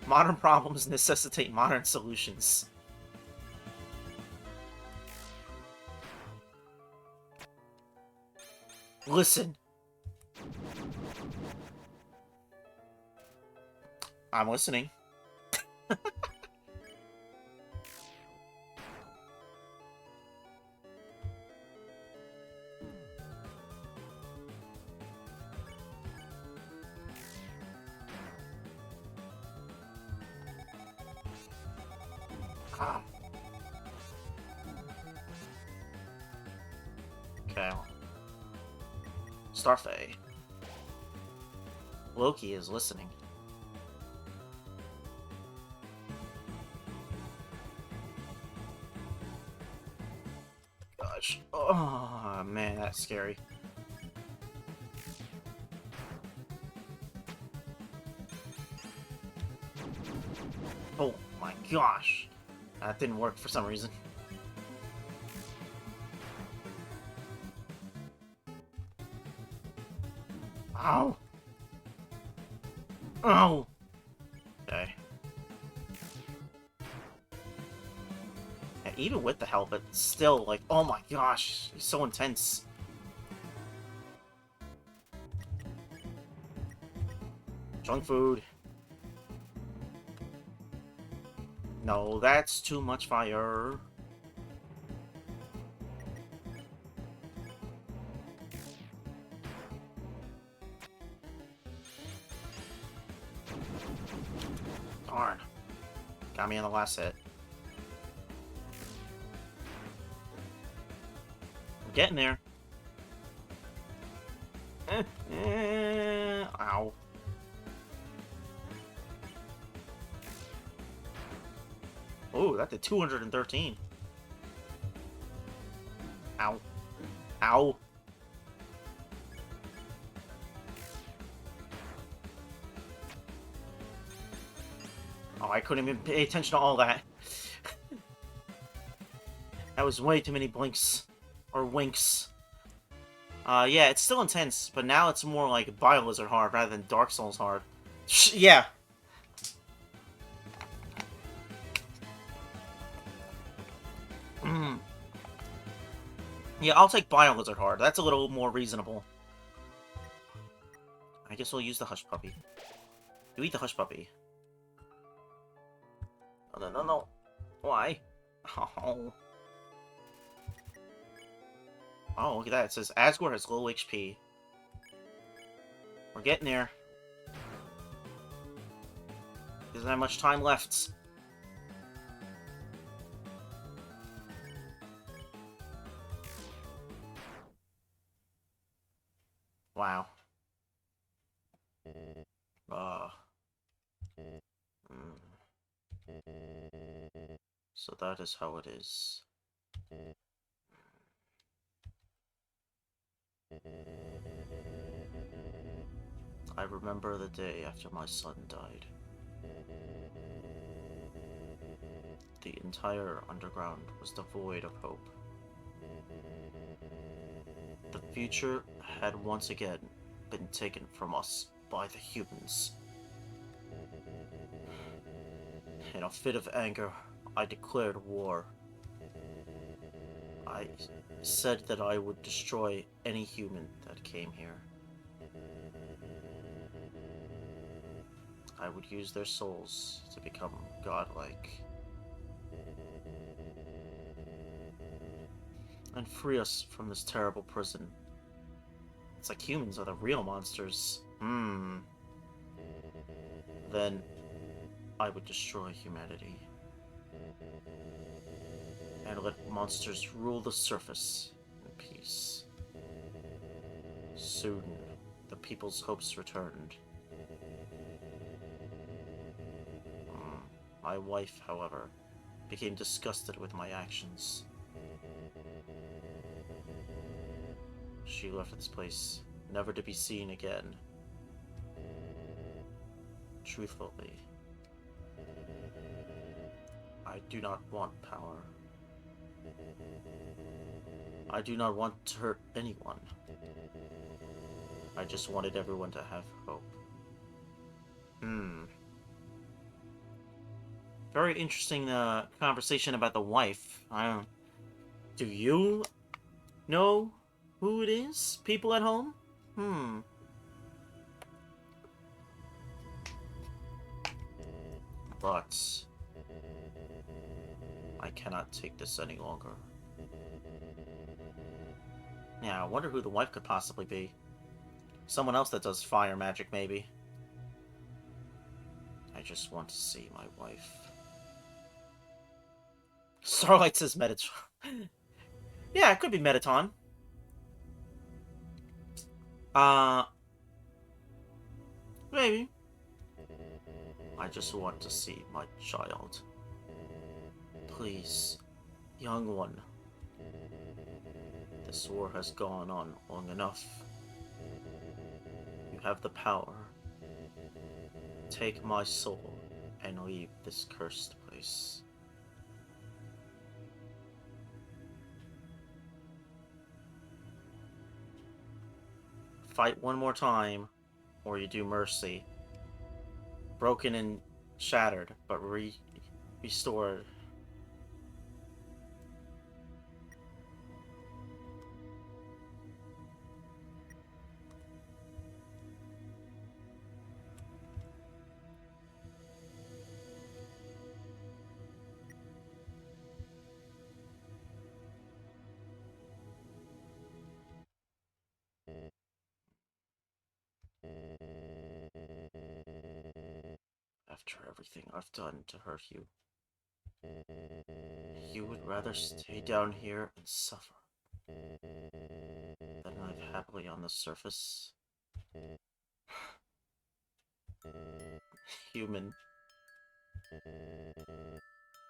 Modern problems necessitate modern solutions. Listen. I'm listening. Ah. Okay. Starfey. Loki is listening. Gosh. Oh, man, that's scary. Oh my gosh. That didn't work for some reason. Ow! Oh! Okay. Yeah, even with the help, it's still like, oh my gosh, he's so intense. Junk food. No, that's too much fire. Darn. Got me on the last hit. I'm getting there. Ow. Oh, that did 213. Ow. Ow. Oh, I couldn't even pay attention to all that. That was way too many blinks. Or winks. Yeah, it's still intense, but now it's more like BioLizard hard rather than Dark Souls hard. Yeah. Yeah, I'll take BioLizard hard. That's a little more reasonable. I guess we'll use the Hush Puppy. You eat the Hush Puppy. No, no, no, no. Why? Oh. Oh, look at that. It says Asgore has low HP. We're getting there. Doesn't have much time left. Wow. Uh. mm. So that is how it is. I remember the day after my son died. The entire underground was devoid of hope. The future had once again been taken from us by the humans. In a fit of anger, I declared war. I said that I would destroy any human that came here. I would use their souls to become godlike and free us from this terrible prison. It's like humans are the real monsters. Then I would destroy humanity and let monsters rule the surface in peace. Soon, the people's hopes returned. My wife, however, became disgusted with my actions. She left this place, never to be seen again. Truthfully, I do not want power. I do not want to hurt anyone. I just wanted everyone to have hope. Very interesting conversation about the wife. I don't... Do you know who it is? People at home? But I cannot take this any longer. Yeah, I wonder who the wife could possibly be. Someone else that does fire magic, maybe. I just want to see my wife. Starlight says Metatron. Yeah, it could be Metaton. Maybe. I just want to see my child. Please, young one. This war has gone on long enough. You have the power. Take my soul and leave this cursed place. Fight one more time, or you do mercy. Broken and shattered, but restored. After everything I've done to hurt you, you would rather stay down here and suffer than live happily on the surface? Human,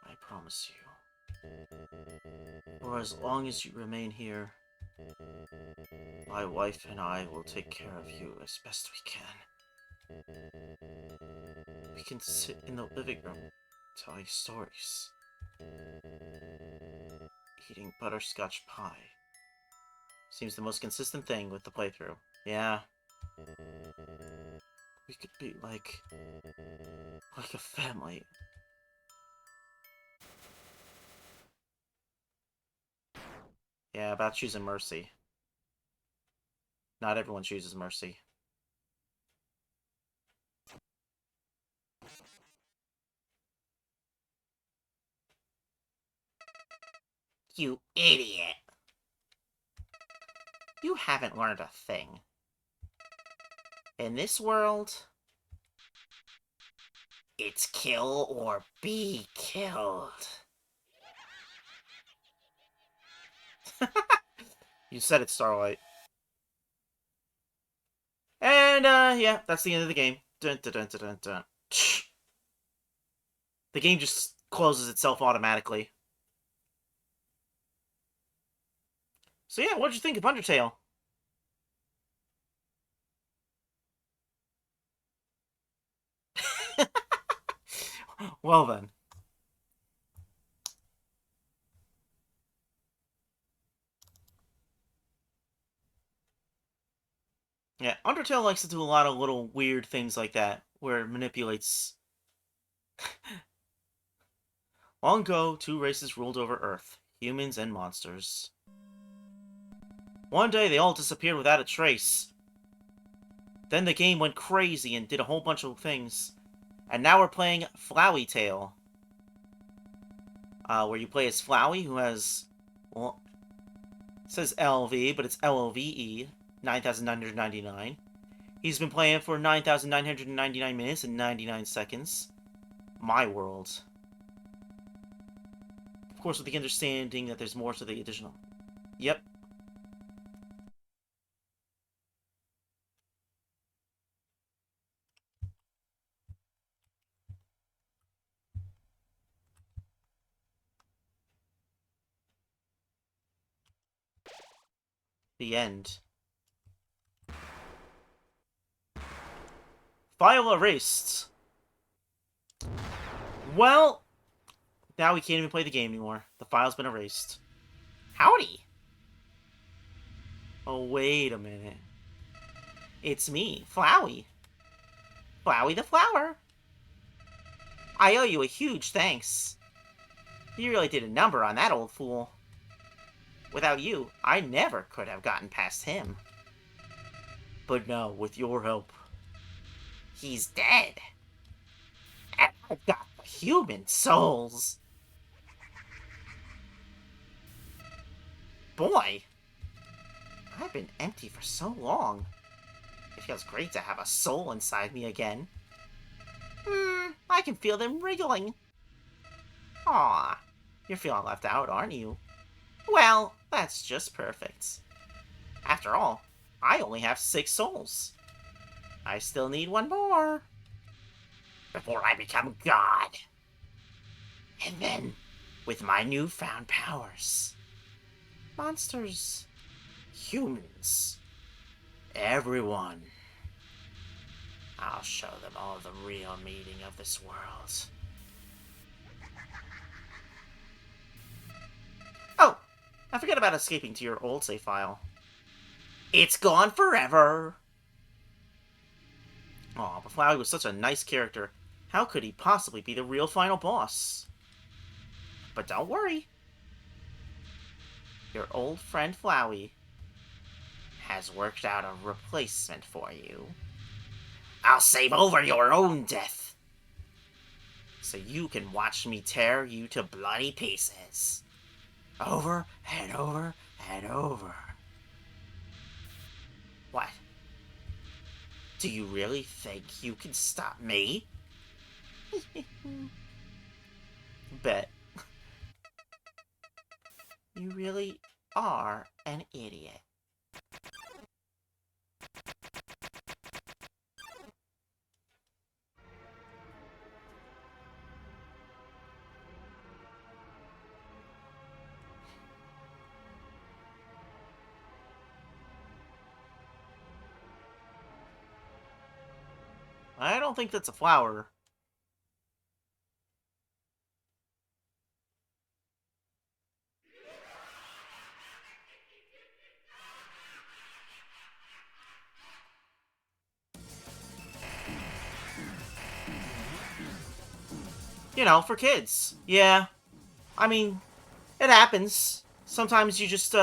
I promise you, for as long as you remain here, my wife and I will take care of you as best we can. We can sit in the living room, telling stories, eating butterscotch pie. Seems the most consistent thing with the playthrough. Yeah. We could be like a family. Yeah, about choosing mercy. Not everyone chooses mercy. You idiot! You haven't learned a thing. In this world, it's kill or be killed. You said it, Starlight. And, yeah, that's the end of the game. Dun, dun, dun, dun, dun, dun. The game just closes itself automatically. So yeah, what did you think of Undertale? Well then. Yeah, Undertale likes to do a lot of little weird things like that, where it manipulates. Long ago, two races ruled over Earth, humans and monsters. One day, they all disappeared without a trace. Then the game went crazy and did a whole bunch of things. And now we're playing Flowey Tale. Where you play as Flowey, who has... Well, it says LV, but it's LOVE, 9,999. He's been playing for 9,999 minutes and 99 seconds. My world. Of course, with the understanding that there's more to the additional... Yep. The end. File erased. Well, now we can't even play the game anymore. The file's been erased. Howdy! Oh, wait a minute. It's me, Flowey. Flowey the Flower. I owe you a huge thanks. You really did a number on that old fool. Without you, I never could have gotten past him. But now, with your help... He's dead. And I've got the human souls. Boy, I've been empty for so long. It feels great to have a soul inside me again. I can feel them wriggling. Aw, you're feeling left out, aren't you? Well, that's just perfect. After all, I only have 6 souls. I still need one more. Before I become God. And then, with my newfound powers, monsters, humans, everyone, I'll show them all the real meaning of this world. Oh, I forgot about escaping to your old save file. It's gone forever! Aw, but Flowey was such a nice character. How could he possibly be the real final boss? But don't worry. Your old friend Flowey has worked out a replacement for you. I'll save over your own death, so you can watch me tear you to bloody pieces. Over and over and over. What? Do you really think you can stop me? Bet. You really are an idiot. I don't think that's a flower. You know, for kids. Yeah. I mean, it happens. Sometimes you just,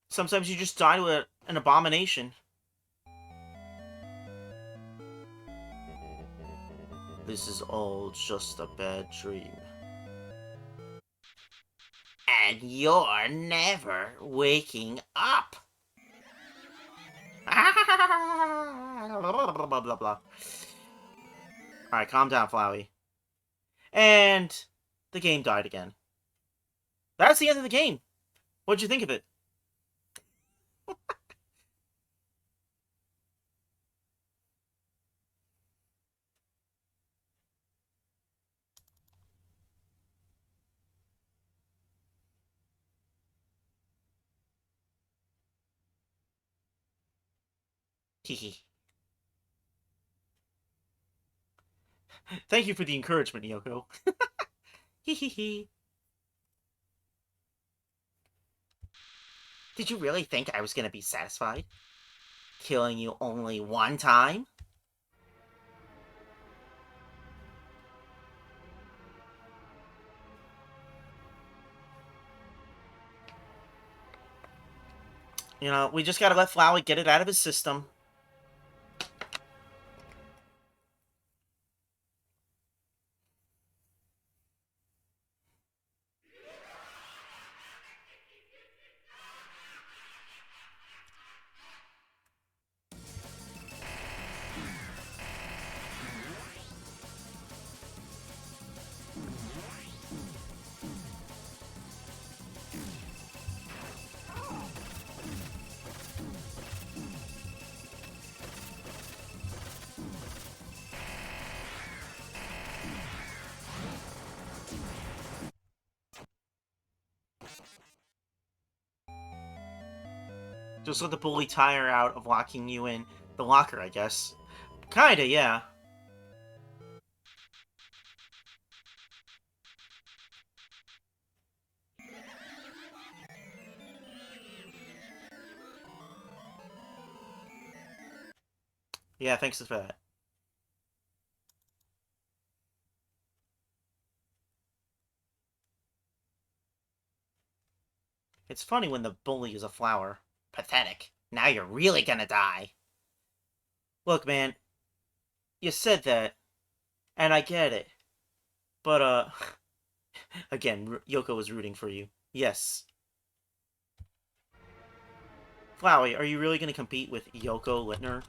sometimes you just die to an abomination. This is all just a bad dream. And you're never waking up. Blah, blah, blah, blah. Alright, calm down, Flowey. And the game died again. That's the end of the game. What'd you think of it? Hehe. Thank you for the encouragement, Yoko. Hehehe. Did you really think I was gonna be satisfied? Killing you only one time? You know, we just gotta let Flowey get it out of his system. Just let the bully tire out of locking you in the locker, I guess. Kinda, yeah. Yeah, thanks for that. It's funny when the bully is a flower. Pathetic. Now you're really gonna die. Look, man, you said that, and I get it. But, again, Yoko was rooting for you. Yes. Flowey, are you really gonna compete with Yoko Littner?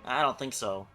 I don't think so.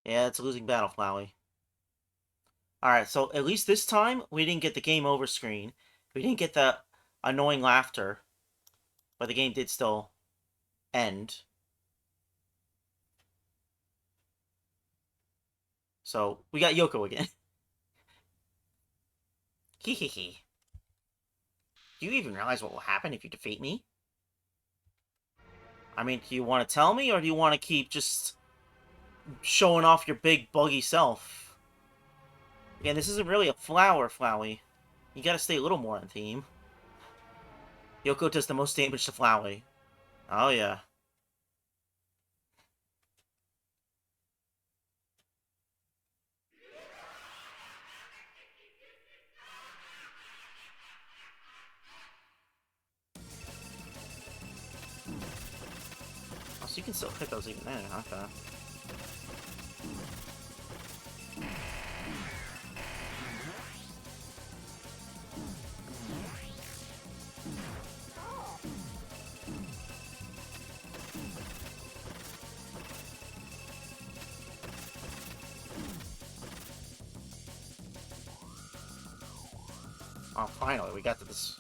Yeah, it's a losing battle, Flowey. Alright, so at least this time, we didn't get the game over screen. We didn't get the annoying laughter. But the game did still end. So, we got Yoko again. Hehehe. Do you even realize what will happen if you defeat me? I mean, do you want to tell me, or do you want to keep just showing off your big, buggy self? Again, this isn't really a flower, Flowey. You gotta stay a little more on theme. Yoko does the most damage to Flowey. Oh, yeah. Oh, so you can still hit those even then, okay. Oh, finally, we got to this.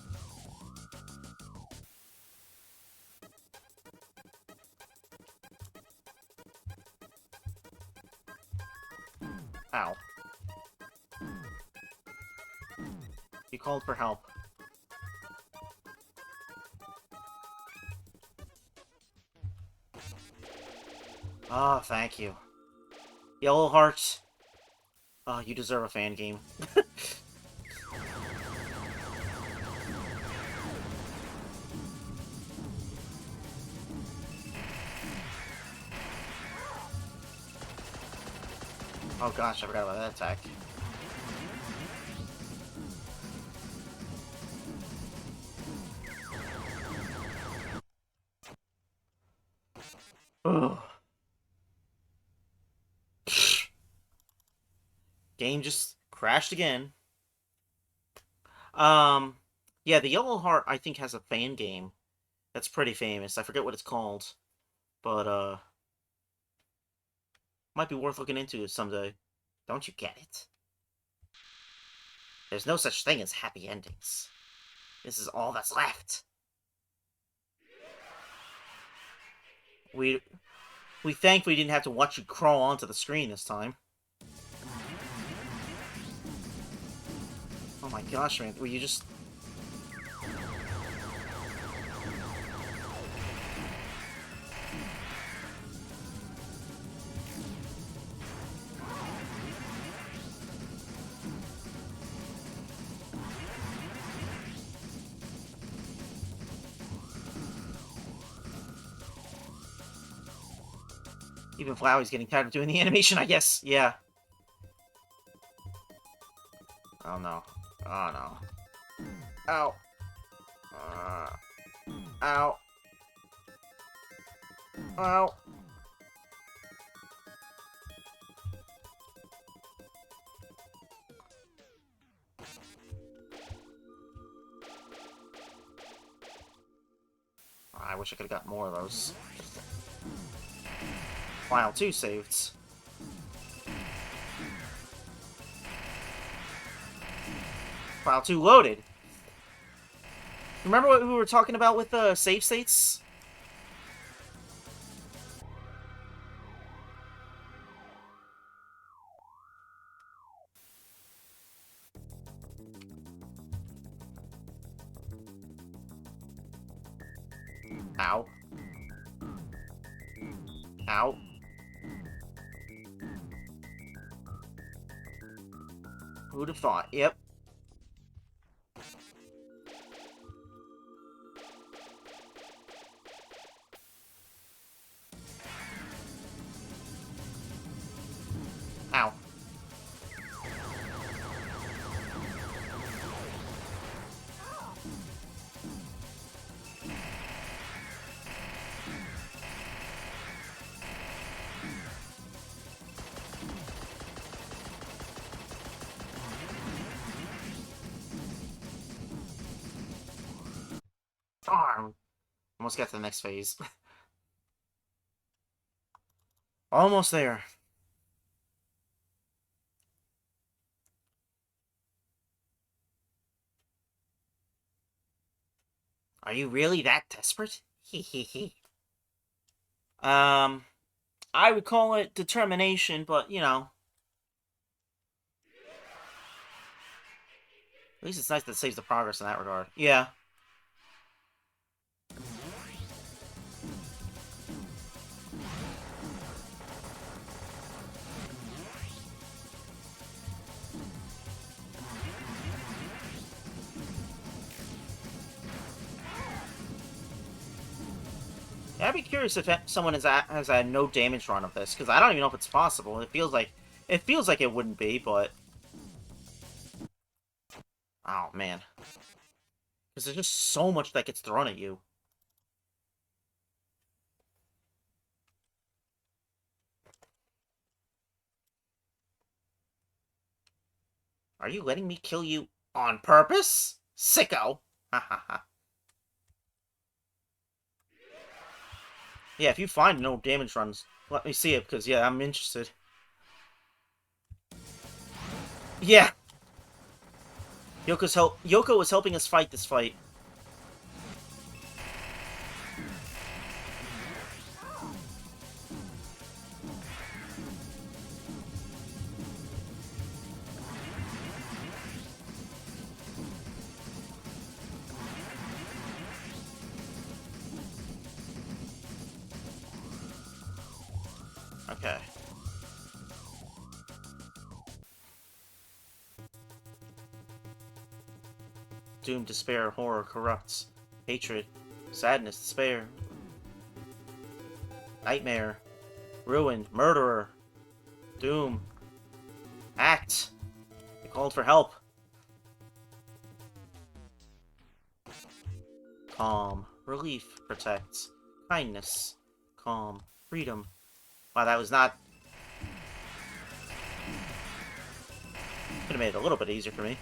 Ow. You called for help. Oh, thank you. Yellow Hearts. Oh, you deserve a fan game. Oh gosh, I forgot about that attack. Ugh. Game just crashed again. Um, yeah, the Yellow Heart I think has a fan game that's pretty famous. I forget what it's called, but might be worth looking into someday. Don't you get it? There's no such thing as happy endings. This is all that's left. We we thankfully didn't have to watch you crawl onto the screen this time. Oh my gosh, man, were you just... Even Flowey's getting tired of doing the animation, I guess. Yeah. Oh no. Oh no. Ow. Ow. Ow. I wish I could have got more of those. File 2 saved. File 2 loaded. Remember what we were talking about with the save states? Ow. Ow. Who'd have thought? Yep. Ow. Darn. Almost got to the next phase. Almost there. Are you really that desperate? Hehehe. um, I would call it determination, but, you know. At least it's nice that it saves the progress in that regard. Yeah. I'd be curious if someone has had no damage run of this, because I don't even know if it's possible. It feels like it wouldn't be, but oh man, because there's just so much that gets thrown at you. Are you letting me kill you on purpose, sicko? Ha ha ha. Yeah, if you find no damage runs, let me see it, because yeah, I'm interested. Yeah, Yoko was helping us fight this fight. Okay. Doom, despair, horror, corrupts. Hatred, sadness, despair. Nightmare, ruin, murderer. Doom. Act. They called for help. Calm. Relief. Protect. Kindness. Calm. freedom. Wow, that was not... Could have made it a little bit easier for me.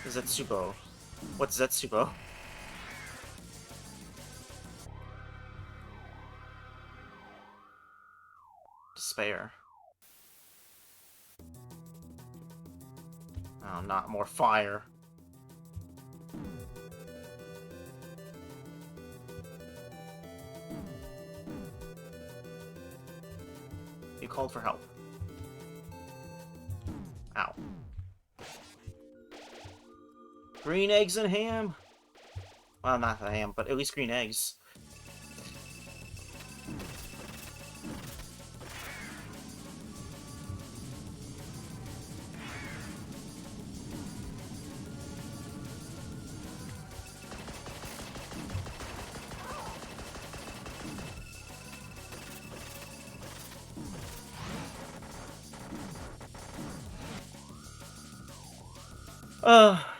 Zetsubo. What's Zetsubo? Despair. Oh, not more fire. You called for help. Ow. Green eggs and ham? Well, not the ham, but at least green eggs.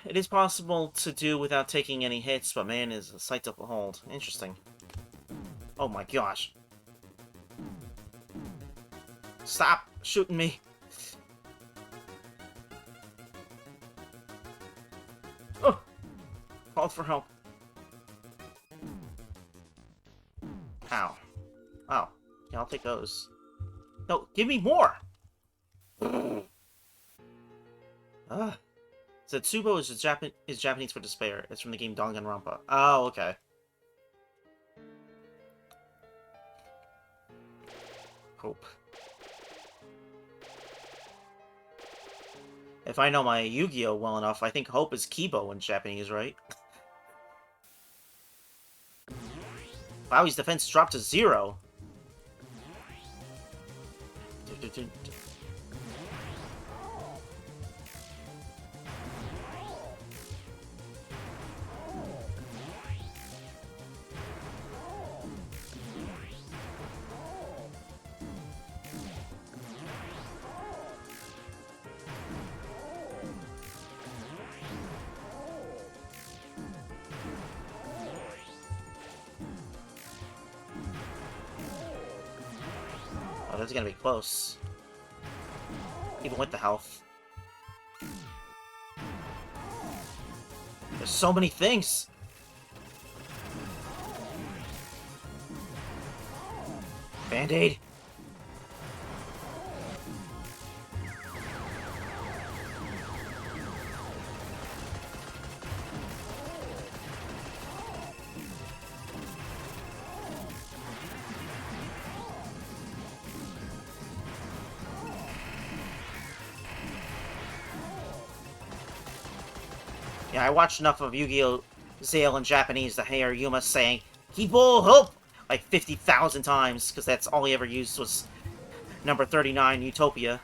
It is possible to do without taking any hits, but man, is a sight to behold. Interesting. Oh my gosh. Stop shooting me. Oh! Called for help. Ow. Oh. Yeah, I'll take those. No, give me more! Ugh. Zetsubo is Japanese for despair. It's from the game Danganronpa. Oh, okay. Hope. If I know my Yu-Gi-Oh well enough, I think hope is Kibo in Japanese, right? Wow, his defense dropped to 0. Oh, this is gonna be close. Even with the health. There's so many things! Band-Aid! Yeah, I watched enough of Yu-Gi-Oh! Zale in Japanese to hear Yuma saying, "Kibo help!" like 50,000 times, because that's all he ever used was number 39, Utopia.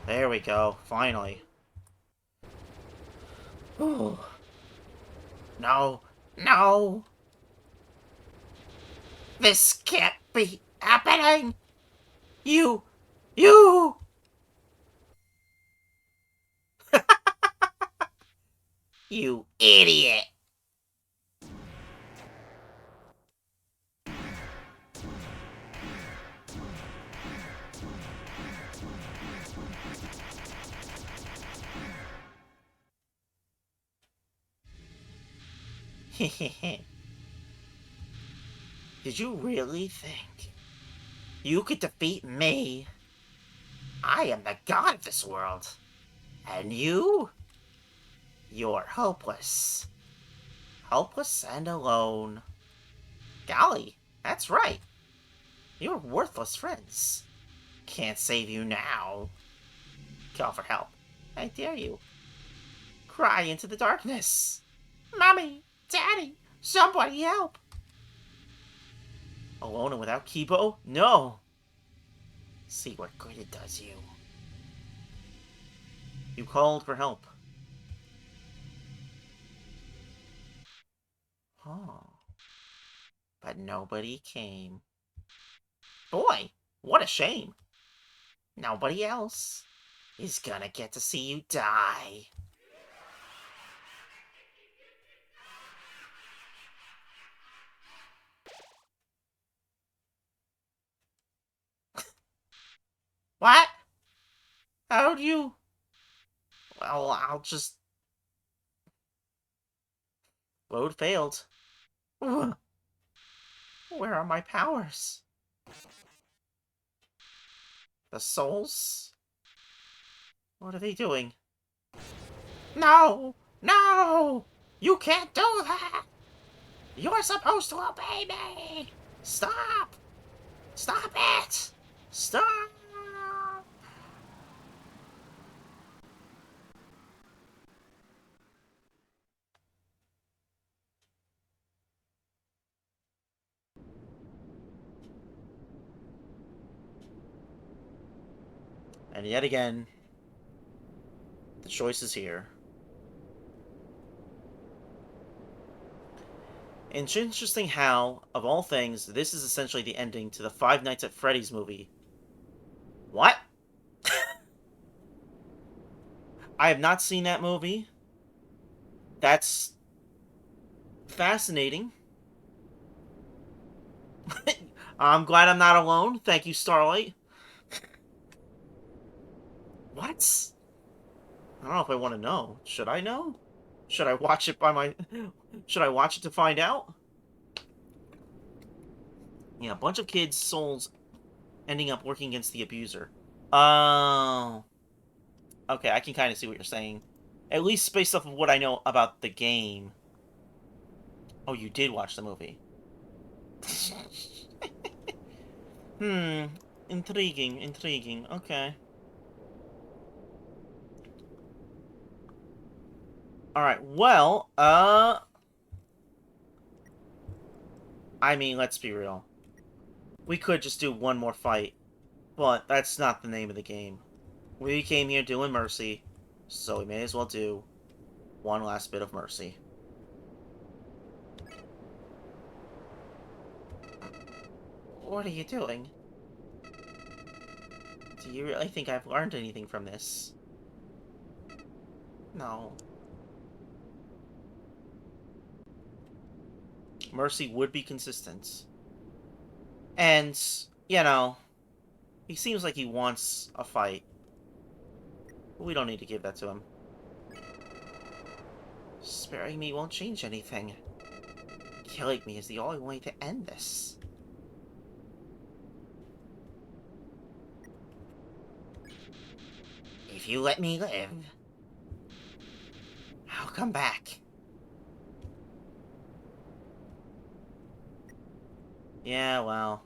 There we go, finally. Ooh. No, no! This can't be happening! You! You idiot! Did you really think you could defeat me? I am the god of this world. And you? You're hopeless. Helpless and alone. Golly, that's right. You're worthless friends. Can't save you now. Call for help. I dare you. Cry into the darkness. Mommy, Daddy, somebody help. Alone and without Kibo? No. See what good it does you. You called for help. Oh. But nobody came. Boy, what a shame. Nobody else is gonna get to see you die. What? How'd you... Well, I'll just... Load failed. Ugh. Where are my powers? The souls? What are they doing? No! No! You can't do that! You're supposed to obey me! Stop! Stop it! Stop! And yet again, the choice is here. It's interesting how, of all things, this is essentially the ending to the Five Nights at Freddy's movie. What? I have not seen that movie. That's fascinating. I'm glad I'm not alone. Thank you, Starlight. What? I don't know if I want to know. Should I know? Should I watch it by my... Should I watch it to find out? Yeah, a bunch of kids' souls ending up working against the abuser. Oh. Okay, I can kind of see what you're saying. At least based off of what I know about the game. Oh, you did watch the movie. Hmm. Intriguing, intriguing. Okay. Alright, well, I mean, let's be real. We could just do one more fight, but that's not the name of the game. We came here doing Mercy, so we may as well do one last bit of Mercy. What are you doing? Do you really think I've learned anything from this? No. Mercy would be consistent. And, you know, he seems like he wants a fight. But we don't need to give that to him. Sparing me won't change anything. Killing me is the only way to end this. If you let me live, I'll come back. Yeah, well,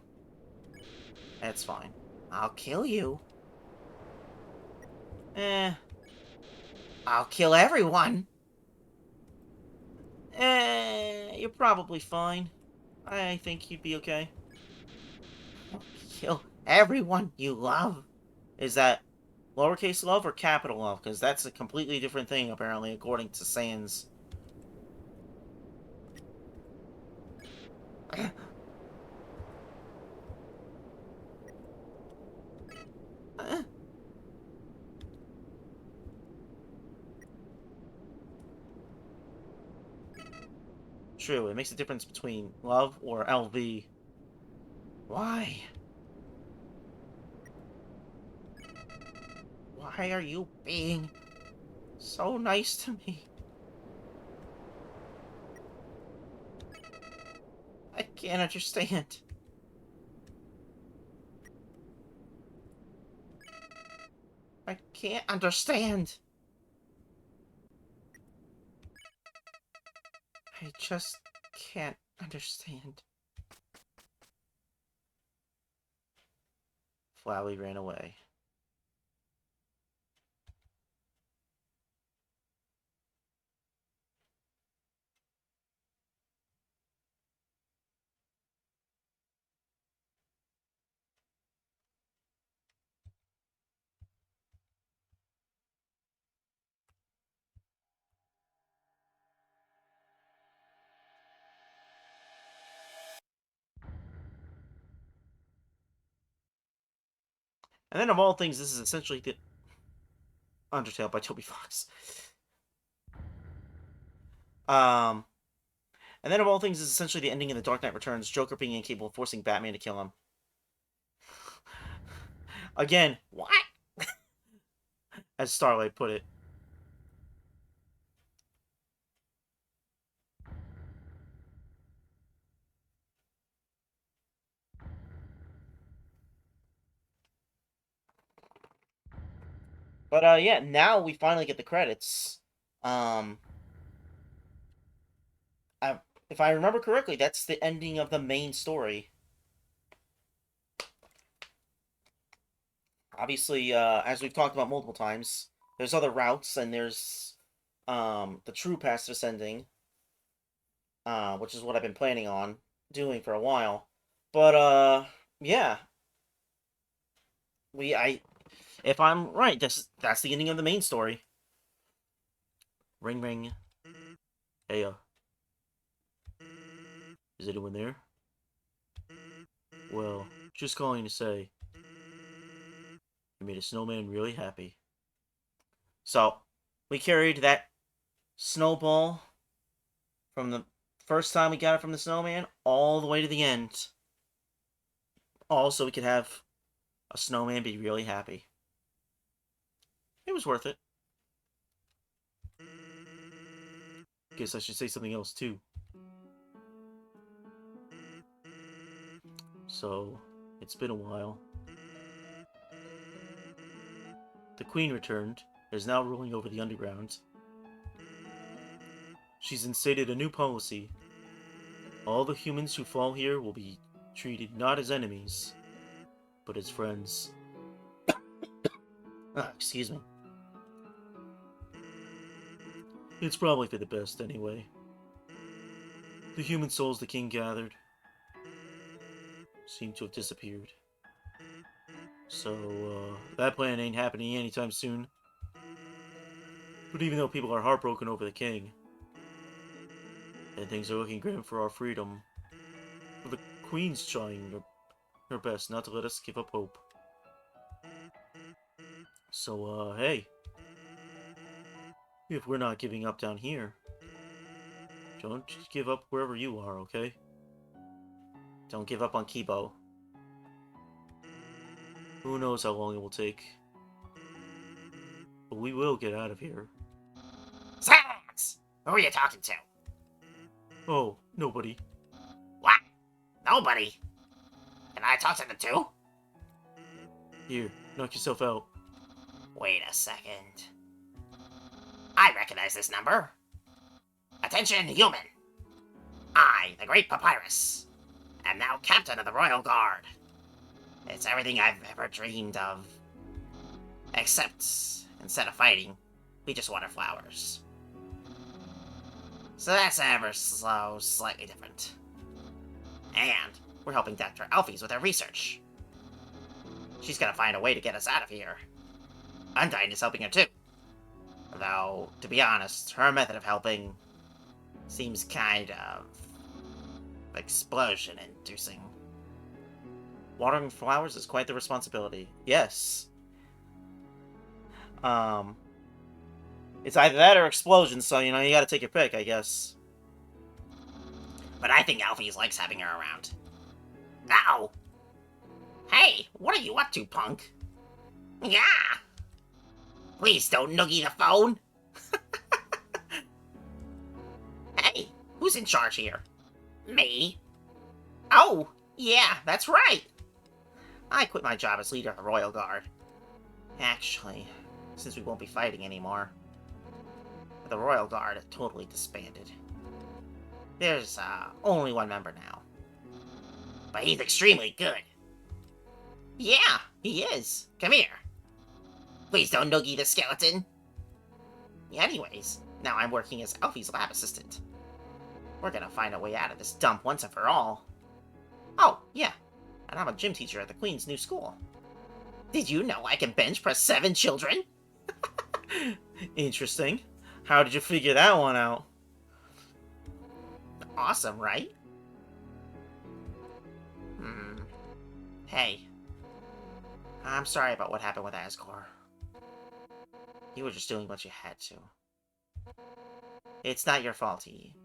that's fine. I'll kill you. Eh, I'll kill everyone. You're probably fine. I think you'd be okay. Kill everyone you love. Is that lowercase love or capital love? Because that's a completely different thing, apparently, according to Sans. True, it makes a difference between love or LV. Why? Why are you being so nice to me? I can't understand. I can't understand. I just can't understand. Flowey ran away. And then of all things, this is essentially the Undertale by Toby Fox. Um, and then of all things, this is essentially the ending of The Dark Knight Returns, Joker being incapable of forcing Batman to kill him. Again, what? As Starlight put it. But yeah, now we finally get the credits. Um, I, if I remember correctly, that's the ending of the main story. Obviously, as we've talked about multiple times, there's other routes, and there's the true pacifist ending, which is what I've been planning on doing for a while. But yeah, if I'm right, that's the ending of the main story. Ring ring. Hey, is anyone there? Well, just calling to say you made a snowman really happy. So, we carried that snowball from the first time we got it from the snowman all the way to the end. All so we could have a snowman be really happy. It was worth it. Guess I should say something else too. So, it's been a while. The Queen returned, is now ruling over the underground. She's instated a new policy. All the humans who fall here will be treated not as enemies, but as friends. Excuse me. It's probably for the best anyway. The human souls the king gathered seem to have disappeared. So, that plan ain't happening anytime soon. But even though people are heartbroken over the king, and things are looking grim for our freedom, the queen's trying her best not to let us give up hope. So, hey, if we're not giving up down here, don't give up wherever you are, okay? Don't give up on Kibo. Who knows how long it will take. But we will get out of here. Silence! Who are you talking to? Oh, nobody. What? Nobody? Can I talk to them too? Here, knock yourself out. Wait a second. I recognize this number. Attention, human. I, the Great Papyrus, am now captain of the Royal Guard. It's everything I've ever dreamed of. Except, instead of fighting, we just water flowers. So that's ever so slightly different. And we're helping Dr. Alphys with her research. She's gonna find a way to get us out of here. Undyne is helping her too. Though, to be honest, her method of helping seems kind of explosion-inducing. Watering flowers is quite the responsibility. Yes. It's either that or explosions, so, you gotta take your pick, I guess. But I think Alphys likes having her around. Ow! Hey, what are you up to, punk? Yeah! Please don't noogie the phone! Hey, who's in charge here? Me? Oh, yeah, that's right! I quit my job as leader of the Royal Guard. Actually, since we won't be fighting anymore, the Royal Guard totally disbanded. There's only one member now. But he's extremely good. Yeah, he is. Come here. Please don't noogie the skeleton. Anyways, now I'm working as Alfie's lab assistant. We're gonna find a way out of this dump once and for all. Oh, yeah, and I'm a gym teacher at the Queen's new school. Did you know I can bench press 7 children? Interesting. How did you figure that one out? Awesome, right? Hey, I'm sorry about what happened with Asgore. You were just doing what you had to. It's not your fault, he...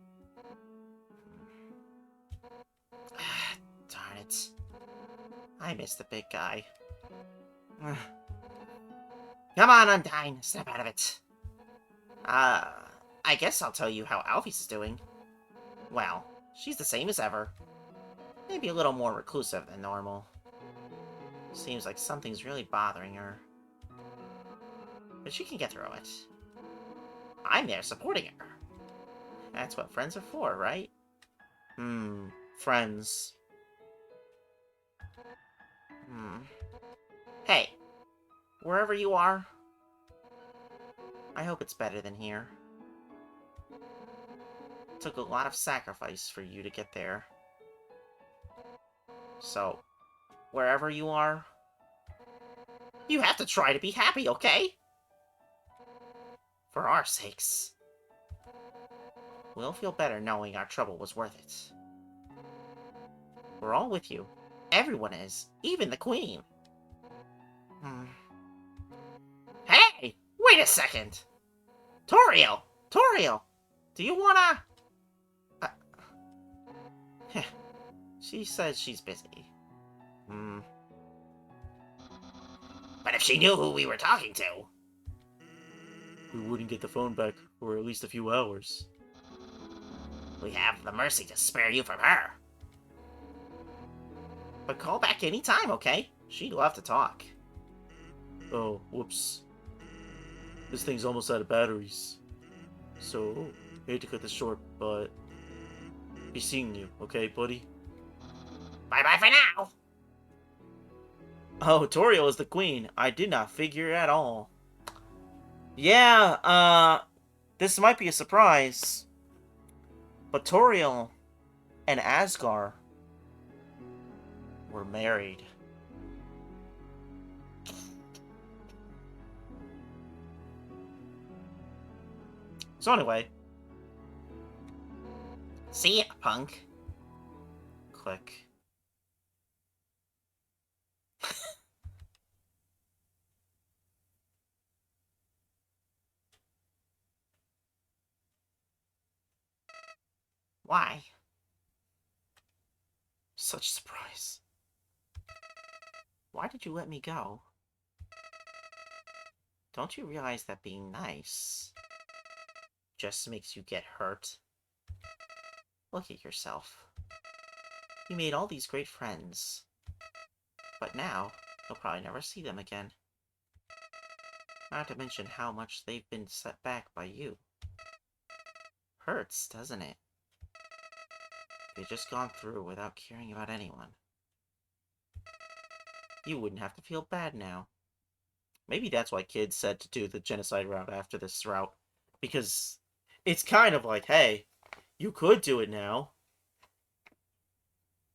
Darn it. I miss the big guy. Come on, Undyne. Snap out of it. I guess I'll tell you how Alphys is doing. Well, she's the same as ever. Maybe a little more reclusive than normal. Seems like something's really bothering her. But she can get through it. I'm there supporting her. That's what friends are for, right? Friends. Hey, wherever you are, I hope it's better than here. It took a lot of sacrifice for you to get there. So, wherever you are, you have to try to be happy, okay? For our sakes. We'll feel better knowing our trouble was worth it. We're all with you. Everyone is, even the Queen. Hey! Wait a second! Toriel! Toriel! Do you wanna... She says she's busy. But if she knew who we were talking to... We wouldn't get the phone back for at least a few hours. We have the mercy to spare you from her. But call back any time, okay? She'd love to talk. Oh, whoops. This thing's almost out of batteries. So, hate to cut this short, but... be seeing you, okay, buddy? Bye-bye for now! Oh, Toriel is the queen. I did not figure at all. Yeah, this might be a surprise. But Toriel and Asgore were married. So anyway. See ya, punk. Click. Why? Such surprise. Why did you let me go? Don't you realize that being nice just makes you get hurt? Look at yourself. You made all these great friends. But now, you'll probably never see them again. Not to mention how much they've been set back by you. Hurts, doesn't it? They've just gone through without caring about anyone. You wouldn't have to feel bad now. Maybe that's why kids said to do the genocide route after this route. Because it's kind of like, hey, you could do it now.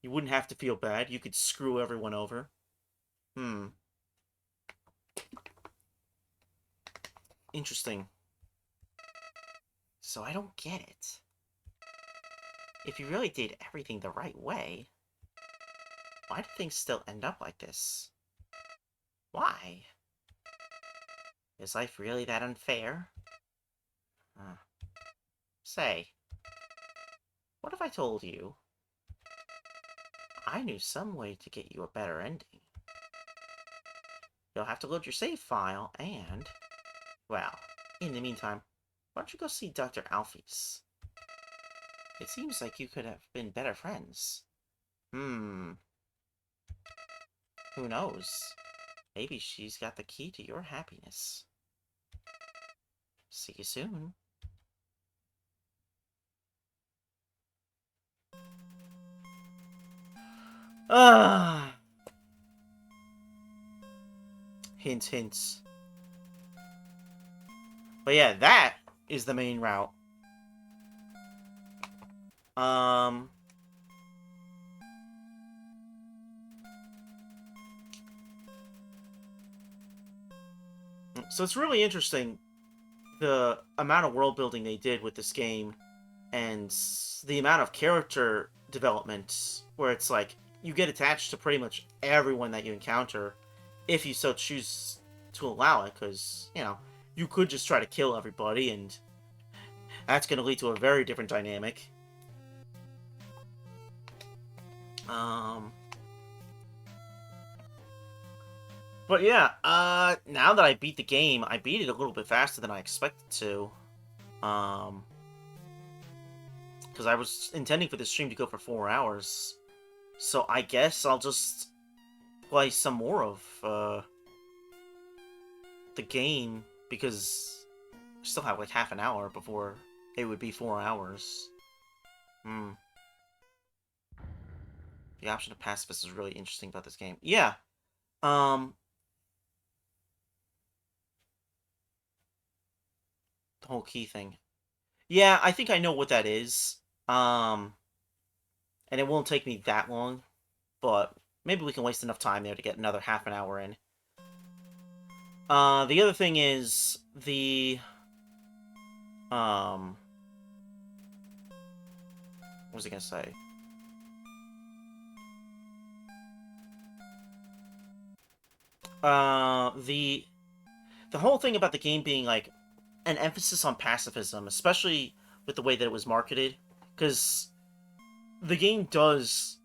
You wouldn't have to feel bad. You could screw everyone over. Interesting. So I don't get it. If you really did everything the right way, why do things still end up like this? Why? Is life really that unfair? Say, what if I told you I knew some way to get you a better ending? You'll have to load your save file and, well, in the meantime, why don't you go see Dr. Alphys? It seems like you could have been better friends. Who knows? Maybe she's got the key to your happiness. See you soon. Hints, hints. But yeah, that is the main route. So it's really interesting the amount of world building they did with this game and the amount of character development where it's like you get attached to pretty much everyone that you encounter if you so choose to allow it, because, you know, you could just try to kill everybody, and that's going to lead to a very different dynamic. But yeah, now that I beat the game, I beat it a little bit faster than I expected to. Because I was intending for this stream to go for 4 hours. So I guess I'll just play some more of, the game, because I still have like half an hour before it would be 4 hours. The option of pacifist is really interesting about this game. Yeah. The whole key thing. Yeah, I think I know what that is. And it won't take me that long, but maybe we can waste enough time there to get another half an hour in. The other thing is what was I gonna say? The whole thing about the game being, like, an emphasis on pacifism, especially with the way that it was marketed, because the game does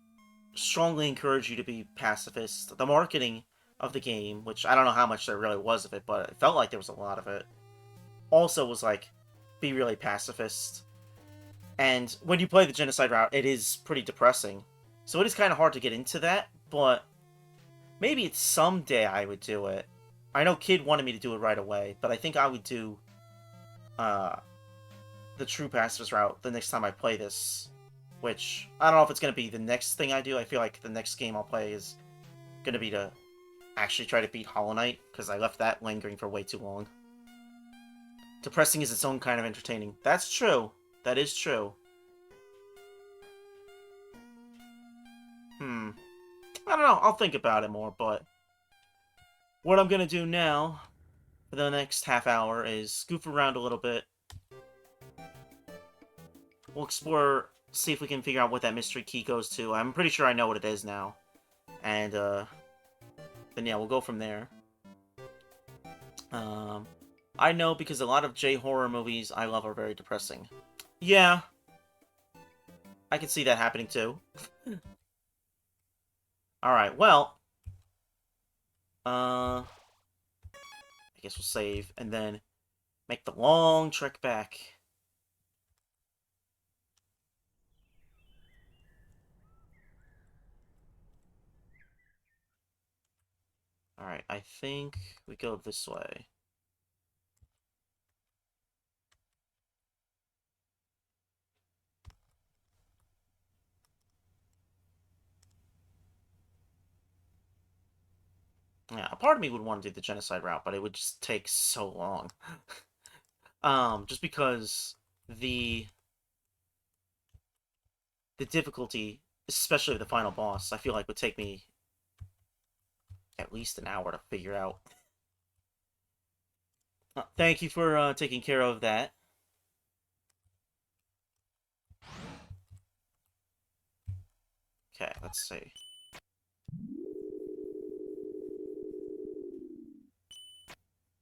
strongly encourage you to be pacifist. The marketing of the game, which I don't know how much there really was of it, but it felt like there was a lot of it, also was like, be really pacifist. And when you play the genocide route, it is pretty depressing. So it is kind of hard to get into that, but maybe it's someday I would do it. I know Kid wanted me to do it right away, but I think I would do the true pacifist route the next time I play this. Which, I don't know if it's going to be the next thing I do. I feel like the next game I'll play is going to be to actually try to beat Hollow Knight, because I left that lingering for way too long. Depressing is its own kind of entertaining. That's true. That is true. I don't know. I'll think about it more, but what I'm going to do now for the next half hour is goof around a little bit. We'll explore, see if we can figure out what that mystery key goes to. I'm pretty sure I know what it is now. And, then yeah, we'll go from there. I know because a lot of J-horror movies I love are very depressing. Yeah. I can see that happening too. Alright, well. I guess we'll save, and then make the long trek back. Alright, I think we go this way. Yeah, a part of me would want to do the genocide route, but it would just take so long. Just because the difficulty, especially the final boss, I feel like would take me at least an hour to figure out. Thank you for taking care of that. Okay, let's see.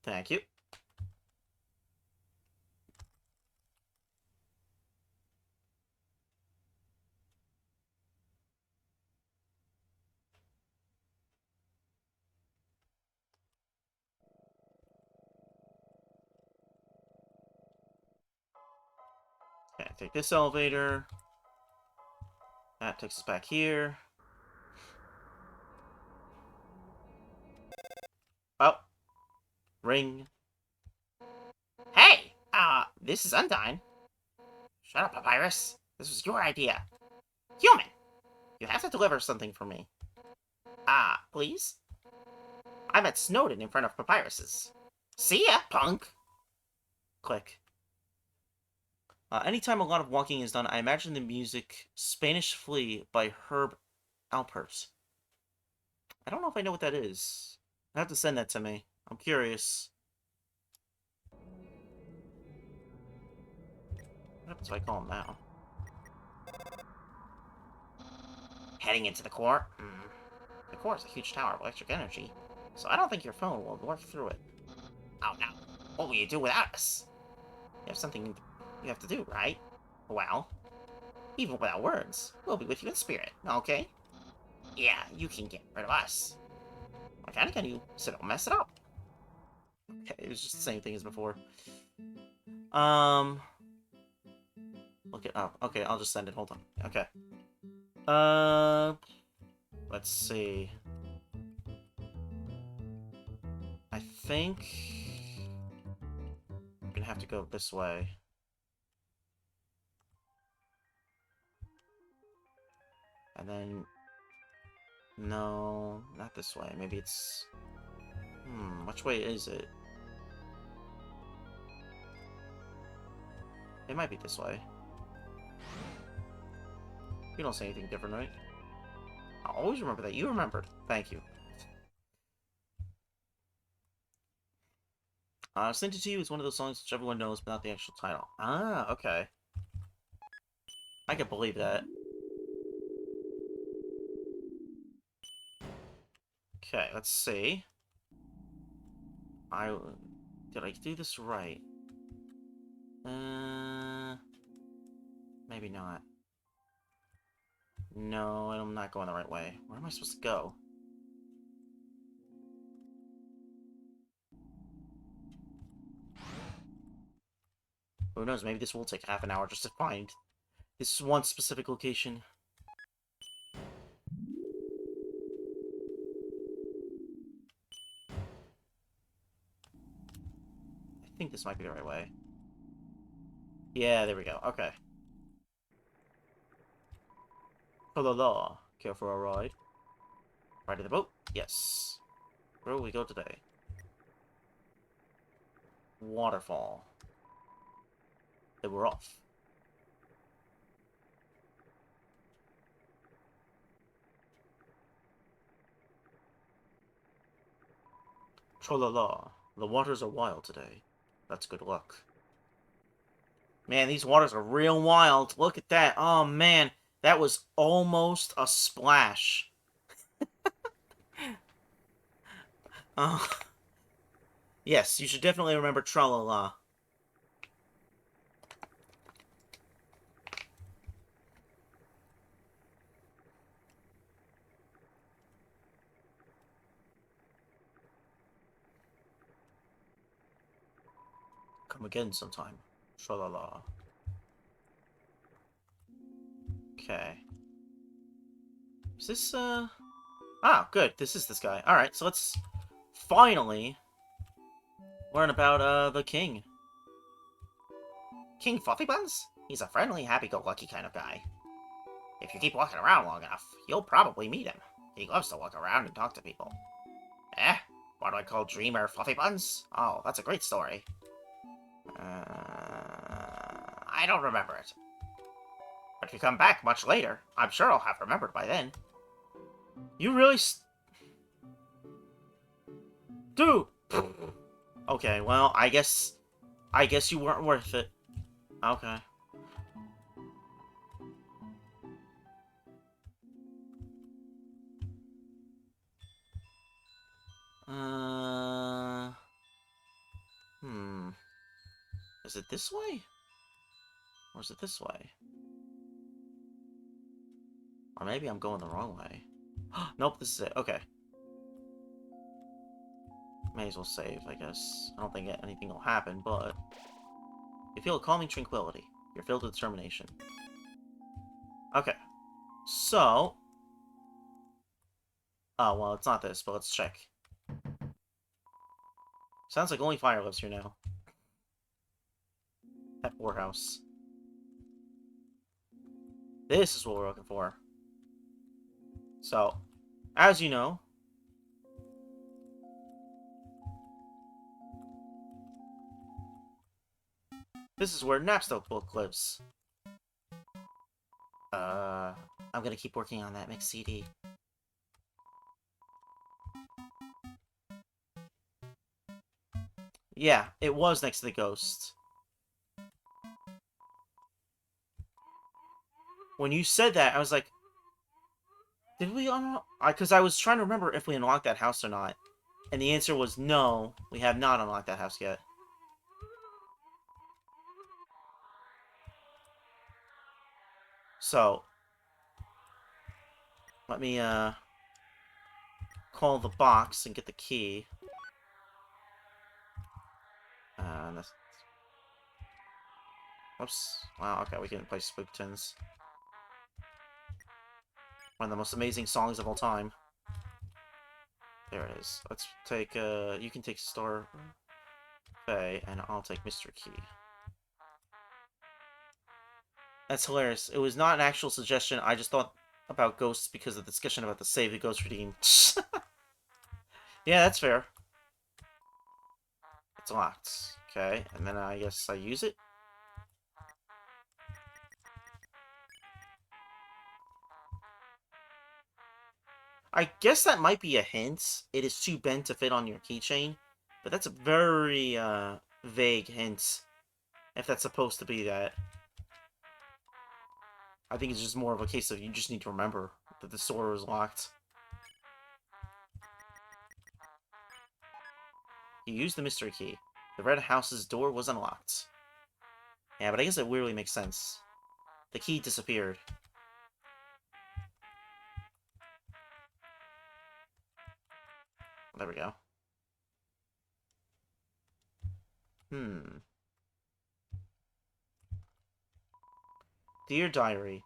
Thank you. Okay, take this elevator. That takes us back here. Oh. Ring. Hey, this is Undyne. Shut up, Papyrus. This was your idea. Human, You have to deliver something for me. please? I'm at Snowden in front of Papyrus's. See ya, punk. Click. Anytime a lot of walking is done, I imagine the music Spanish Flea by Herb Alpert. I don't know if I know what that is. I have to send that to me. I'm curious. What happens if I call him now? Heading into the core? The core is a huge tower of electric energy. so I don't think your phone will work through it. Oh no. What will you do without us? You have something you have to do, right? Well, even without words, we'll be with you in spirit, okay? Yeah, you can get rid of us. Mechanic on you, so don't mess it up. Okay, it was just the same thing as before. Okay, oh, okay, I'll just send it, hold on. Okay. Let's see. I think I'm gonna have to go this way. And then... No, not this way. Maybe it's... which way is it? It might be this way. You don't say anything different, right? I'll always remember that. You remembered. Thank you. Sent It To You is one of those songs which everyone knows, but not the actual title. Ah, okay. I can believe that. Okay, let's see. Did I do this right? Maybe not. No, I'm not going the right way. Where am I supposed to go? Who knows, maybe this will take half an hour just to find this one specific location. I think this might be the right way. Yeah, there we go. Okay. For the law. Care for a ride? Ride to the boat? Yes. Where will we go today? Waterfall. Then we're off. Tra-la-la. The waters are wild today. That's good luck. Man, these waters are real wild. Look at that. Oh, man. That was almost a splash. Oh. Yes, you should definitely remember Tra-la-la. Come again sometime. Tra-la-la. Okay. Is this, Ah, good. This is this guy. Alright, so let's finally learn about, the king. King Fluffy Buns? He's a friendly, happy-go-lucky kind of guy. If you keep walking around long enough, you'll probably meet him. He loves to walk around and talk to people. Eh? Why do I call Dreamer Fluffy Buns? Oh, that's a great story. I don't remember it. But if you come back much later, I'm sure I'll have remembered by then. You really Dude! Okay, well, I guess you weren't worth it. Okay. Is it this way? Or is it this way? Or maybe I'm going the wrong way. Nope, this is it. Okay. May as well save, I guess. I don't think anything will happen, but... You feel a calming tranquility. You're filled with determination. Okay. So... Oh, well, it's not this, but let's check. Sounds like only fire lives here now. That poorhouse. This is what we're looking for. So, as you know... This is where Napstok Book lives. I'm gonna keep working on that mixed CD. Yeah, it was next to the ghost. When you said that, I was like... Did we unlock... Because I was trying to remember if we unlocked that house or not. And the answer was no, we have not unlocked that house yet. So, let me, call the box and get the key. That's... Whoops. Wow, okay, we can play Spook Tunes. One of the most amazing songs of all time. There it is. Let's take, you can take Star Bay, and I'll take Mr. Key. That's hilarious. It was not an actual suggestion, I just thought about ghosts because of the discussion about the save the ghost redeem. Yeah, that's fair. It's locked. Okay, and then I guess I use it? I guess that might be a hint. It is too bent to fit on your keychain. But that's a very, vague hint. If that's supposed to be that. I think it's just more of a case of you just need to remember that the store is locked. You used the mystery key. The red house's door was unlocked. Yeah, but I guess it weirdly makes sense. The key disappeared. There we go. Dear Diary,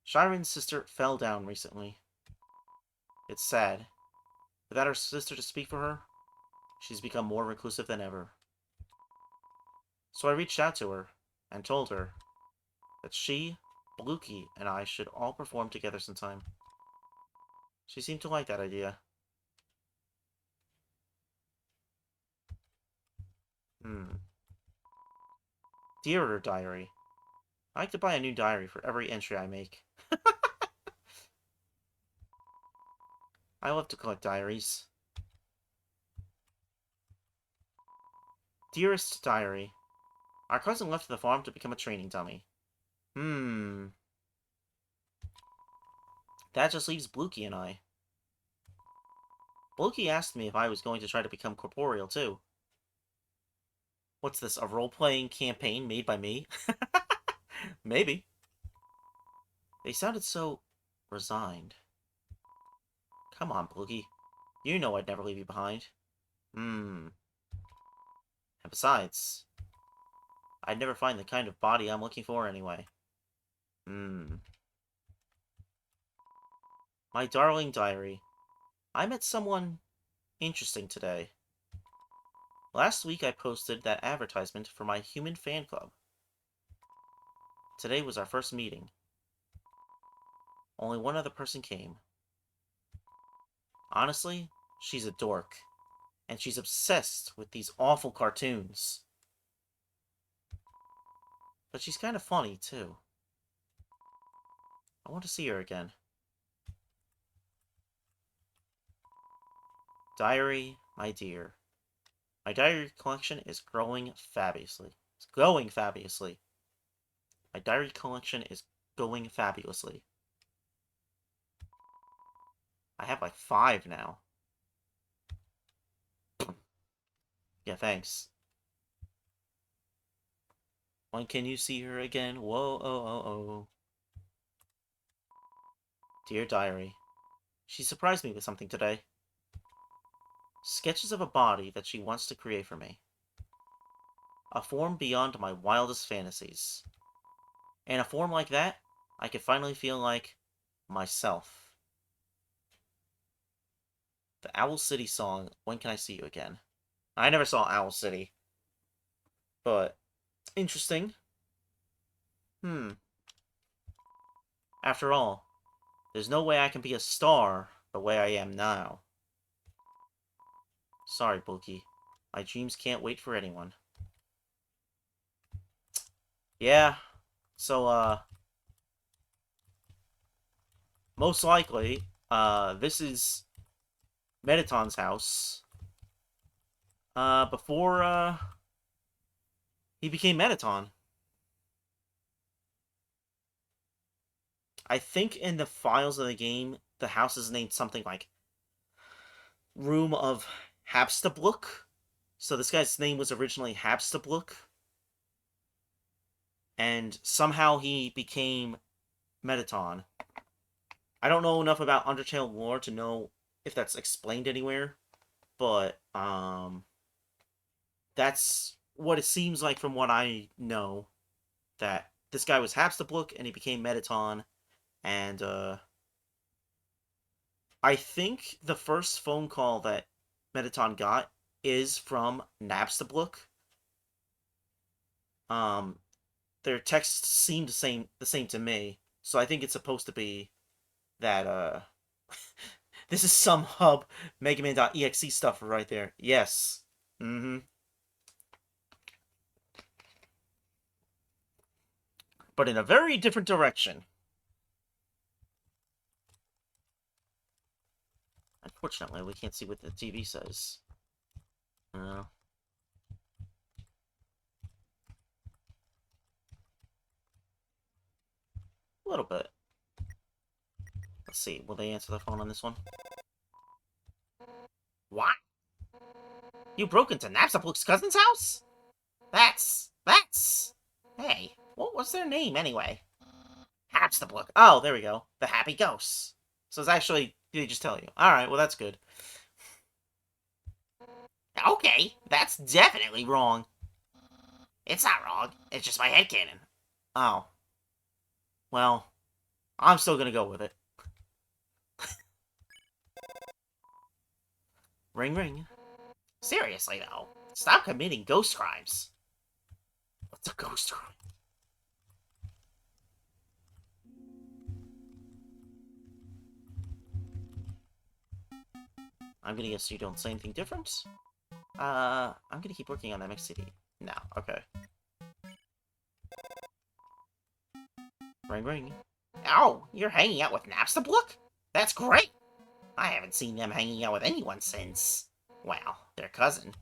Shiren's sister fell down recently. It's sad. Without her sister to speak for her, she's become more reclusive than ever. So I reached out to her and told her that she, Bluky, and I should all perform together sometime. She seemed to like that idea. Dear Diary, I like to buy a new diary for every entry I make. I love to collect diaries. Dearest Diary, our cousin left the farm to become a training dummy. That just leaves Bluky and I. Bluky asked me if I was going to try to become corporeal too. What's this, a role-playing campaign made by me? Maybe. They sounded so resigned. Come on, Bluky. You know I'd never leave you behind. And besides, I'd never find the kind of body I'm looking for anyway. My darling diary, I met someone interesting today. Last week I posted that advertisement for my human fan club. Today was our first meeting. Only one other person came. Honestly, she's a dork. And she's obsessed with these awful cartoons. But she's kind of funny, too. I want to see her again. Diary, my dear. My diary collection is growing fabulously. It's going fabulously. My diary collection is going fabulously. I have like 5 now. Yeah, thanks. When can you see her again? Whoa, oh, oh, oh. Dear Diary, she surprised me with something today. Sketches of a body that she wants to create for me. A form beyond my wildest fantasies. And a form like that, I could finally feel like myself. The Owl City song, When Can I See You Again? I never saw Owl City. But, interesting. After all, there's no way I can be a star the way I am now. Sorry, Bookie. My dreams can't wait for anyone. Yeah, so, most likely, this is Mettaton's house. Before, he became Mettaton. I think in the files of the game, the house is named something like Room of Habstabluk. So this guy's name was originally Habstabluk. And somehow he became Mettaton. I don't know enough about Undertale lore to know if that's explained anywhere, but that's what it seems like from what I know. That this guy was Habstabluk and he became Mettaton, and I think the first phone call that Mettaton got is from Nabstabluk. Um, their texts seem the same to me, so I think it's supposed to be that this is some hub Megaman.exe stuff right there. Yes. Mm-hmm. But in a very different direction. Unfortunately, we can't see what the TV says. Uh, a little bit. Let's see. Will they answer the phone on this one? What? You broke into Napstablook's cousin's house? That's... Hey, what was their name anyway? Napstablook. Oh, there we go. The Happy Ghosts. So it's actually, they just tell you. Alright, well that's good. Okay, that's definitely wrong. Wrong. It's not wrong. It's just my headcanon. Oh. Well, I'm still gonna go with it. Ring ring. Seriously, though, stop committing ghost crimes. What's a ghost crime? I'm gonna guess you don't say anything different. I'm gonna keep working on that mix CD. No, okay. Ring ring. Oh, you're hanging out with Napstablook? That's great. I haven't seen them hanging out with anyone since, well, their cousin.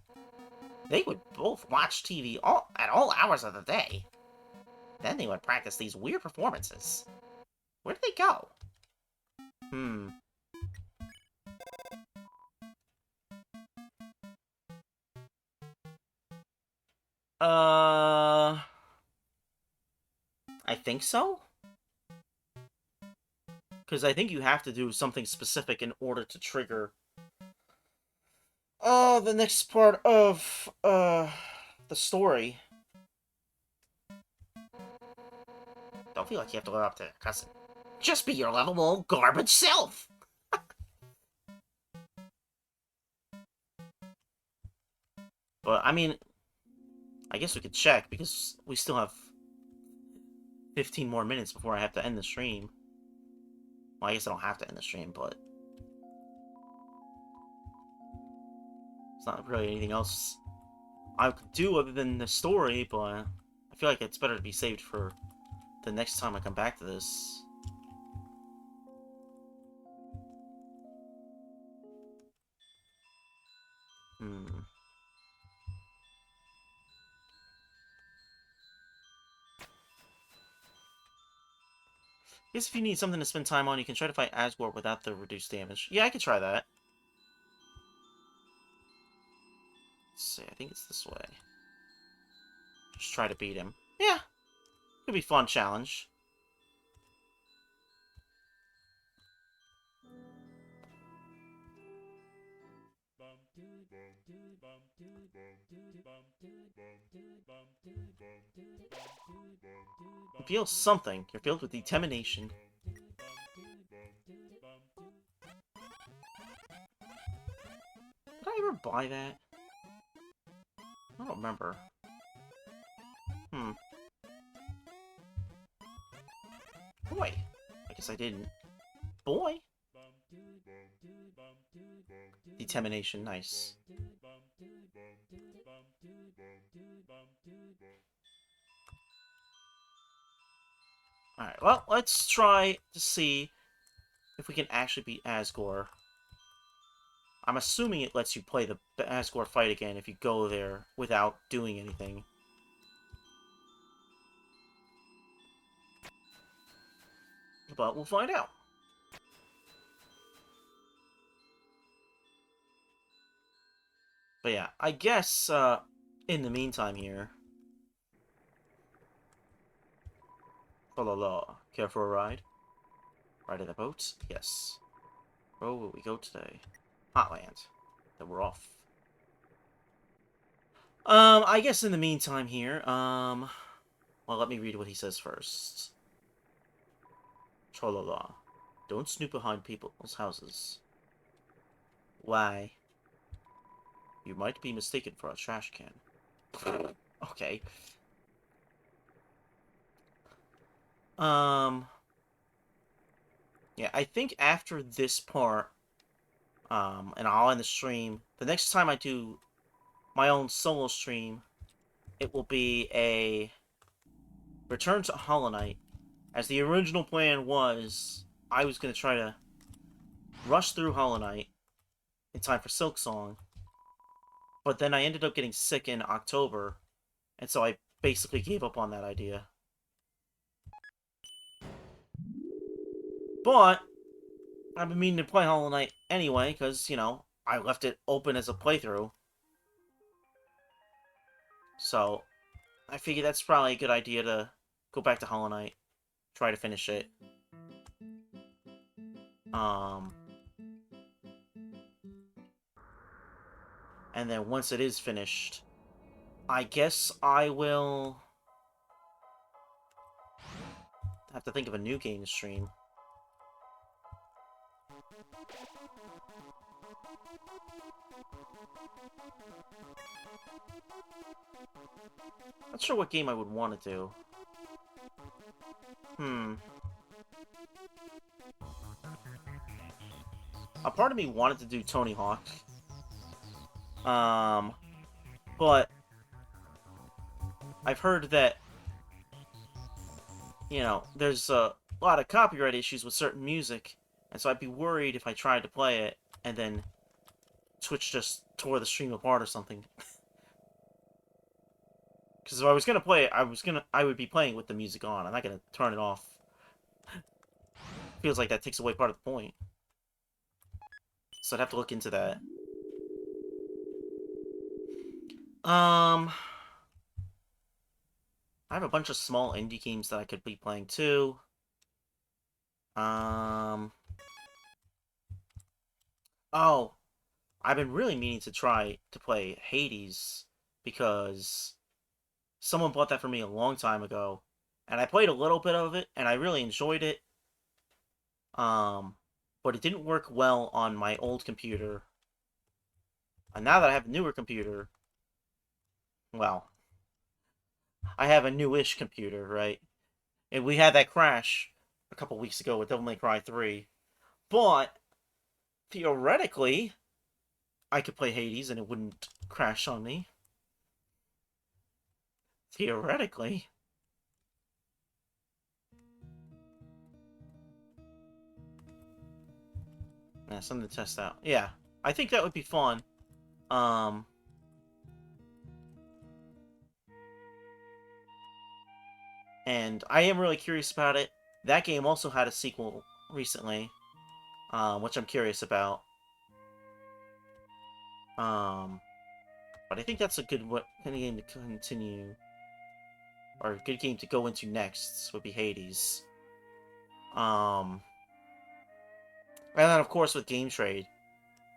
They would both watch TV at all hours of the day. Then they would practice these weird performances. Where did they go? Hmm. I think so? Because I think you have to do something specific in order to trigger the next part of the story. Don't feel like you have to live up to their cousin. Just be your lovable old garbage self. But I mean, I guess we could check because we still have 15 more minutes before I have to end the stream. Well, I guess I don't have to end the stream, but it's not really anything else I could do other than the story, but I feel like it's better to be saved for the next time I come back to this. Hmm. I guess if you need something to spend time on, you can try to fight Asgore without the reduced damage. Yeah, I could try that. Let's see, I think it's this way. Just try to beat him. Yeah, could be a fun challenge. You feel something. You're filled with determination. Did I ever buy that? I don't remember. Boy. I guess I didn't. Boy? Determination, nice. Alright, well, let's try to see if we can actually beat Asgore. I'm assuming it lets you play the Asgore fight again if you go there without doing anything. But we'll find out. But yeah, I guess, in the meantime here... La la la. Care for a ride? Ride in the boat? Yes. Where will we go today? Hotland. Then we're off. I guess in the meantime here, well, let me read what he says first. Tra-la-la. Don't snoop behind people's houses. Why? You might be mistaken for a trash can. Okay. Yeah, I think after this part, and I'll end the stream, the next time I do my own solo stream, it will be a return to Hollow Knight. As the original plan was, I was going to try to rush through Hollow Knight in time for Silk Song, but then I ended up getting sick in October, and so I basically gave up on that idea. But I've been meaning to play Hollow Knight anyway, because, you know, I left it open as a playthrough. So, I figured that's probably a good idea to go back to Hollow Knight, try to finish it. And then once it is finished, I guess I will have to think of a new game to stream. Not sure what game I would want to do. A part of me wanted to do Tony Hawk. But I've heard that, you know, there's a lot of copyright issues with certain music, and so I'd be worried if I tried to play it, and then Twitch just tore the stream apart or something. Because if I was gonna play it, I would be playing with the music on. I'm not gonna turn it off. Feels like that takes away part of the point. So I'd have to look into that. I have a bunch of small indie games that I could be playing too. Oh, I've been really meaning to try to play Hades because someone bought that for me a long time ago, and I played a little bit of it, and I really enjoyed it. But it didn't work well on my old computer. And now that I have a newer computer, well, I have a newish computer, right? And we had that crash a couple weeks ago with Devil May Cry 3. But, theoretically, I could play Hades and it wouldn't crash on me. Theoretically. Yeah, something to test out. Yeah, I think that would be fun. And I am really curious about it. That game also had a sequel recently, which I'm curious about. But I think that's a good game to continue, or a good game to go into next would be Hades. And then of course with Game Trade,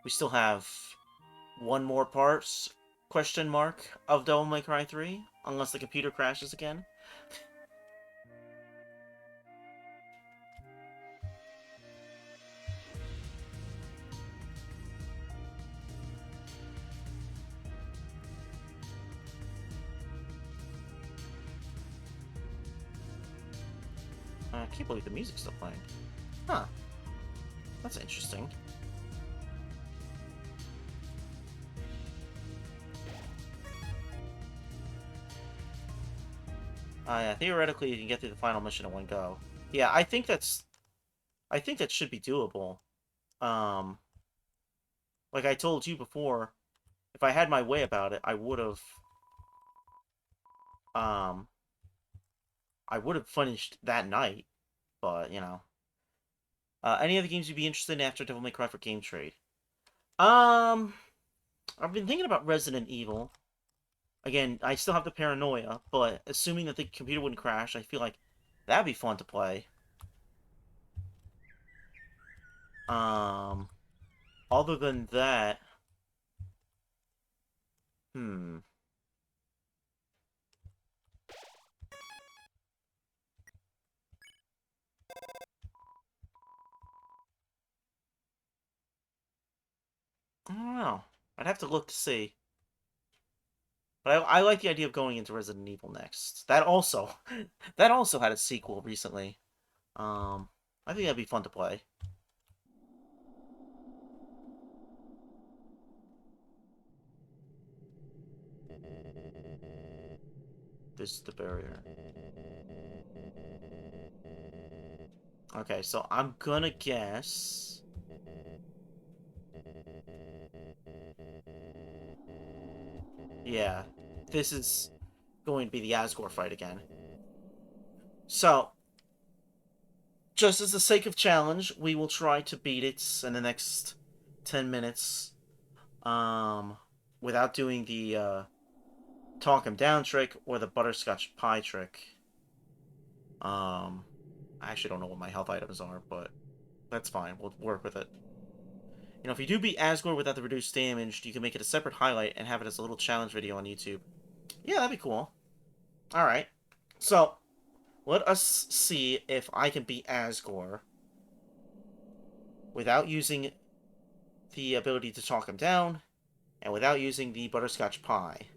we still have one more part, question mark, of Devil May Cry 3, unless the computer crashes again. I can't believe the music's still playing. Huh. That's interesting. Yeah, theoretically you can get through the final mission in one go. Yeah, I think that should be doable. Like I told you before, if I had my way about it, um, I would have finished that night. But, you know. Any other games you'd be interested in after Devil May Cry for Game Trade? I've been thinking about Resident Evil. Again, I still have the paranoia, but assuming that the computer wouldn't crash, I feel like that'd be fun to play. Um, Other than that, hmm. I don't know. I'd have to look to see. But I like the idea of going into Resident Evil next. That also, that also had a sequel recently. I think that'd be fun to play. This is the barrier. Okay, so I'm gonna guess. Yeah, this is going to be the Asgore fight again. So, just as the sake of challenge, we will try to beat it in the next 10 minutes. Um, Without doing the talk him down trick or the butterscotch pie trick. I actually don't know what my health items are, but that's fine. We'll work with it. You know, if you do beat Asgore without the reduced damage, you can make it a separate highlight and have it as a little challenge video on YouTube. Yeah, that'd be cool. Alright. So, let us see if I can beat Asgore without using the ability to talk him down and without using the butterscotch pie.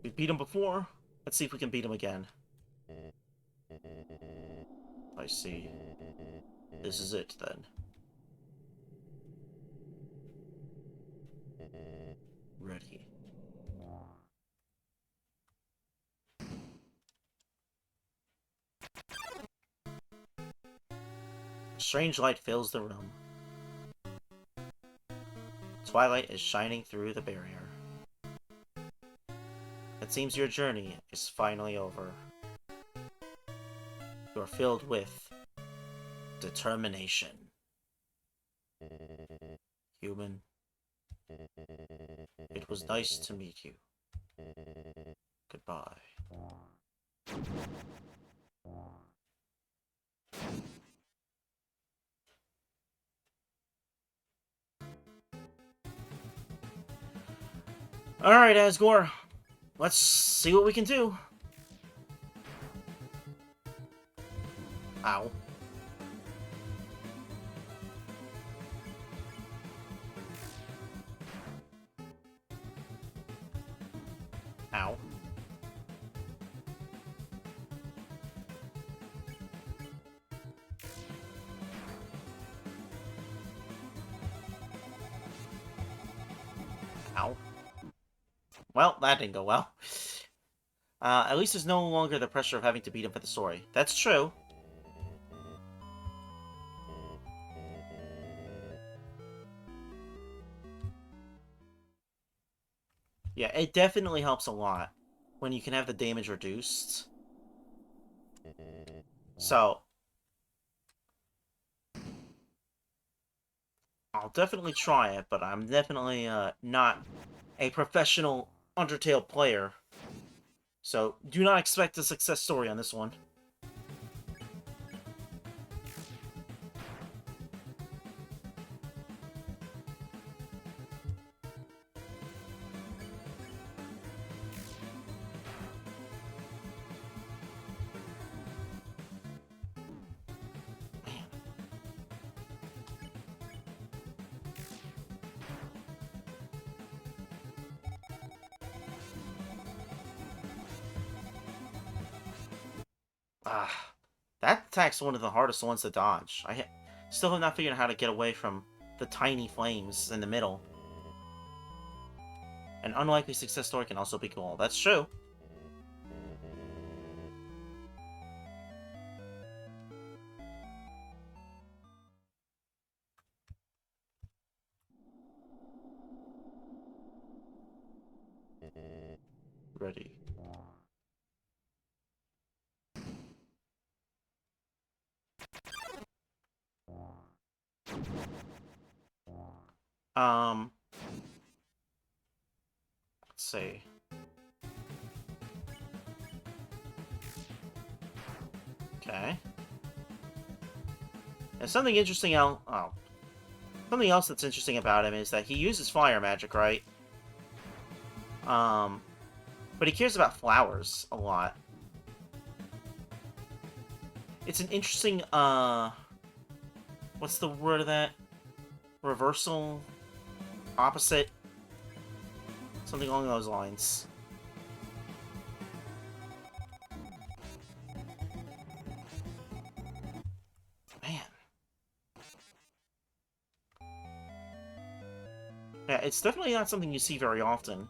We beat him before. Let's see if we can beat him again. I see. This is it, then. Ready. Strange light fills the room. Twilight is shining through the barrier. It seems your journey is finally over. You are filled with determination. Human, it was nice to meet you. Goodbye. Alright, Asgore. Let's see what we can do. Ow. Ow. Ow. Well, that didn't go well. At least there's no longer the pressure of having to beat him for the story. That's true. Yeah, it definitely helps a lot when you can have the damage reduced. So, I'll definitely try it, but I'm definitely not a professional Undertale player. So, do not expect a success story on this one. Man. Ah, that attack's one of the hardest ones to dodge. Still have not figured out how to get away from the tiny flames in the middle. An unlikely success story can also be cool. That's true. Ready. Um, see. Okay. And something interesting something else that's interesting about him is that he uses fire magic, right? But he cares about flowers a lot. It's an interesting, what's the word of that? Reversal? Opposite? Something along those lines. Man. Yeah, it's definitely not something you see very often.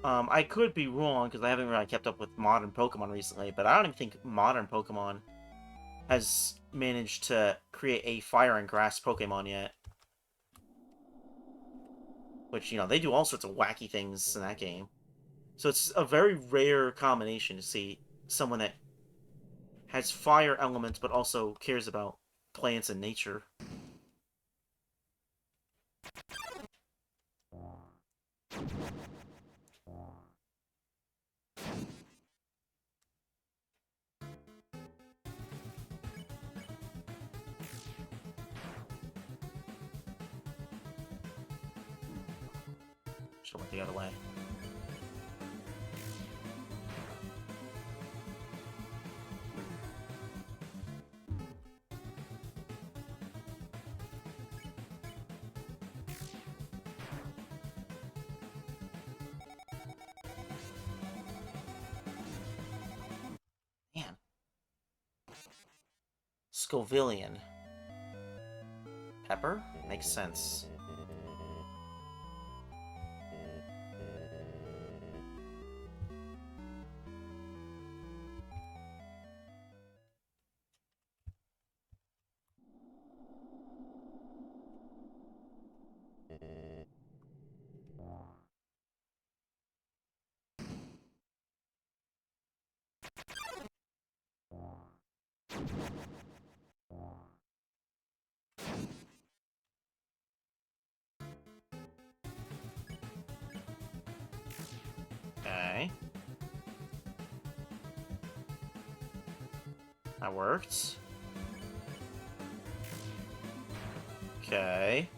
I could be wrong, because I haven't really kept up with modern Pokemon recently, but I don't even think modern Pokemon has managed to create a Fire and Grass Pokemon yet. Which, you know, they do all sorts of wacky things in that game. So it's a very rare combination to see someone that has fire elements, but also cares about plants and nature. Should've went the other way. Man. Scovillian. Pepper? Makes sense. Okay. That worked. Okay.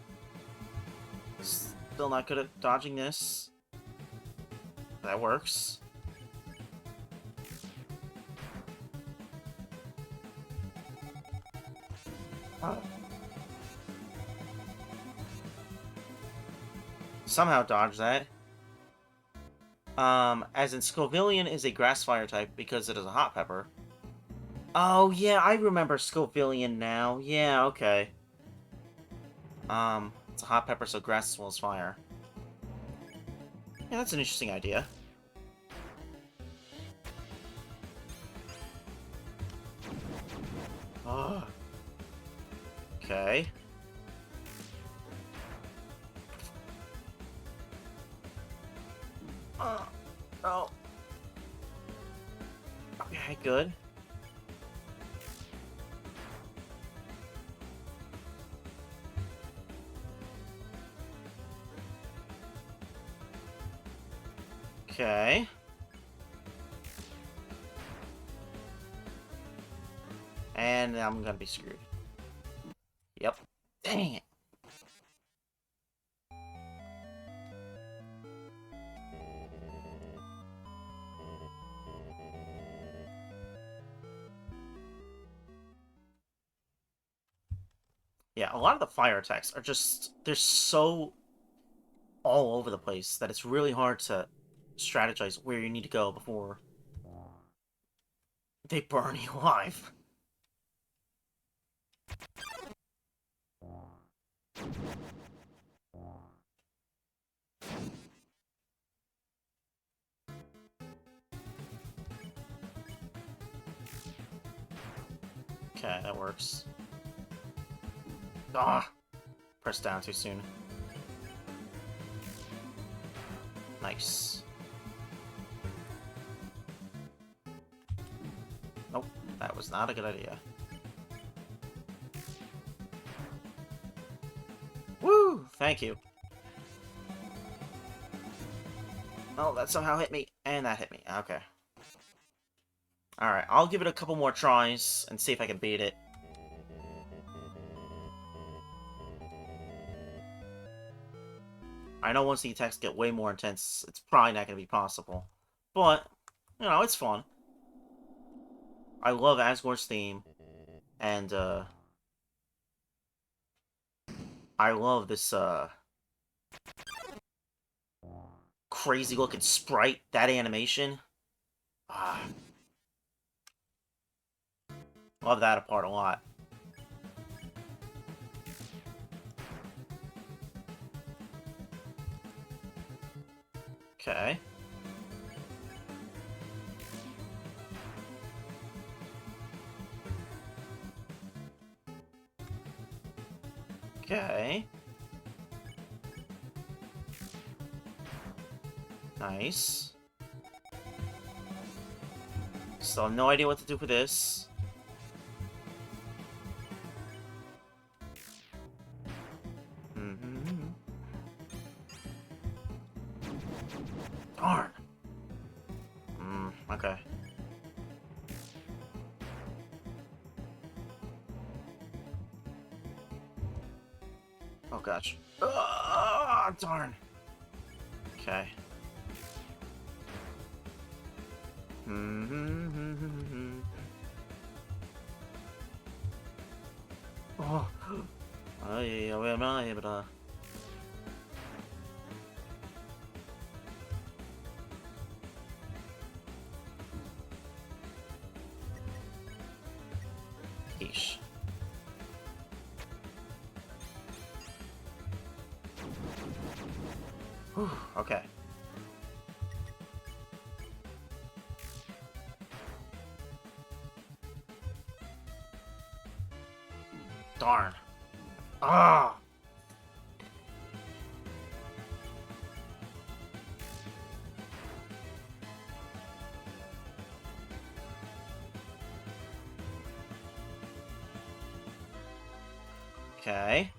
Still not good at dodging this. That works. Somehow dodge that. As in Scovillian is a grass fire type because it is a hot pepper. Oh, yeah, I remember Scovillian now. Yeah, okay. It's a hot pepper, so grass as well as fire. Yeah, that's an interesting idea. Ah. Okay. Oh. Okay, good. Okay. And I'm gonna be screwed. Yep. Dang it. Yeah, a lot of the fire attacks are just... they're so all over the place that it's really hard to strategize where you need to go before they burn you alive. Okay, that works. Ah! Press down too soon. Nice. Nope, that was not a good idea. Woo! thank you. Oh, that somehow hit me. And that hit me. Okay. Alright, I'll give it a couple more tries and see if I can beat it. I know once the attacks get way more intense, it's probably not going to be possible. But, you know, it's fun. I love Asgore's theme. And, I love this, crazy-looking sprite, that animation. Ah, love that part a lot. Okay. Okay. Nice. Still have no idea what to do for this. Darn. Okay. Oh gosh. Ah, darn. Okay. Oh. Oh yeah, where am I able to? Yeesh. Whew, okay. Darn. Ah. Okay.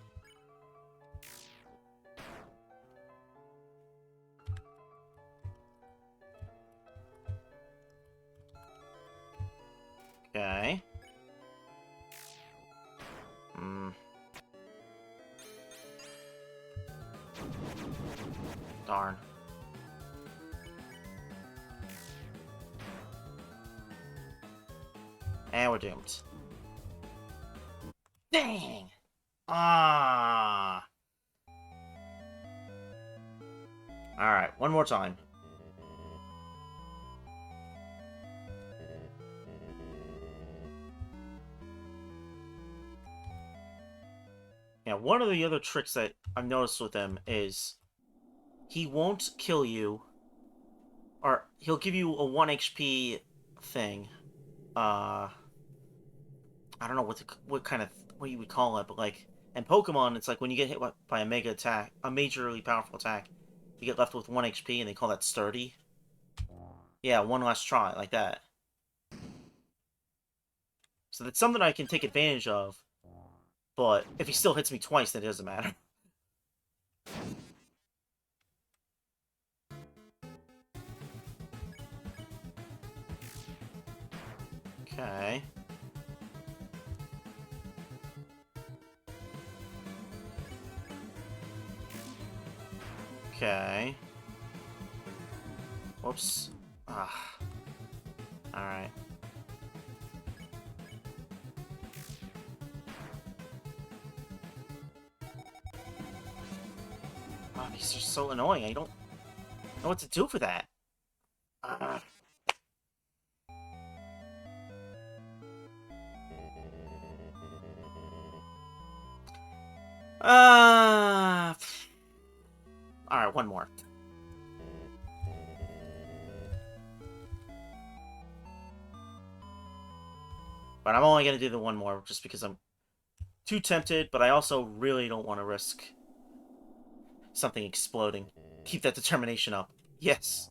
Okay. Darn. And we're doomed. Dang! Ah! Alright, one more time. Yeah, one of the other tricks that I've noticed with him is he won't kill you, or he'll give you a 1 HP thing. I don't know what kind of what you would call it, but like in Pokemon, it's like when you get hit by a mega attack, a majorly powerful attack, you get left with 1 HP, and they call that sturdy. Yeah, one last try, like that. So that's something I can take advantage of, but if he still hits me twice, then it doesn't matter. Okay. Okay. Whoops. Ah. Alright. Oh, these are so annoying. I don't know what to do for that. Ah. Ah. Alright, one more. But I'm only going to do the one more just because I'm too tempted, but I also really don't want to risk something exploding. Keep that determination up. Yes.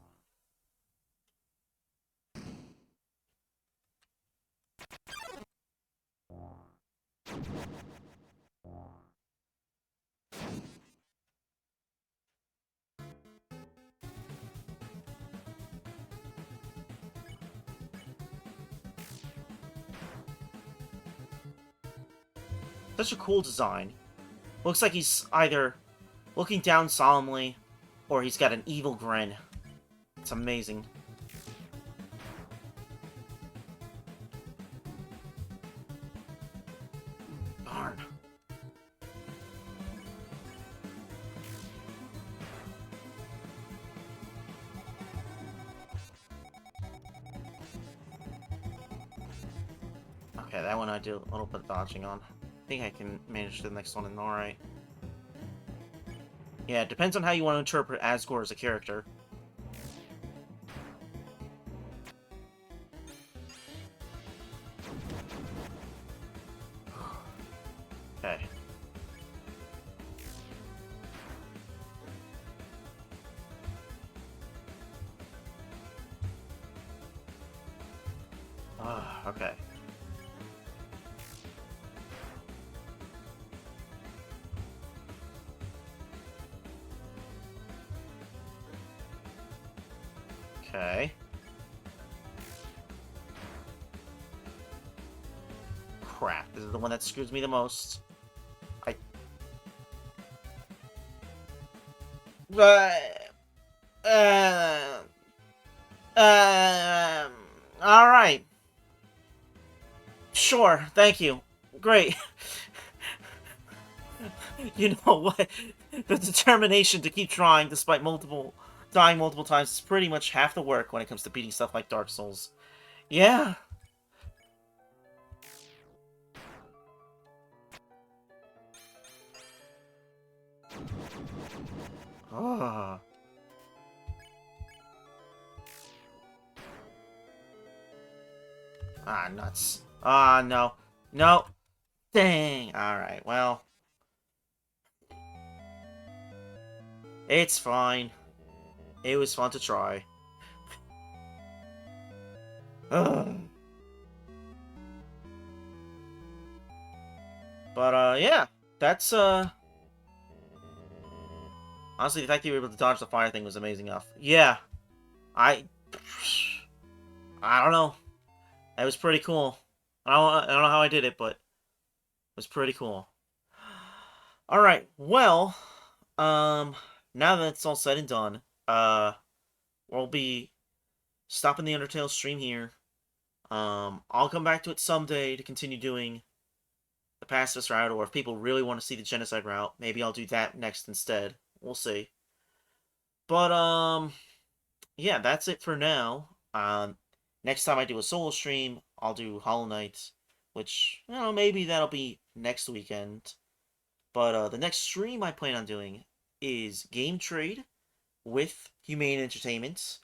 Such a cool design. Looks like he's either looking down solemnly, or he's got an evil grin. It's amazing. Darn. Okay, that one I do a little bit of dodging on. I think I can manage the next one in alright. Yeah, it depends on how you want to interpret Asgore as a character. Okay. Okay. Okay. Crap, this is the one that screws me the most. Uh, alright. Sure, thank you. Great. You know what? The determination to keep trying despite dying multiple times is pretty much half the work when it comes to beating stuff like Dark Souls. Yeah. Ah. Ah, nuts. Ah, no. No. Dang. Alright, well. It's fine. It was fun to try. Ugh. But, yeah. That's, honestly, the fact that you were able to dodge the fire thing was amazing enough. Yeah. I don't know. That was pretty cool. I don't know how I did it, but it was pretty cool. Alright, well, now that it's all said and done, we'll be stopping the Undertale stream here. I'll come back to it someday to continue doing the pacifist route, or if people really want to see the genocide route, maybe I'll do that next instead. We'll see. But, yeah, that's it for now. Next time I do a solo stream, I'll do Hollow Knight, which, you know, maybe that'll be next weekend. But, the next stream I plan on doing is Game Trade with Humane Entertainment.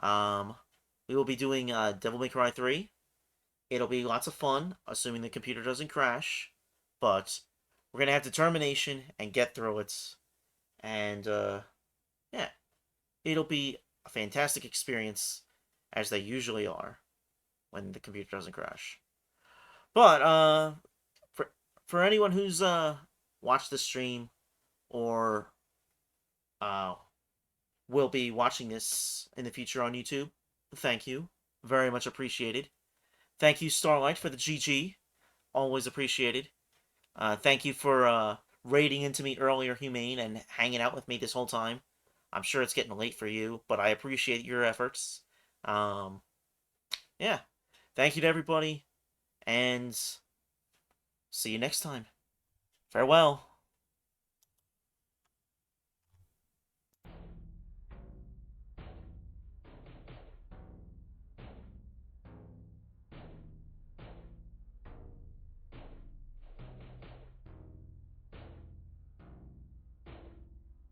We will be doing, Devil May Cry 3. It'll be lots of fun, assuming the computer doesn't crash. But, we're gonna have determination and get through it. And, yeah. It'll be a fantastic experience, as they usually are, when the computer doesn't crash. But, for anyone who's, watched the stream, or, will be watching this in the future on YouTube, thank you. Very much appreciated. Thank you, Starlight, for the GG. Always appreciated. Thank you for, raiding into me earlier, Humane, and hanging out with me this whole time. I'm sure it's getting late for you, but I appreciate your efforts. Yeah. Thank you to everybody, and see you next time. Farewell.